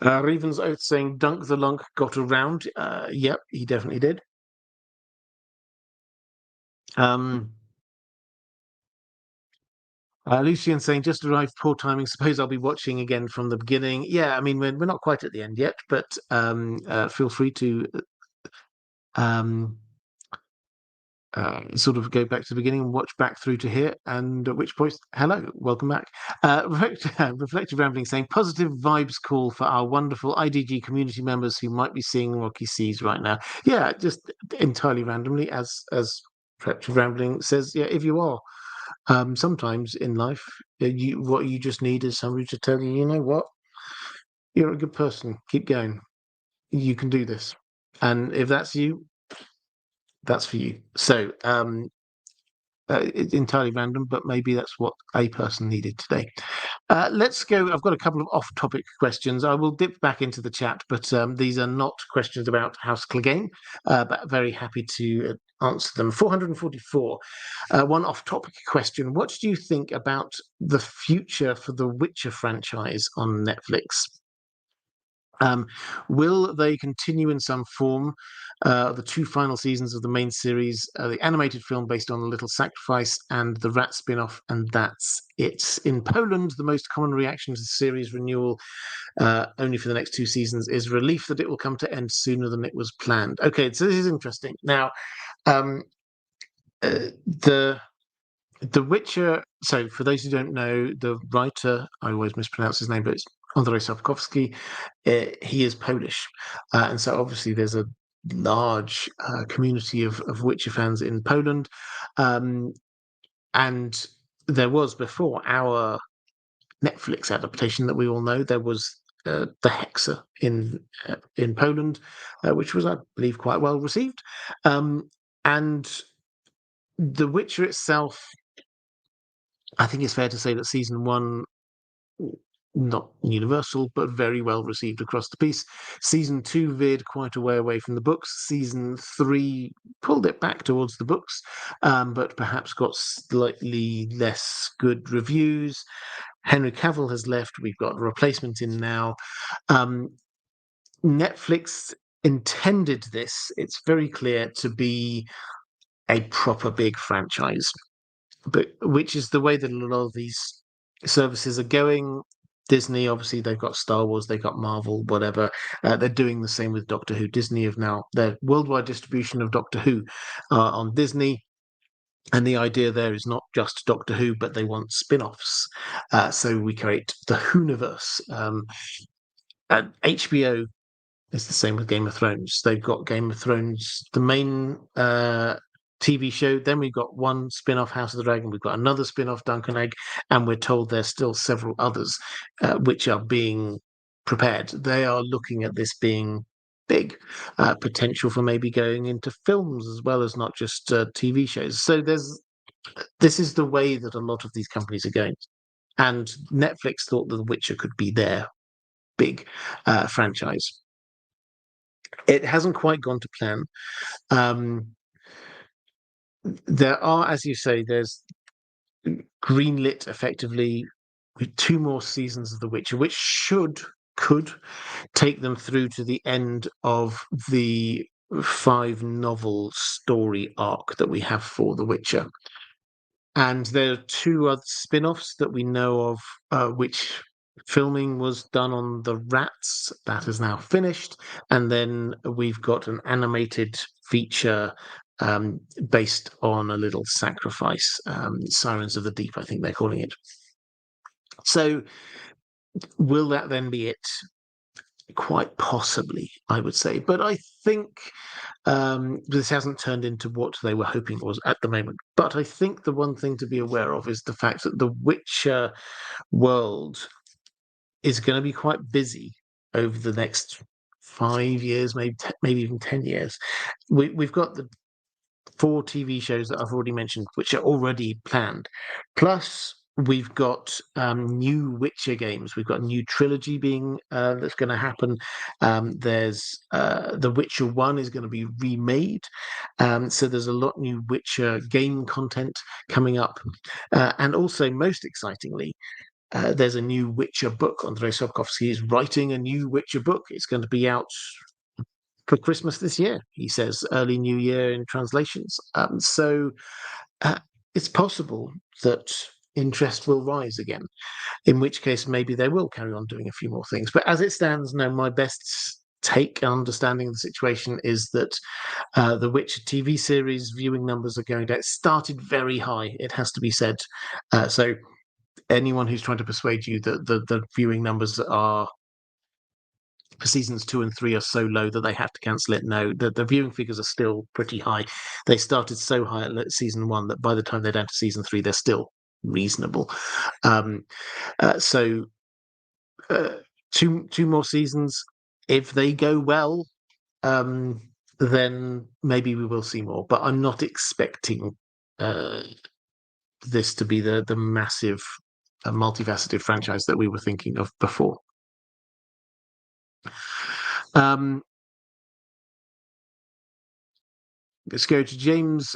Raven's Oath saying Dunk the Lunk got around. Yep, he definitely did. Lucian saying just arrived, poor timing. Suppose I'll be watching again from the beginning. Yeah, I mean we're not quite at the end yet, but feel free to sort of go back to the beginning and watch back through to here, and at which point, hello, welcome back. Reflective Rambling saying positive vibes call for our wonderful IDG community members who might be seeing Rocky Seas right now. Yeah, just entirely randomly, as Reflective Rambling says. Yeah, if you are, sometimes in life, what you just need is somebody to tell you, you know what, you're a good person, keep going, you can do this, and if that's you, that's for you. So it's entirely random, but maybe that's what a person needed today. Let's go. I've got a couple of off-topic questions. I will dip back into the chat, but these are not questions about House Clegane, but very happy to answer them. 444. One off-topic question. What do you think about the future for the Witcher franchise on Netflix? Will they continue in some form the two final seasons of the main series, the animated film based on A Little Sacrifice, and the Rat spin-off, and that's it? In Poland, the most common reaction to the series renewal, only for the next two seasons, is relief that it will come to end sooner than it was planned. Okay, so this is interesting. Now, the Witcher. So, for those who don't know, the writer, I always mispronounce his name, but it's Andrzej Sapkowski. He is Polish, and so obviously there's a large community of Witcher fans in Poland, and there was, before our Netflix adaptation that we all know, there was the Hexer in Poland, which was, I believe, quite well received, and The Witcher itself I think it's fair to say that season one, not universal, but very well received across the piece. Season two veered quite a way away from the books. Season three pulled it back towards the books, but perhaps got slightly less good reviews. Henry Cavill has left. We've got a replacement in now. Um, Netflix intended this, it's very clear, to be a proper big franchise, but which is the way that a lot of these services are going. Disney, obviously, they've got Star Wars, they've got Marvel, whatever. They're doing the same with Doctor Who. Disney have now their worldwide distribution of Doctor Who on Disney. And the idea there is not just Doctor Who, but they want spin offs. So we create the Whoniverse. And HBO is the same with Game of Thrones. They've got Game of Thrones, the main TV show. Then we've got one spin off, House of the Dragon. We've got another spin off, Dunk and Egg. And we're told there's still several others which are being prepared. They are looking at this being big, potential for maybe going into films as well as not just TV shows. So this is the way that a lot of these companies are going. And Netflix thought that The Witcher could be their big franchise. It hasn't quite gone to plan. There are, as you say, there's greenlit effectively with 2 more seasons of The Witcher, which could take them through to the end of the 5-novel story arc that we have for The Witcher. And there are 2 other spin-offs that we know of, which filming was done on the rats. That is now finished. And then we've got an animated feature based on a little sacrifice, Sirens of the Deep, I think they're calling it. So will that then be it? Quite possibly, I would say. But I think this hasn't turned into what they were hoping it was at the moment. But I think the one thing to be aware of is the fact that the Witcher world is going to be quite busy over the next 5 years, maybe even 10 years. We've got the 4 TV shows that I've already mentioned, which are already planned. Plus, we've got new Witcher games. We've got a new trilogy being that's going to happen. There's The Witcher 1 is going to be remade. So there's a lot new Witcher game content coming up. And also, most excitingly, there's a new Witcher book. Andrei Sapkowski is writing a new Witcher book. It's going to be out for Christmas this year, he says, early New Year in translations. So it's possible that interest will rise again, in which case maybe they will carry on doing a few more things. But as it stands now, my best take and understanding of the situation is that the Witcher TV series viewing numbers are going down. It started very high, it has to be said. So anyone who's trying to persuade you that the viewing numbers are for seasons 2 and 3 are so low that they have to cancel it. No, the viewing figures are still pretty high. They started so high at season 1 that by the time they're down to season 3, they're still reasonable. So 2 more seasons, if they go well, then maybe we will see more. But I'm not expecting this to be the massive, multifaceted franchise that we were thinking of before. Let's go to James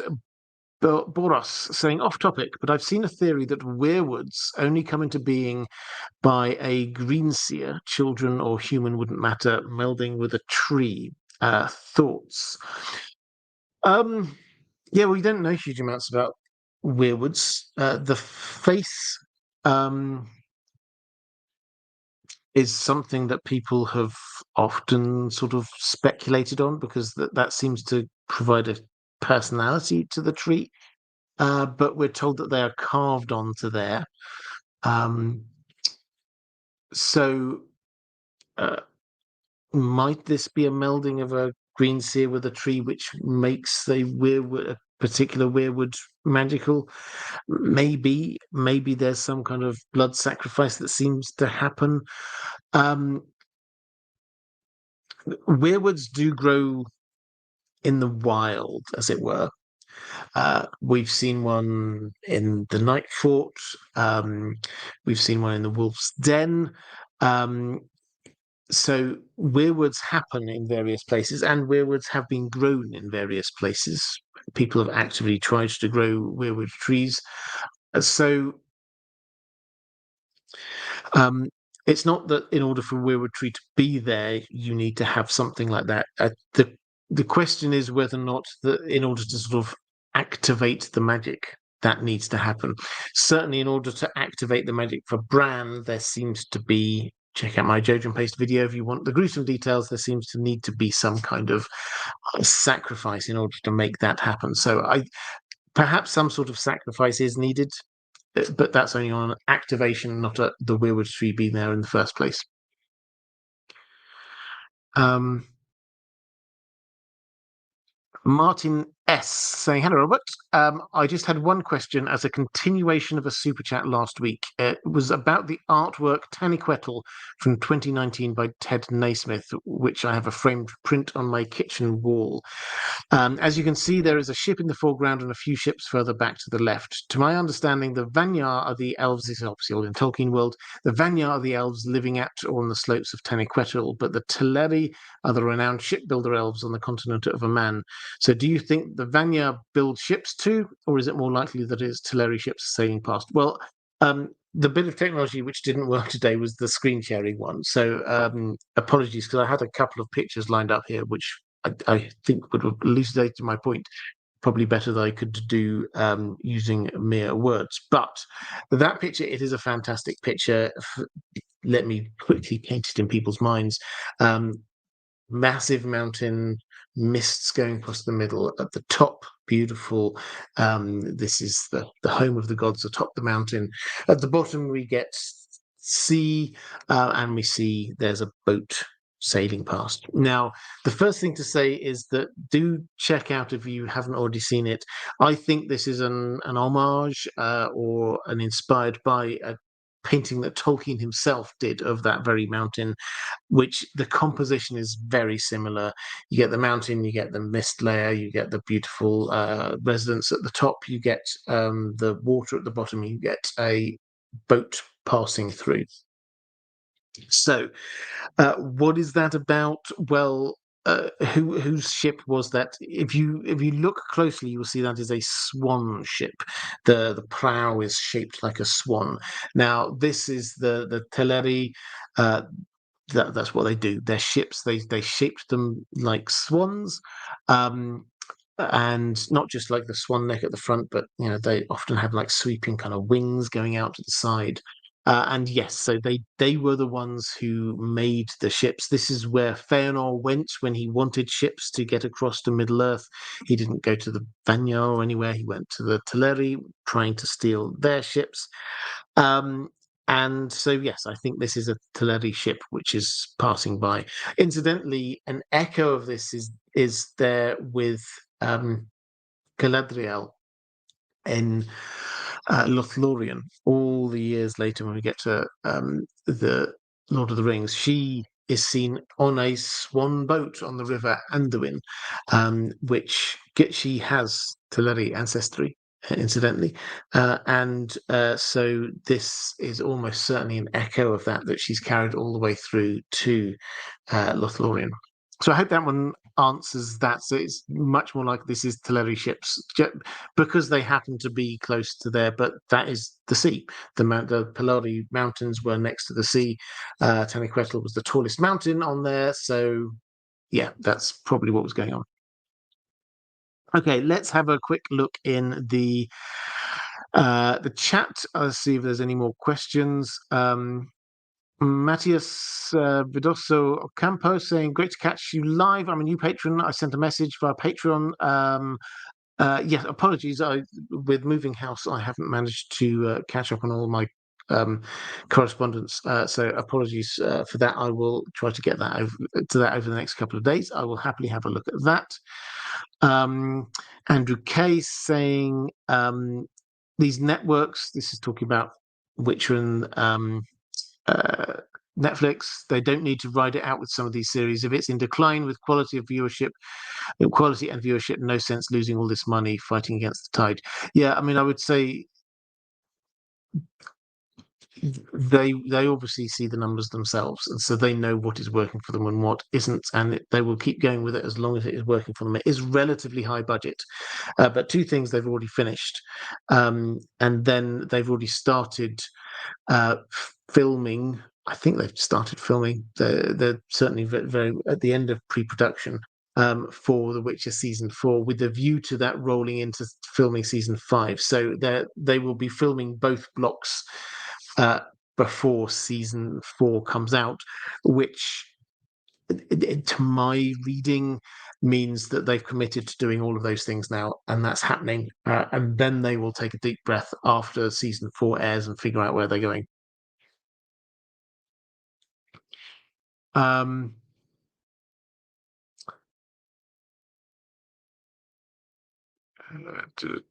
Boros saying, off topic, but I've seen a theory that weirwoods only come into being by a greenseer, children or human wouldn't matter, melding with a tree. Thoughts? Yeah, we don't know huge amounts about weirwoods. The face is something that people have often sort of speculated on because that seems to provide a personality to the tree. But we're told that they are carved onto there. So might this be a melding of a green seer with a tree, which makes a particular weirwood magical? Maybe there's some kind of blood sacrifice that seems to happen. Weirwoods do grow in the wild, as it were. We've seen one in the Night Fort. We've seen one in the Wolf's Den. So weirwoods happen in various places, and weirwoods have been grown in various places. People have actively tried to grow weirwood trees. So it's not that in order for a weirwood tree to be there, you need to have something like that. The question is whether or not in order to sort of activate the magic, that needs to happen. Certainly, in order to activate the magic for Bran, there seems to be. Check out my Jojen Paste video if you want the gruesome details. There seems to need to be some kind of sacrifice in order to make that happen. So perhaps some sort of sacrifice is needed, but that's only on activation, not the weirwood tree being there in the first place. Martin S. saying, hello, Robert. I just had one question as a continuation of a super chat last week. It was about the artwork Taniquetle from 2019 by Ted Naismith, which I have a framed print on my kitchen wall. As you can see, there is a ship in the foreground and a few ships further back to the left. To my understanding, the Vanyar are the elves, this is obviously all in Tolkien world, the Vanyar are the elves living at or on the slopes of Taniquetle, but the Teleri are the renowned shipbuilder elves on the continent of Aman. So do you think the Vanya build ships too, or is it more likely that it's Teleri ships sailing past? Well, the bit of technology which didn't work today was the screen sharing one. So apologies, because I had a couple of pictures lined up here, which I think would have elucidated my point probably better than I could do using mere words. But that picture, it is a fantastic picture. Let me quickly paint it in people's minds. Massive mountain, mists going across the middle. At the top, beautiful. This is the home of the gods atop the mountain. At the bottom, we get sea, and we see there's a boat sailing past. Now, the first thing to say is that do check out, if you haven't already seen it, I think this is an homage or an inspired by a painting that Tolkien himself did of that very mountain, which the composition is very similar. You get the mountain, you get the mist layer, you get the beautiful residence at the top, you get the water at the bottom, you get a boat passing through. So, what is that about? Well, whose ship was that? If you look closely, you will see that is a swan ship. The prow is shaped like a swan. Now, this is the Teleri. That's what they do. Their ships, they shaped them like swans, and not just like the swan neck at the front, but they often have like sweeping kind of wings going out to the side. And yes, so they were the ones who made the ships. This is where Feanor went when he wanted ships to get across to Middle Earth. He didn't go to the Vanyar or anywhere. He went to the Teleri, trying to steal their ships. And so, yes, I think this is a Teleri ship which is passing by. Incidentally, an echo of this is there with Galadriel in Lothlorien. All the years later, when we get to the Lord of the Rings, she is seen on a swan boat on the river Anduin, which she has Teleri ancestry, incidentally, and so this is almost certainly an echo of that she's carried all the way through to Lothlorien. So I hope that one answers that. So it's much more like this is Teleri ships, because they happen to be close to there, but that is the sea. The Pelari Mountains were next to the sea. Taniquetle was the tallest mountain on there, so yeah, that's probably what was going on. Okay, let's have a quick look in the chat. Let's see if there's any more questions. Matthias Vidoso Ocampo saying, great to catch you live. I'm a new patron. I sent a message via Patreon. Yes, apologies. With moving house, I haven't managed to catch up on all my correspondence. So apologies for that. I will try to get that over the next couple of days. I will happily have a look at that. Andrew Kay saying, these networks, this is talking about Witcher and Netflix, they don't need to ride it out with some of these series. If it's in decline with quality and viewership, no sense losing all this money fighting against the tide. Yeah, I mean, I would say they obviously see the numbers themselves, and so they know what is working for them and what isn't, and they will keep going with it as long as it is working for them. It is relatively high budget, but two things they've already finished, and then they've already started filming. I think they've started filming. They're certainly very at the end of pre-production for The Witcher season 4, with a view to that rolling into filming season 5. So they will be filming both blocks before season 4 comes out, which, to my reading, means that they've committed to doing all of those things now, and that's happening. And then they will take a deep breath after season 4 airs and figure out where they're going.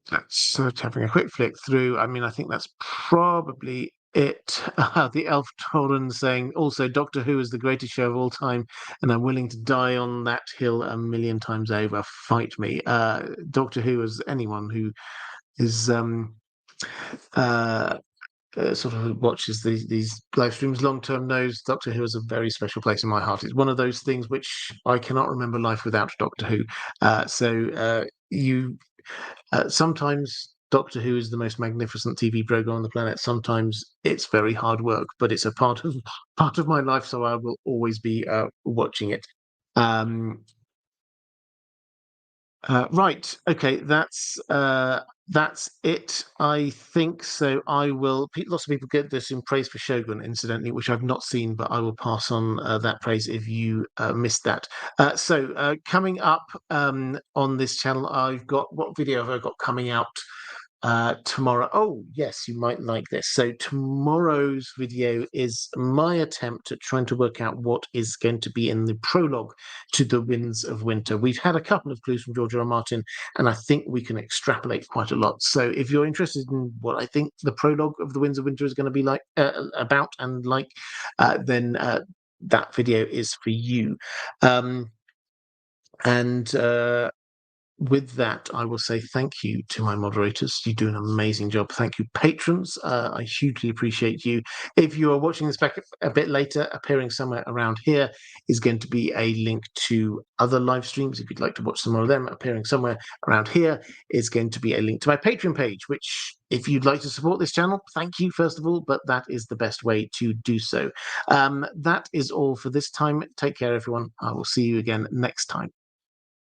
That's having a quick flick through. I mean, I think that's probably it. The Elf Torin saying, also, Doctor Who is the greatest show of all time, and I'm willing to die on that hill a million times over. Fight me. Doctor Who, as anyone who is sort of watches these live streams long term knows, Doctor Who is a very special place in my heart. It's one of those things which I cannot remember life without Doctor Who. Sometimes Doctor Who is the most magnificent TV program on the planet. Sometimes it's very hard work, but it's a part of my life, so I will always be watching it. Right. Okay. That's it, I think. So I will. Lots of people get this in praise for Shogun, incidentally, which I've not seen, but I will pass on that praise if you missed that. So coming up on this channel, I've got, what video have I got coming out tomorrow? Oh, yes, you might like this. So tomorrow's video is my attempt at trying to work out what is going to be in the prologue to The Winds of Winter. We've had a couple of clues from George R. R. Martin, and I think we can extrapolate quite a lot. So if you're interested in what I think the prologue of The Winds of Winter is going to be like, about and like, then that video is for you. With that, I will say thank you to my moderators. You do an amazing job. Thank you, patrons. I hugely appreciate you. If you are watching this back a bit later, appearing somewhere around here is going to be a link to other live streams. If you'd like to watch some more of them, appearing somewhere around here is going to be a link to my Patreon page, which, if you'd like to support this channel, thank you, first of all, but that is the best way to do so. That is all for this time. Take care, everyone. I will see you again next time.